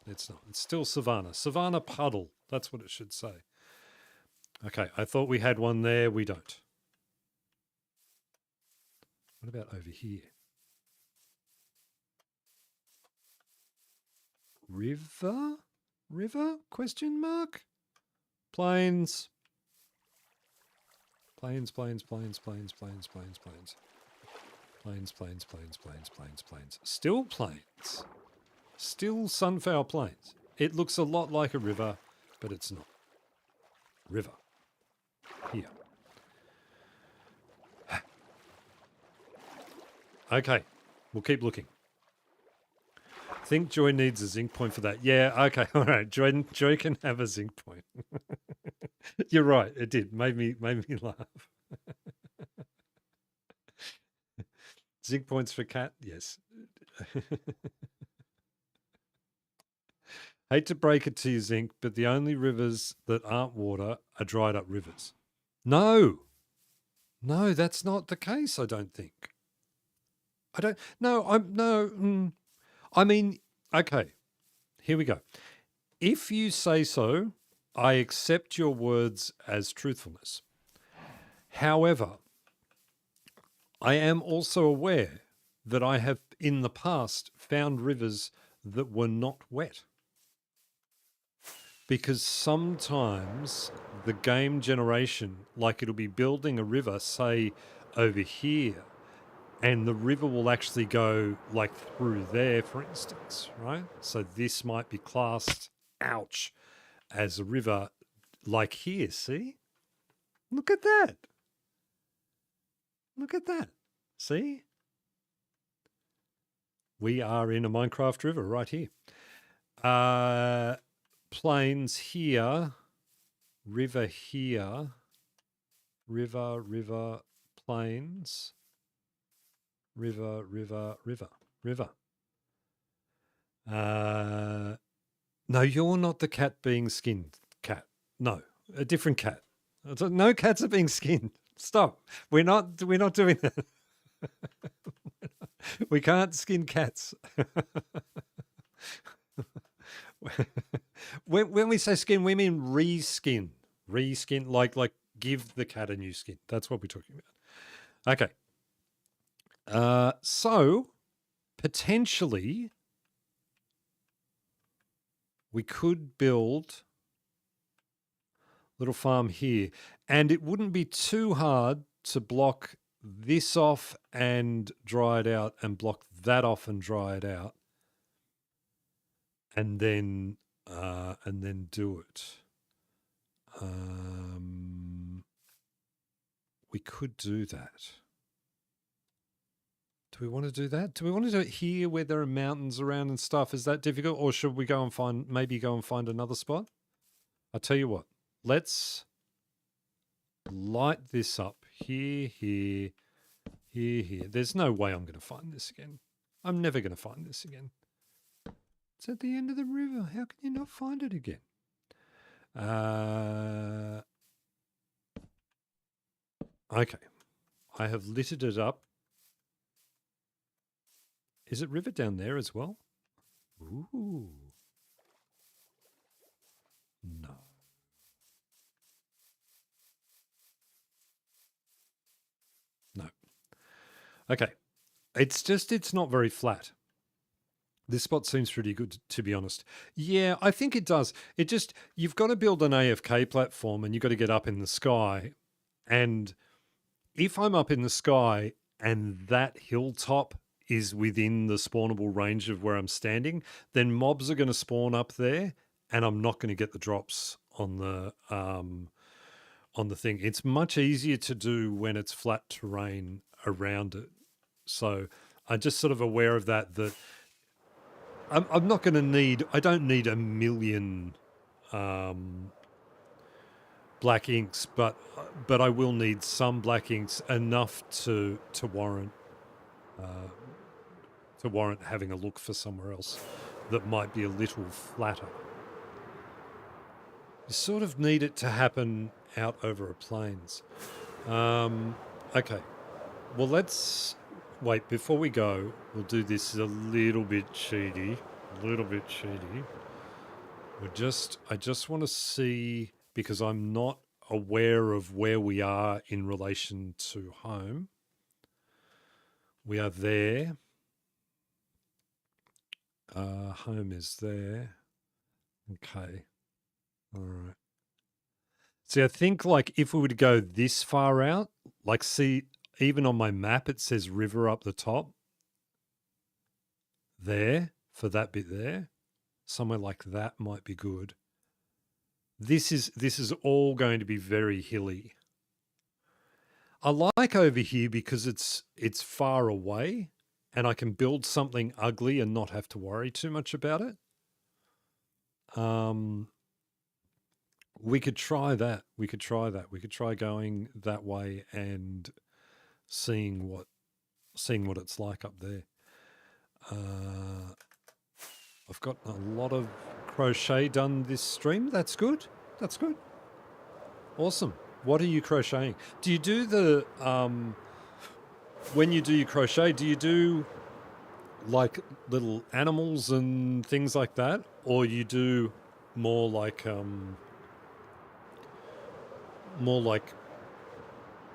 it's not. It's still Savannah. Savannah Puddle, that's what it should say. Okay, I thought we had one there, we don't. What about over here? River? River? Question mark? Plains. Plains. Still plains. Still Sunfowl Plains. It looks a lot like a river, but it's not. River. Here. Okay, we'll keep looking. I think Joy needs a zinc point for that. Yeah, okay, all right. Joy can have a zinc point. You're right, it did. Made me laugh. Zinc points for Cat, yes. Hate to break it to you, Zinc, but the only rivers that aren't water are dried up rivers. No, that's not the case, I don't think. I mean, okay, here we go. If you say so, I accept your words as truthfulness. However, I am also aware that I have in the past found rivers that were not wet. Because sometimes the game generation, like it'll be building a river, say, over here, and the river will actually go like through there, for instance, right? So this might be classed, ouch, as a river like here, see? Look at that. Look at that. See? We are in a Minecraft river right here. Plains here. River here. River, plains. River. No, you're not the cat being skinned, Cat. No, a different cat. No cats are being skinned. Stop. We're not doing that. We can't skin cats. When we say skin, we mean reskin. Reskin, like give the cat a new skin. That's what we're talking about. Okay. So potentially we could build a little farm here, and it wouldn't be too hard to block this off and dry it out, and block that off and dry it out, and then do it. We could do that. Do we want to do that? Do we want to do it here where there are mountains around and stuff? Is that difficult? Or should we go and find another spot? I'll tell you what. Let's light this up. Here. There's no way I'm going to find this again. I'm never going to find this again. It's at the end of the river. How can you not find it again? Okay. I have littered it up Is it river down there as well? Ooh. No. No. Okay. It's not very flat. This spot seems pretty good, to be honest. Yeah, I think it does. You've got to build an AFK platform and you've got to get up in the sky. And if I'm up in the sky and that hilltop is within the spawnable range of where I'm standing, then mobs are going to spawn up there and I'm not going to get the drops on the thing. It's much easier to do when it's flat terrain around it. So I'm just sort of aware of that I'm not going to need, I don't need a million black inks, but I will need some black inks, enough to warrant having a look for somewhere else that might be a little flatter. You sort of need it to happen out over a plains. Okay, well let's wait before we go. We'll do this a little bit cheaty. I just want to see, because I'm not aware of where we are in relation to home. We are there. Home is there. Okay. All right. See, I think like if we were to go this far out, like see, even on my map, it says river up the top. There, for that bit there. Somewhere like that might be good. This is all going to be very hilly. I like over here because it's far away and I can build something ugly and not have to worry too much about it. We could try that. We could try going that way and seeing what it's like up there. I've got a lot of crochet done this stream. That's good. Awesome. What are you crocheting? Do you do the when you do your crochet, do you do like little animals and things like that, or you do more like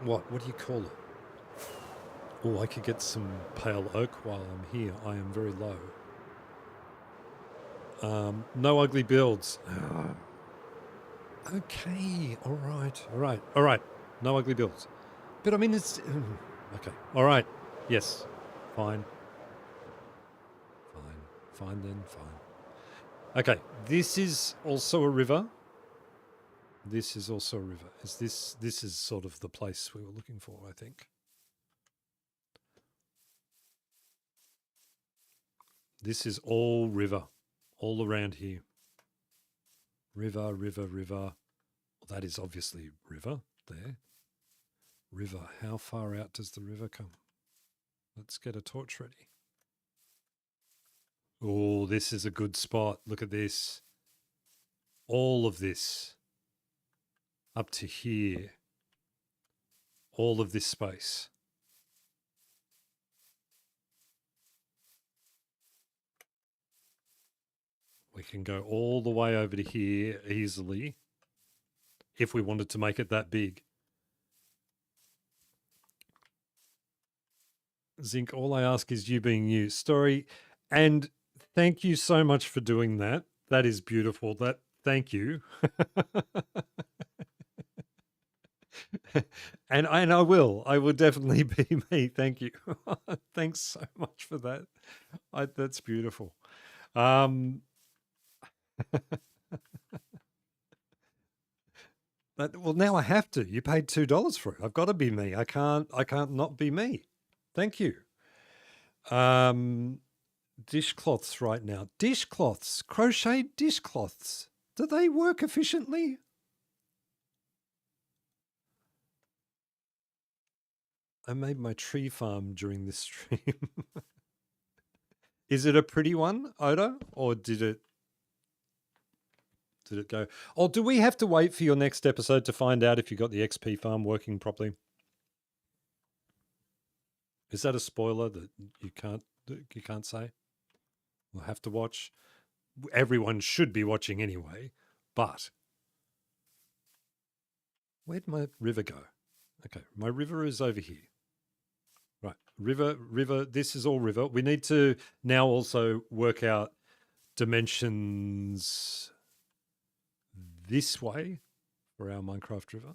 what do you call it? Oh, I could get some pale oak while I'm here. I am very low. No ugly builds. Okay, all right. No ugly builds. But I mean, it's okay. All right. Yes. Fine then. Okay. This is also a river. This is sort of the place we were looking for, I think. This is all river, all around here. River. Well, that is obviously river there. River. How far out does the river come? Let's get a torch ready. Oh, this is a good spot. Look at this. All of this. Up to here. All of this space. We can go all the way over to here easily if we wanted to make it that big. Zinc, all I ask is you being you. Story, and thank you so much for doing that. That is beautiful. Thank you. and I will definitely be me. Thank you. Thanks so much for that. That's beautiful. Well, now I have to. You paid $2 for it. I've got to be me. I can't not be me. Thank you. Dishcloths right now. Dishcloths, crochet dishcloths. Do they work efficiently? I made my tree farm during this stream. Is it a pretty one, Oda, or did it go? Oh, do we have to wait for your next episode to find out if you got the XP farm working properly? Is that a spoiler that you can't You can't say. We'll have to watch. Everyone should be watching anyway, but where'd my river go? Okay, my river is over here. Right, river, this is all river. We need to now also work out dimensions this way for our Minecraft river.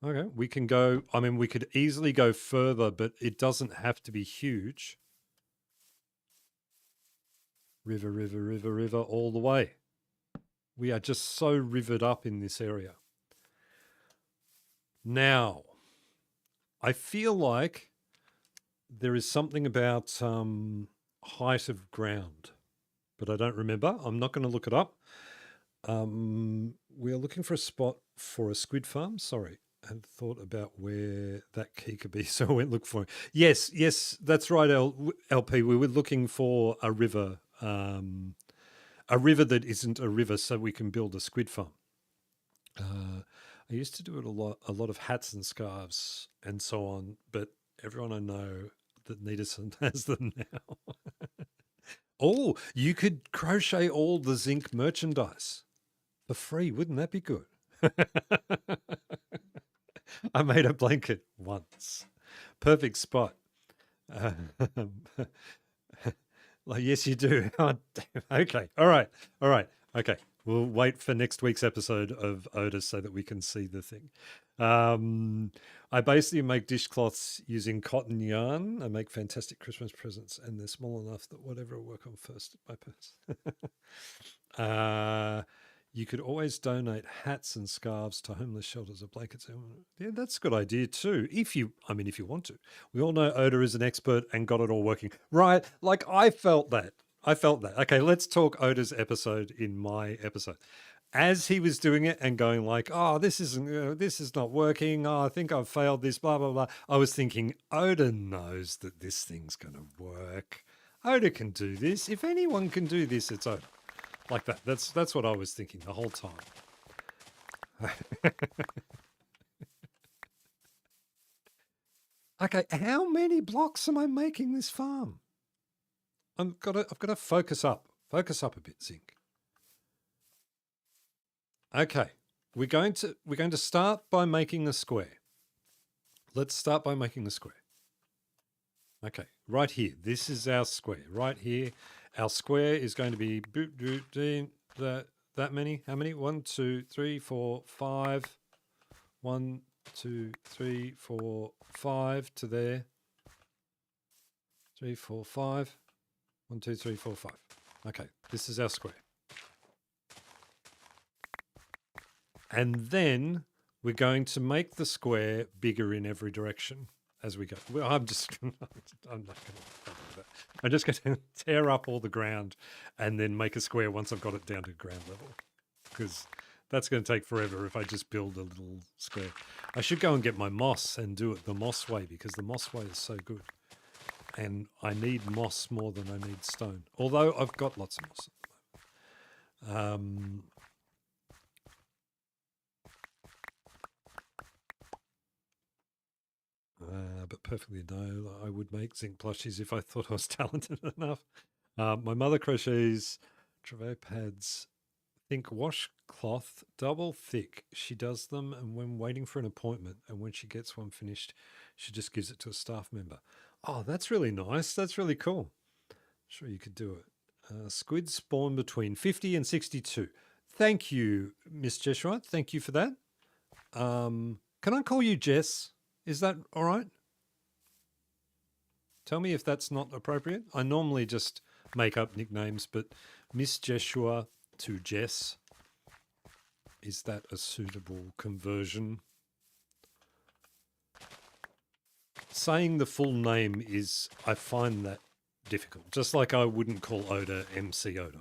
Okay, we can go, I mean, we could easily go further, but it doesn't have to be huge. River, all the way. We are just so rivered up in this area. Now, I feel like there is something about height of ground, but I don't remember. I'm not going to look it up. We are looking for a spot for a squid farm. Sorry, I had thought about where that key could be, so I went look for it. Yes, that's right, LP. We were looking for a river that isn't a river, so we can build a squid farm. I used to do it a lot of hats and scarves and so on, but everyone I know that Neaterson has them now. Oh, you could crochet all the zinc merchandise for free. Wouldn't that be good? I made a blanket once. Perfect spot. Like, yes, you do. Oh, damn. Okay. All right. Okay. We'll wait for next week's episode of Otis so that we can see the thing. I basically make dishcloths using cotton yarn. I make fantastic Christmas presents, and they're small enough that whatever will work on first at my purse. You could always donate hats and scarves to homeless shelters or blankets. Yeah, that's a good idea too. If you want to. We all know Oda is an expert and got it all working. Right. Like I felt that. Okay, let's talk Oda's episode in my episode. As he was doing it and going like, oh, this is not working. Oh, I think I've failed this, blah, blah, blah. I was thinking, Oda knows that this thing's going to work. Oda can do this. If anyone can do this, it's Oda. Like that. That's what I was thinking the whole time. Okay, how many blocks am I making this farm? I've got to focus up. Focus up a bit, Zinc. Okay, we're going to start by making a square. Let's start by making the square. Okay, right here. This is our square. Right here. Our square is going to be that many. How many? 1, 2, 3, 4, 5. 1, 2, 3, 4, 5 to there. 3, 4, 5. 1, 2, 3, 4, 5. Okay, this is our square. And then we're going to make the square bigger in every direction as we go. Well, I'm not going to do that. I'm just going to tear up all the ground and then make a square once I've got it down to ground level, because that's going to take forever if I just build a little square. I should go and get my moss and do it the moss way, because the moss way is so good. And I need moss more than I need stone, although I've got lots of moss at the moment. But perfectly no, I would make zinc plushies if I thought I was talented enough. My mother crochets travail pads, think washcloth, double thick. She does them, and when waiting for an appointment, and when she gets one finished, she just gives it to a staff member. Oh, that's really nice. That's really cool. Sure, you could do it. Squids spawn between 50 and 62. Thank you, Miss Jeshua. Thank you for that. Can I call you Jess? Is that all right? Tell me if that's not appropriate. I normally just make up nicknames, but Miss Jeshua to Jess, is that a suitable conversion? Saying the full name is, I find that difficult. Just like I wouldn't call Oda MC Oda,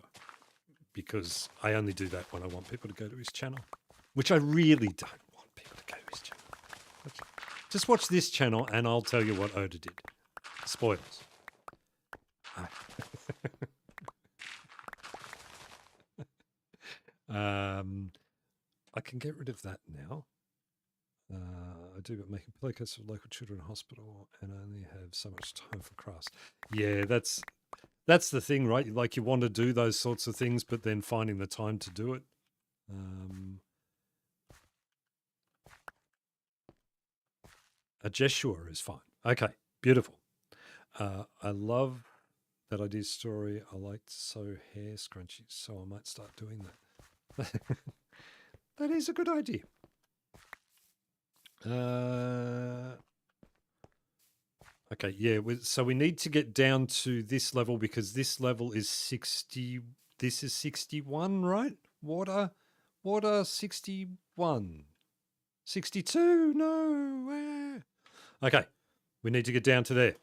because I only do that when I want people to go to his channel, which I really don't want people to go to his channel. Just watch this channel and I'll tell you what Oda did. Spoilers. I can get rid of that now. I do but making pillowcases for local children hospital and only have so much time for crafts. Yeah, that's the thing, right? Like you want to do those sorts of things, but then finding the time to do it. A Jeshua is fine. Okay, beautiful. I love that idea story. I like to sew hair scrunchies, so I might start doing that. That is a good idea. Okay, yeah. So we need to get down to this level because this level is 60. This is 61, right? Water 61. 62? No. Okay, we need to get down to there.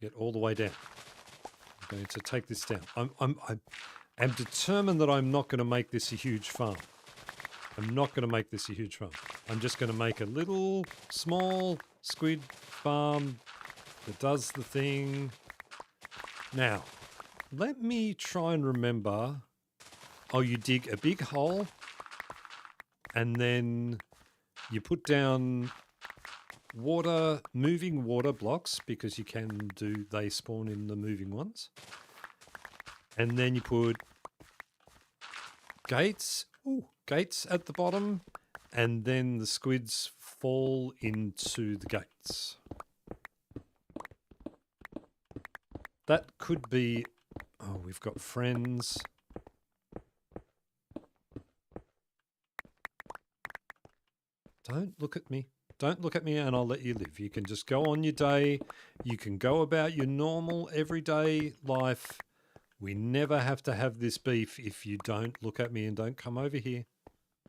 Get all the way down. I'm going to take this down. I'm determined that I'm not going to make this a huge farm. I'm not going to make this a huge farm. I'm just going to make a little small squid farm that does the thing. Now, let me try and remember. Oh, you dig a big hole and then you put down moving water blocks because you can they spawn in the moving ones. And then you put gates at the bottom, and then the squids fall into the gates. That could be... Oh, we've got friends. Don't look at me. Don't look at me and I'll let you live. You can just go on your day. You can go about your normal everyday life. We never have to have this beef if you don't look at me and don't come over here.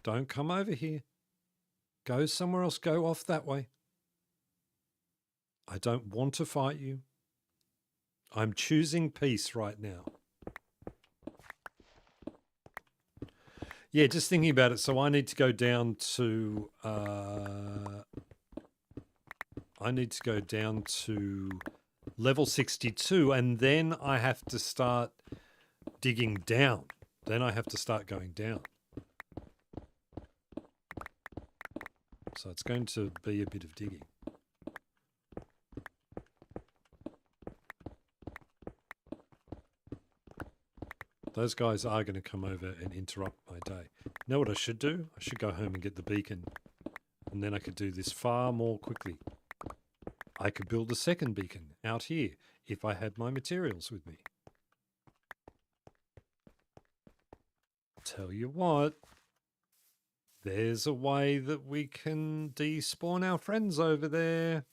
Don't come over here. Go somewhere else. Go off that way. I don't want to fight you. I'm choosing peace right now. Yeah, just thinking about it. So I need to go down to... I need to go down to level 62 and then I have to start digging down. Then I have to start going down. So it's going to be a bit of digging. Those guys are going to come over and interrupt my day. You know what I should do? I should go home and get the beacon. And then I could do this far more quickly. I could build a second beacon out here if I had my materials with me. Tell you what, there's a way that we can despawn our friends over there.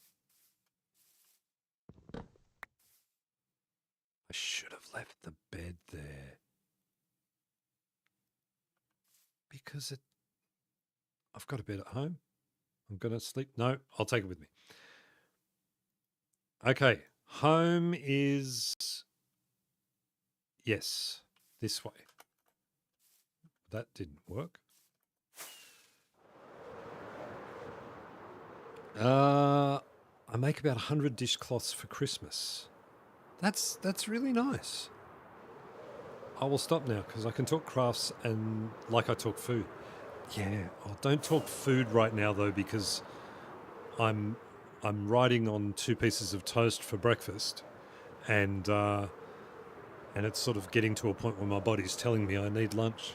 I should have left the bed there. Because I've got a bed at home. I'm going to sleep. No, I'll take it with me. Okay, home is, yes, this way. That didn't work. I make about 100 dishcloths for Christmas. That's really nice. I will stop now because I can talk crafts and like I talk food. Yeah, don't talk food right now though because I'm riding on 2 pieces of toast for breakfast, and it's sort of getting to a point where my body's telling me I need lunch.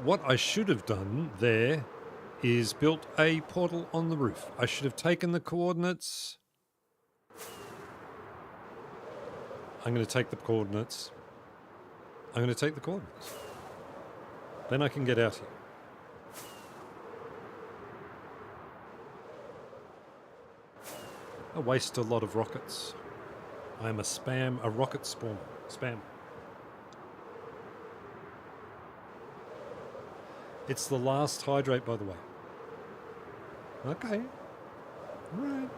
What I should have done there is built a portal on the roof. I should have taken the coordinates. I'm going to take the coordinates. Then I can get out here. I waste a lot of rockets. I am a rocket spawner. Spam. It's the last hydrate, by the way. Okay. All right.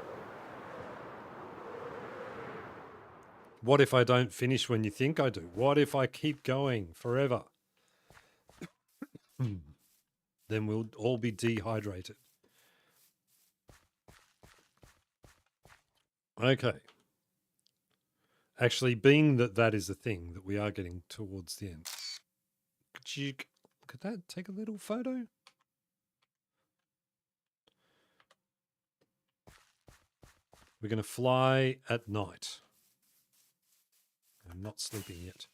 What if I don't finish when you think I do? What if I keep going forever? Then we'll all be dehydrated. Okay. Actually, being that is the thing, that we are getting towards the end. Could that take a little photo? We're going to fly at night. I'm not sleeping yet.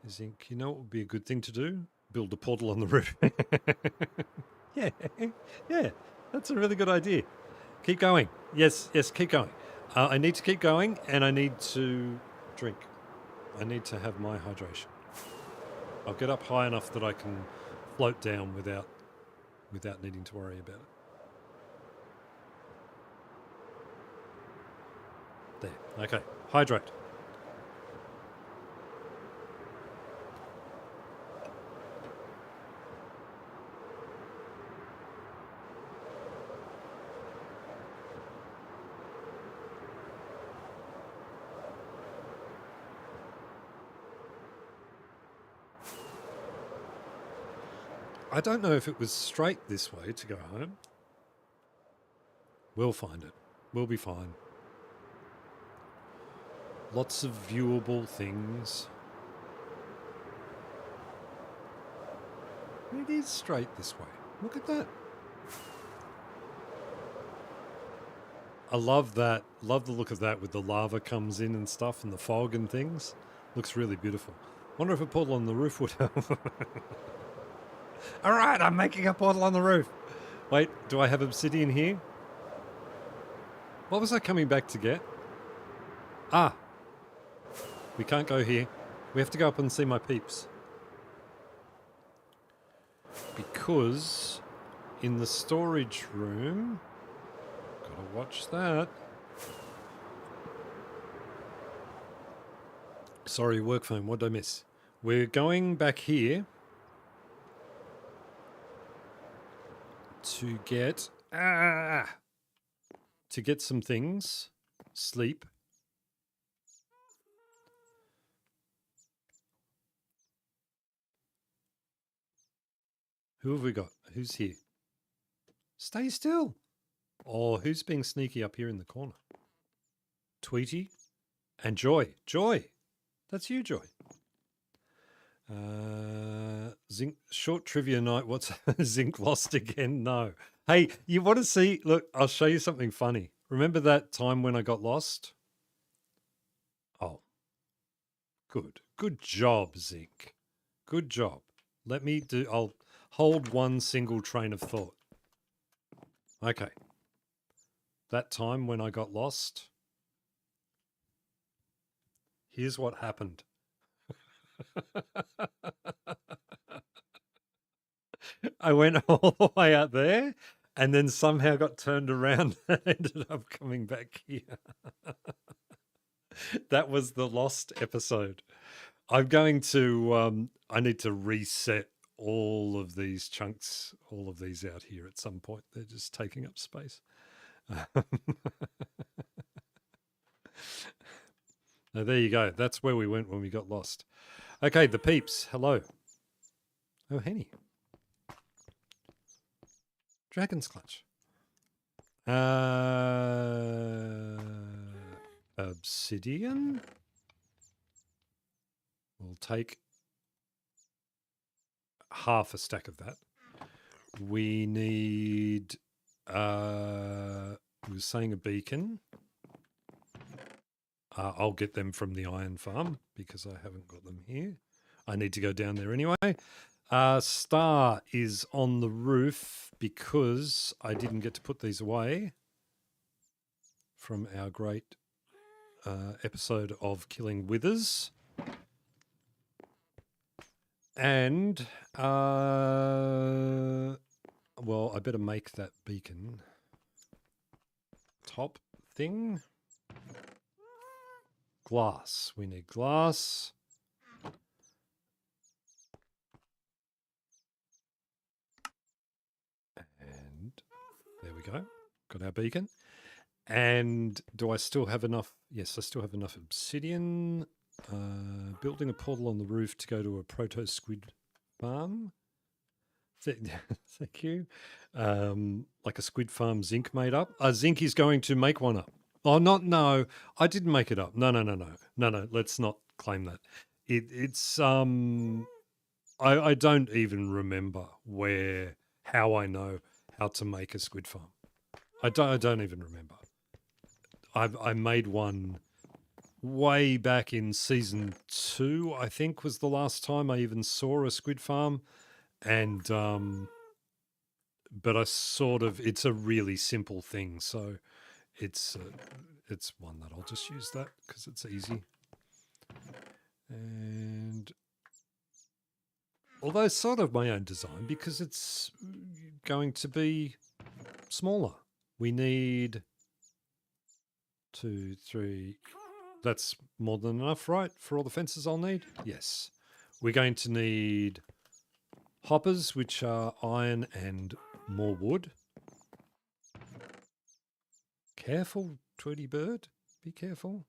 Zinc, you know what would be a good thing to do? Build a portal on the roof. Yeah, yeah, that's a really good idea. Keep going. Yes, keep going. I need to keep going, and I need to drink. I need to have my hydration. I'll get up high enough that I can float down without needing to worry about it. There. Okay. Hydrate. I don't know if it was straight this way to go home. We'll find it. We'll be fine. Lots of viewable things. It is straight this way. Look at that. I love that. Love the look of that with the lava comes in and stuff and the fog and things. Looks really beautiful. Wonder if a portal on the roof would help. All right, I'm making a portal on the roof. Wait, do I have obsidian here? What was I coming back to get? Ah. We can't go here. We have to go up and see my peeps. Because in the storage room... Gotta watch that. Sorry, work phone. What did I miss? We're going back here to get some things. Sleep. Who have we got? Who's here? Stay still. Oh, who's being sneaky up here in the corner? Tweety and Joy. Joy. That's you, Joy. Zinc, short trivia night. What's Zinc lost again? No. Hey, you want to see? Look, I'll show you something funny. Remember that time when I got lost? Oh, good. Good job, Zinc. Good job. Let me do, I'll hold one single train of thought. Okay. That time when I got lost, here's what happened. I went all the way out there and then somehow got turned around and ended up coming back here. That was the lost episode. I'm going to, I need to reset all of these chunks, all of these out here at some point. They're just taking up space. Now, there you go. That's where we went when we got lost. Okay, the peeps. Hello. Oh, Henny. Dragon's Clutch. Obsidian. We'll take half a stack of that. We need, we were saying a beacon. I'll get them from the iron farm because I haven't got them here. I need to go down there anyway. Star is on the roof because I didn't get to put these away from our great episode of Killing Withers. And, well, I better make that beacon top thing. Glass. We need glass. And there we go. Got our beacon. And do I still have enough? Yes, I still have enough obsidian. Building a portal on the roof to go to a proto squid farm. Thank you. Like a squid farm Zinc made up. Zinc is going to make one up. Oh, no, I didn't make it up. No. Let's not claim that. it's I don't even remember how I know how to make a squid farm. I don't even remember. I made one way back in season 2, I think was the last time I even saw a squid farm, and but it's a really simple thing, so it's one that I'll just use that because it's easy. And although it's sort of my own design because it's going to be smaller. We need 2, 3. That's more than enough, right? For all the fences I'll need? Yes. We're going to need hoppers, which are iron and more wood. Careful, Tweety Bird. Be careful.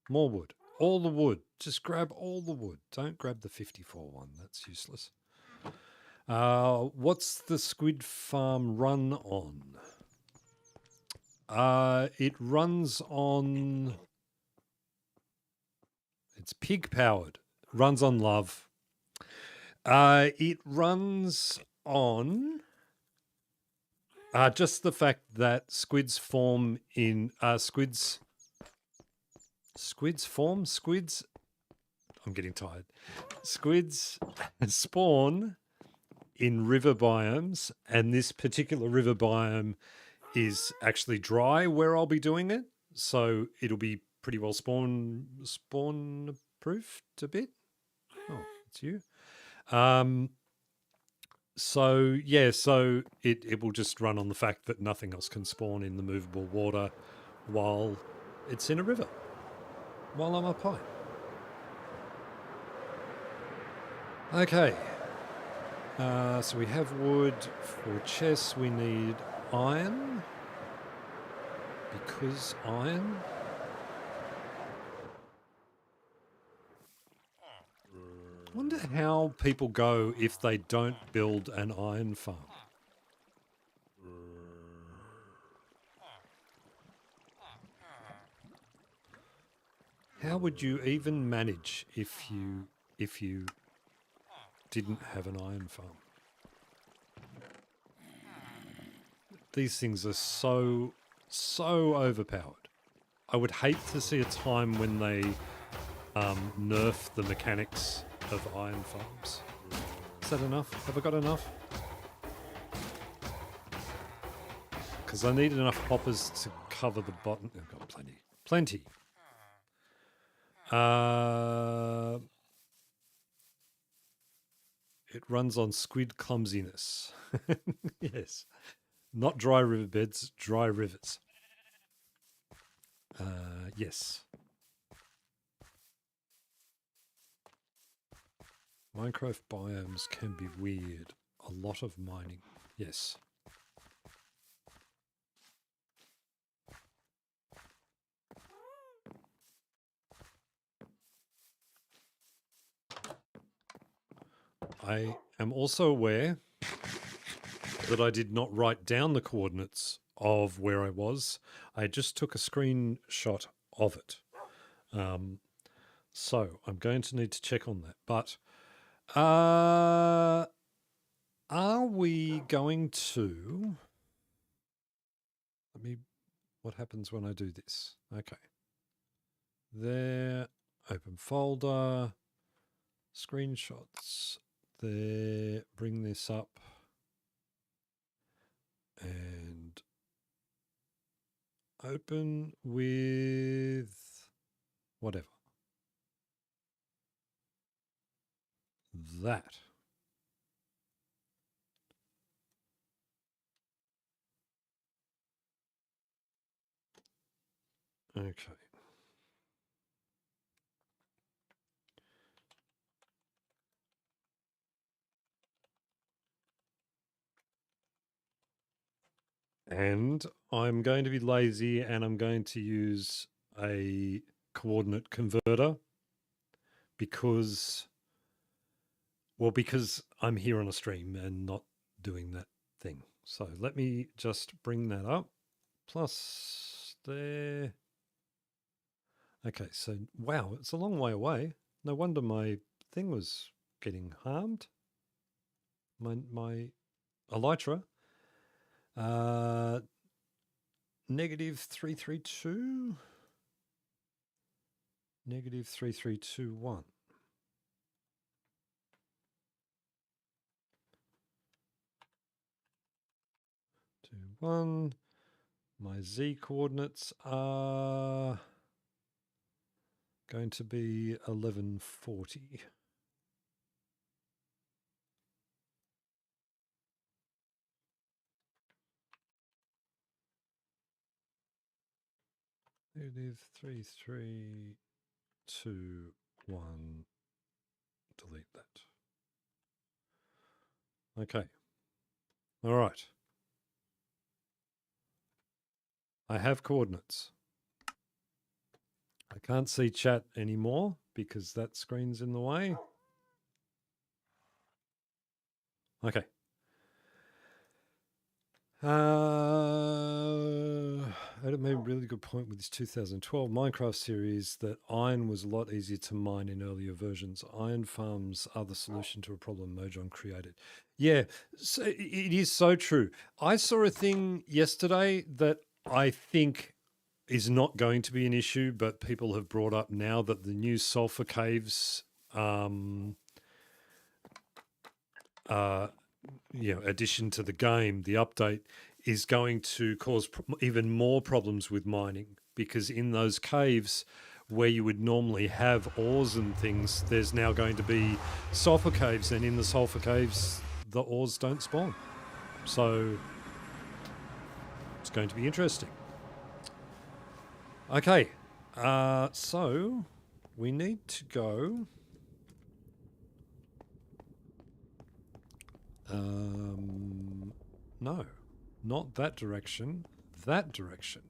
More wood. All the wood. Just grab all the wood. Don't grab the 54 one. That's useless. What's the squid farm run on? It runs on... It's pig powered. Runs on love. It runs on just the fact that squids form in squids. I'm getting tired. Squids spawn in river biomes, and this particular river biome is actually dry where I'll be doing it, so it'll be pretty well spawn proofed a bit. Oh, it's you. So yeah, so it will just run on the fact that nothing else can spawn in the movable water while it's in a river, while I'm up high. Okay. So we have wood. For chests we need iron. Because iron. I wonder how people go if they don't build an iron farm. How would you even manage if you didn't have an iron farm? These things are so overpowered. I would hate to see a time when they nerf the mechanics of iron farms. Is that enough? Have I got enough? Because I need enough hoppers to cover the bottom. I've got plenty. Plenty. It runs on squid clumsiness. Yes. Not dry riverbeds, dry rivers. Yes. Minecraft biomes can be weird. A lot of mining. Yes. I am also aware that I did not write down the coordinates of where I was. I just took a screenshot of it. So I'm going to need to check on that. But are we going to... What happens when I do this? Okay. There, open folder, screenshots. There, bring this up. And open with whatever. That. Okay. And I'm going to be lazy and I'm going to use a coordinate converter because I'm here on a stream and not doing that thing. So let me just bring that up. Plus there. Okay, so wow, it's a long way away. No wonder my thing was getting harmed. My elytra. Negative 332. Negative 3321. Two, one. My Z coordinates are going to be 1140. Negative 3321. Delete that. Okay. All right. I have coordinates. I can't see chat anymore because that screen's in the way. Okay. Adam made a really good point with his 2012 Minecraft series that iron was a lot easier to mine in earlier versions. Iron farms are the solution to a problem Mojang created. Yeah, so it is so true. I saw a thing yesterday that I think is not going to be an issue, but people have brought up now that the new sulfur caves addition to the game, the update, is going to cause even more problems with mining, because in those caves where you would normally have ores and things, there's now going to be sulfur caves, and in the sulfur caves, the ores don't spawn. So it's going to be interesting. Okay, so we need to go... no, not that direction, that direction.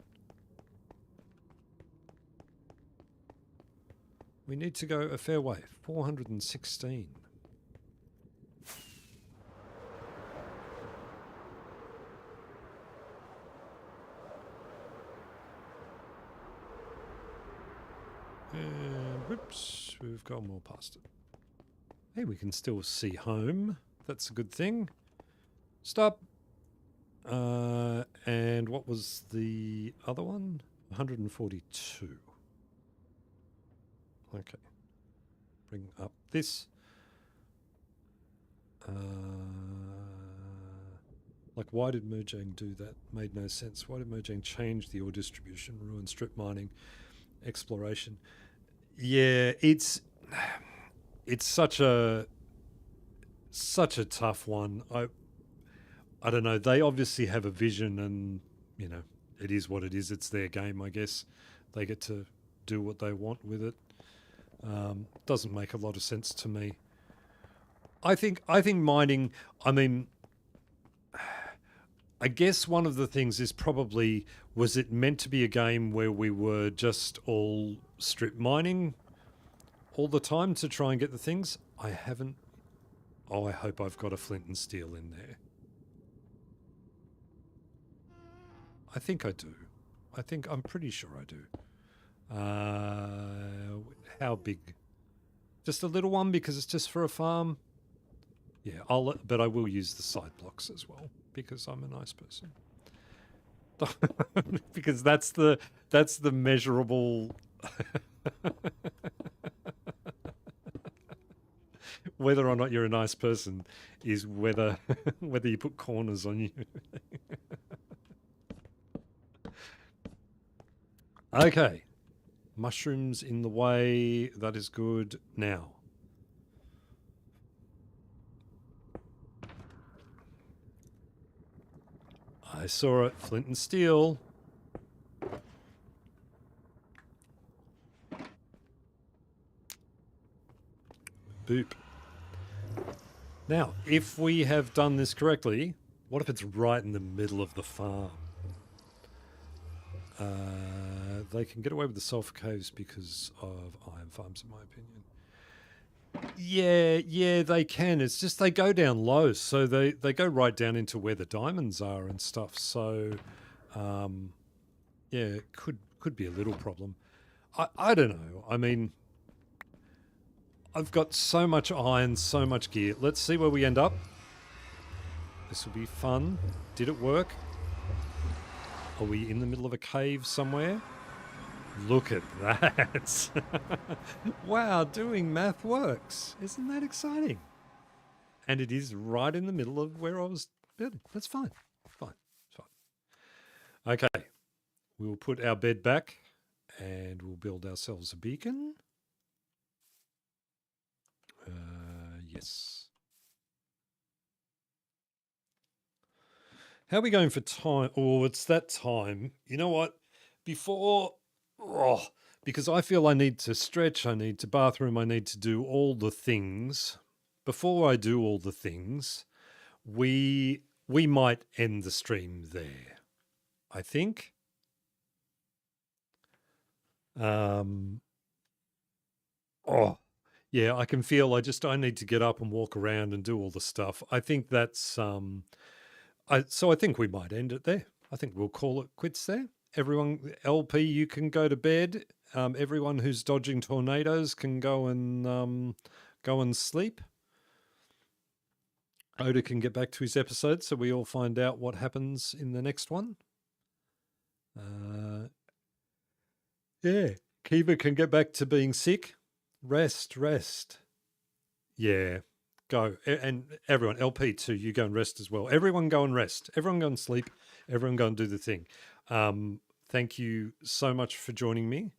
We need to go a fair way, 416. And whoops, we've gone more past it. Hey, we can still see home. That's a good thing. Stop. And what was the other one? 142. Okay. Bring up this. Like, why did Mojang do that? Made no sense. Why did Mojang change the ore distribution, ruin strip mining, exploration? Yeah, it's such a tough one. I don't know. They obviously have a vision, and you know, it is what it is. It's their game, I guess. They get to do what they want with it. Doesn't make a lot of sense to me. I think mining. I mean, I guess one of the things is probably, was it meant to be a game where we were just all strip mining all the time to try and get the things? I haven't. Oh, I hope I've got a flint and steel in there. I think I do. I'm pretty sure I do. How big? Just a little one because it's just for a farm. Yeah, but I will use the side blocks as well because I'm a nice person. Because that's the measurable. Whether or not you're a nice person is whether you put corners on you. Okay. Mushrooms in the way. That is good. Now. I saw it. Flint and steel. Boop. Now, if we have done this correctly, what if it's right in the middle of the farm? They can get away with the sulfur caves because of iron farms, in my opinion. Yeah, they can. It's just they go down low, so they go right down into where the diamonds are and stuff. So, yeah, it could be a little problem. I don't know. I mean, I've got so much iron, so much gear. Let's see where we end up. This will be fun. Did it work? Are we in the middle of a cave somewhere? Look at that. Wow, doing math works. Isn't that exciting? And it is right in the middle of where I was building. That's fine. Fine. It's fine. Okay. We'll put our bed back and we'll build ourselves a beacon. Yes. How are we going for time? Oh, it's that time. You know what? Before, because I feel I need to stretch, I need to bathroom, I need to do all the things. Before I do all the things, we might end the stream there, I think. Yeah, I can feel I need to get up and walk around and do all the stuff. I think that's so I think we might end it there. I think we'll call it quits there. Everyone, LP, you can go to bed. Everyone who's dodging tornadoes can go and sleep. Oda can get back to his episode, so we all find out what happens in the next one. Yeah, Kiva can get back to being sick. Rest. Yeah, go. And everyone, LP too, you go and rest as well. Everyone go and rest. Everyone go and sleep. Everyone go and do the thing. Thank you so much for joining me.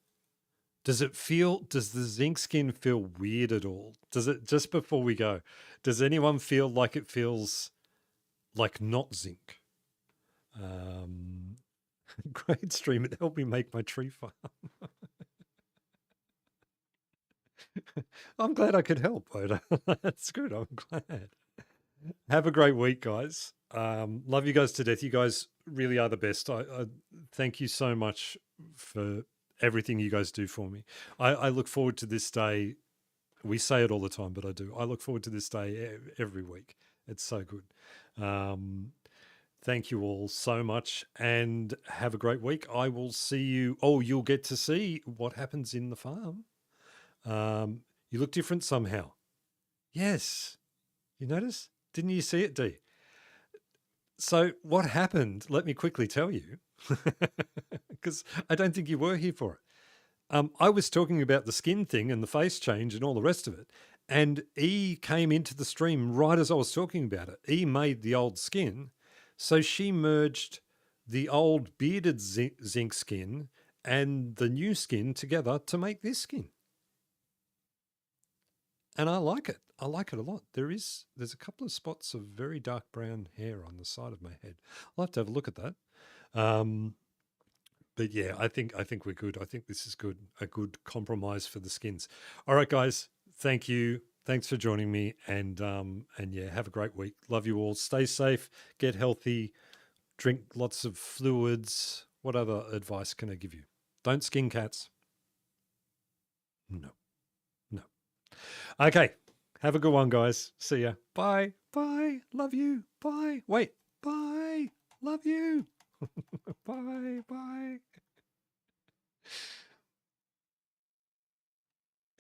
Does the zinc skin feel weird at all? Does it, just before we go, does anyone feel like it feels like not zinc? Great stream. It helped me make my tree farm. I'm glad I could help, Oda. That's good. I'm glad. Have a great week, guys. Love you guys to death. You guys really are the best. I thank you so much for everything you guys do for me. I look forward to this day. We say it all the time, but I do. I look forward to this day every week. It's so good. Thank you all so much and have a great week. I will see you. Oh, you'll get to see what happens in the farm. You look different somehow. Yes. You notice? Didn't you see it, Dee? So what happened, let me quickly tell you, because I don't think you were here for it. I was talking about the skin thing and the face change and all the rest of it. And E came into the stream right as I was talking about it. E made the old skin. So she merged the old bearded zinc skin and the new skin together to make this skin. And I like it. I like it a lot. There's a couple of spots of very dark brown hair on the side of my head. I'll have to have a look at that. But yeah, I think we're good. I think this is good. A good compromise for the skins. All right, guys. Thank you. Thanks for joining me. And yeah, have a great week. Love you all. Stay safe. Get healthy. Drink lots of fluids. What other advice can I give you? Don't skin cats. No. Okay. Have a good one, guys. See ya. Bye. Bye. Love you. Bye. Wait. Bye. Love you. Bye. Bye.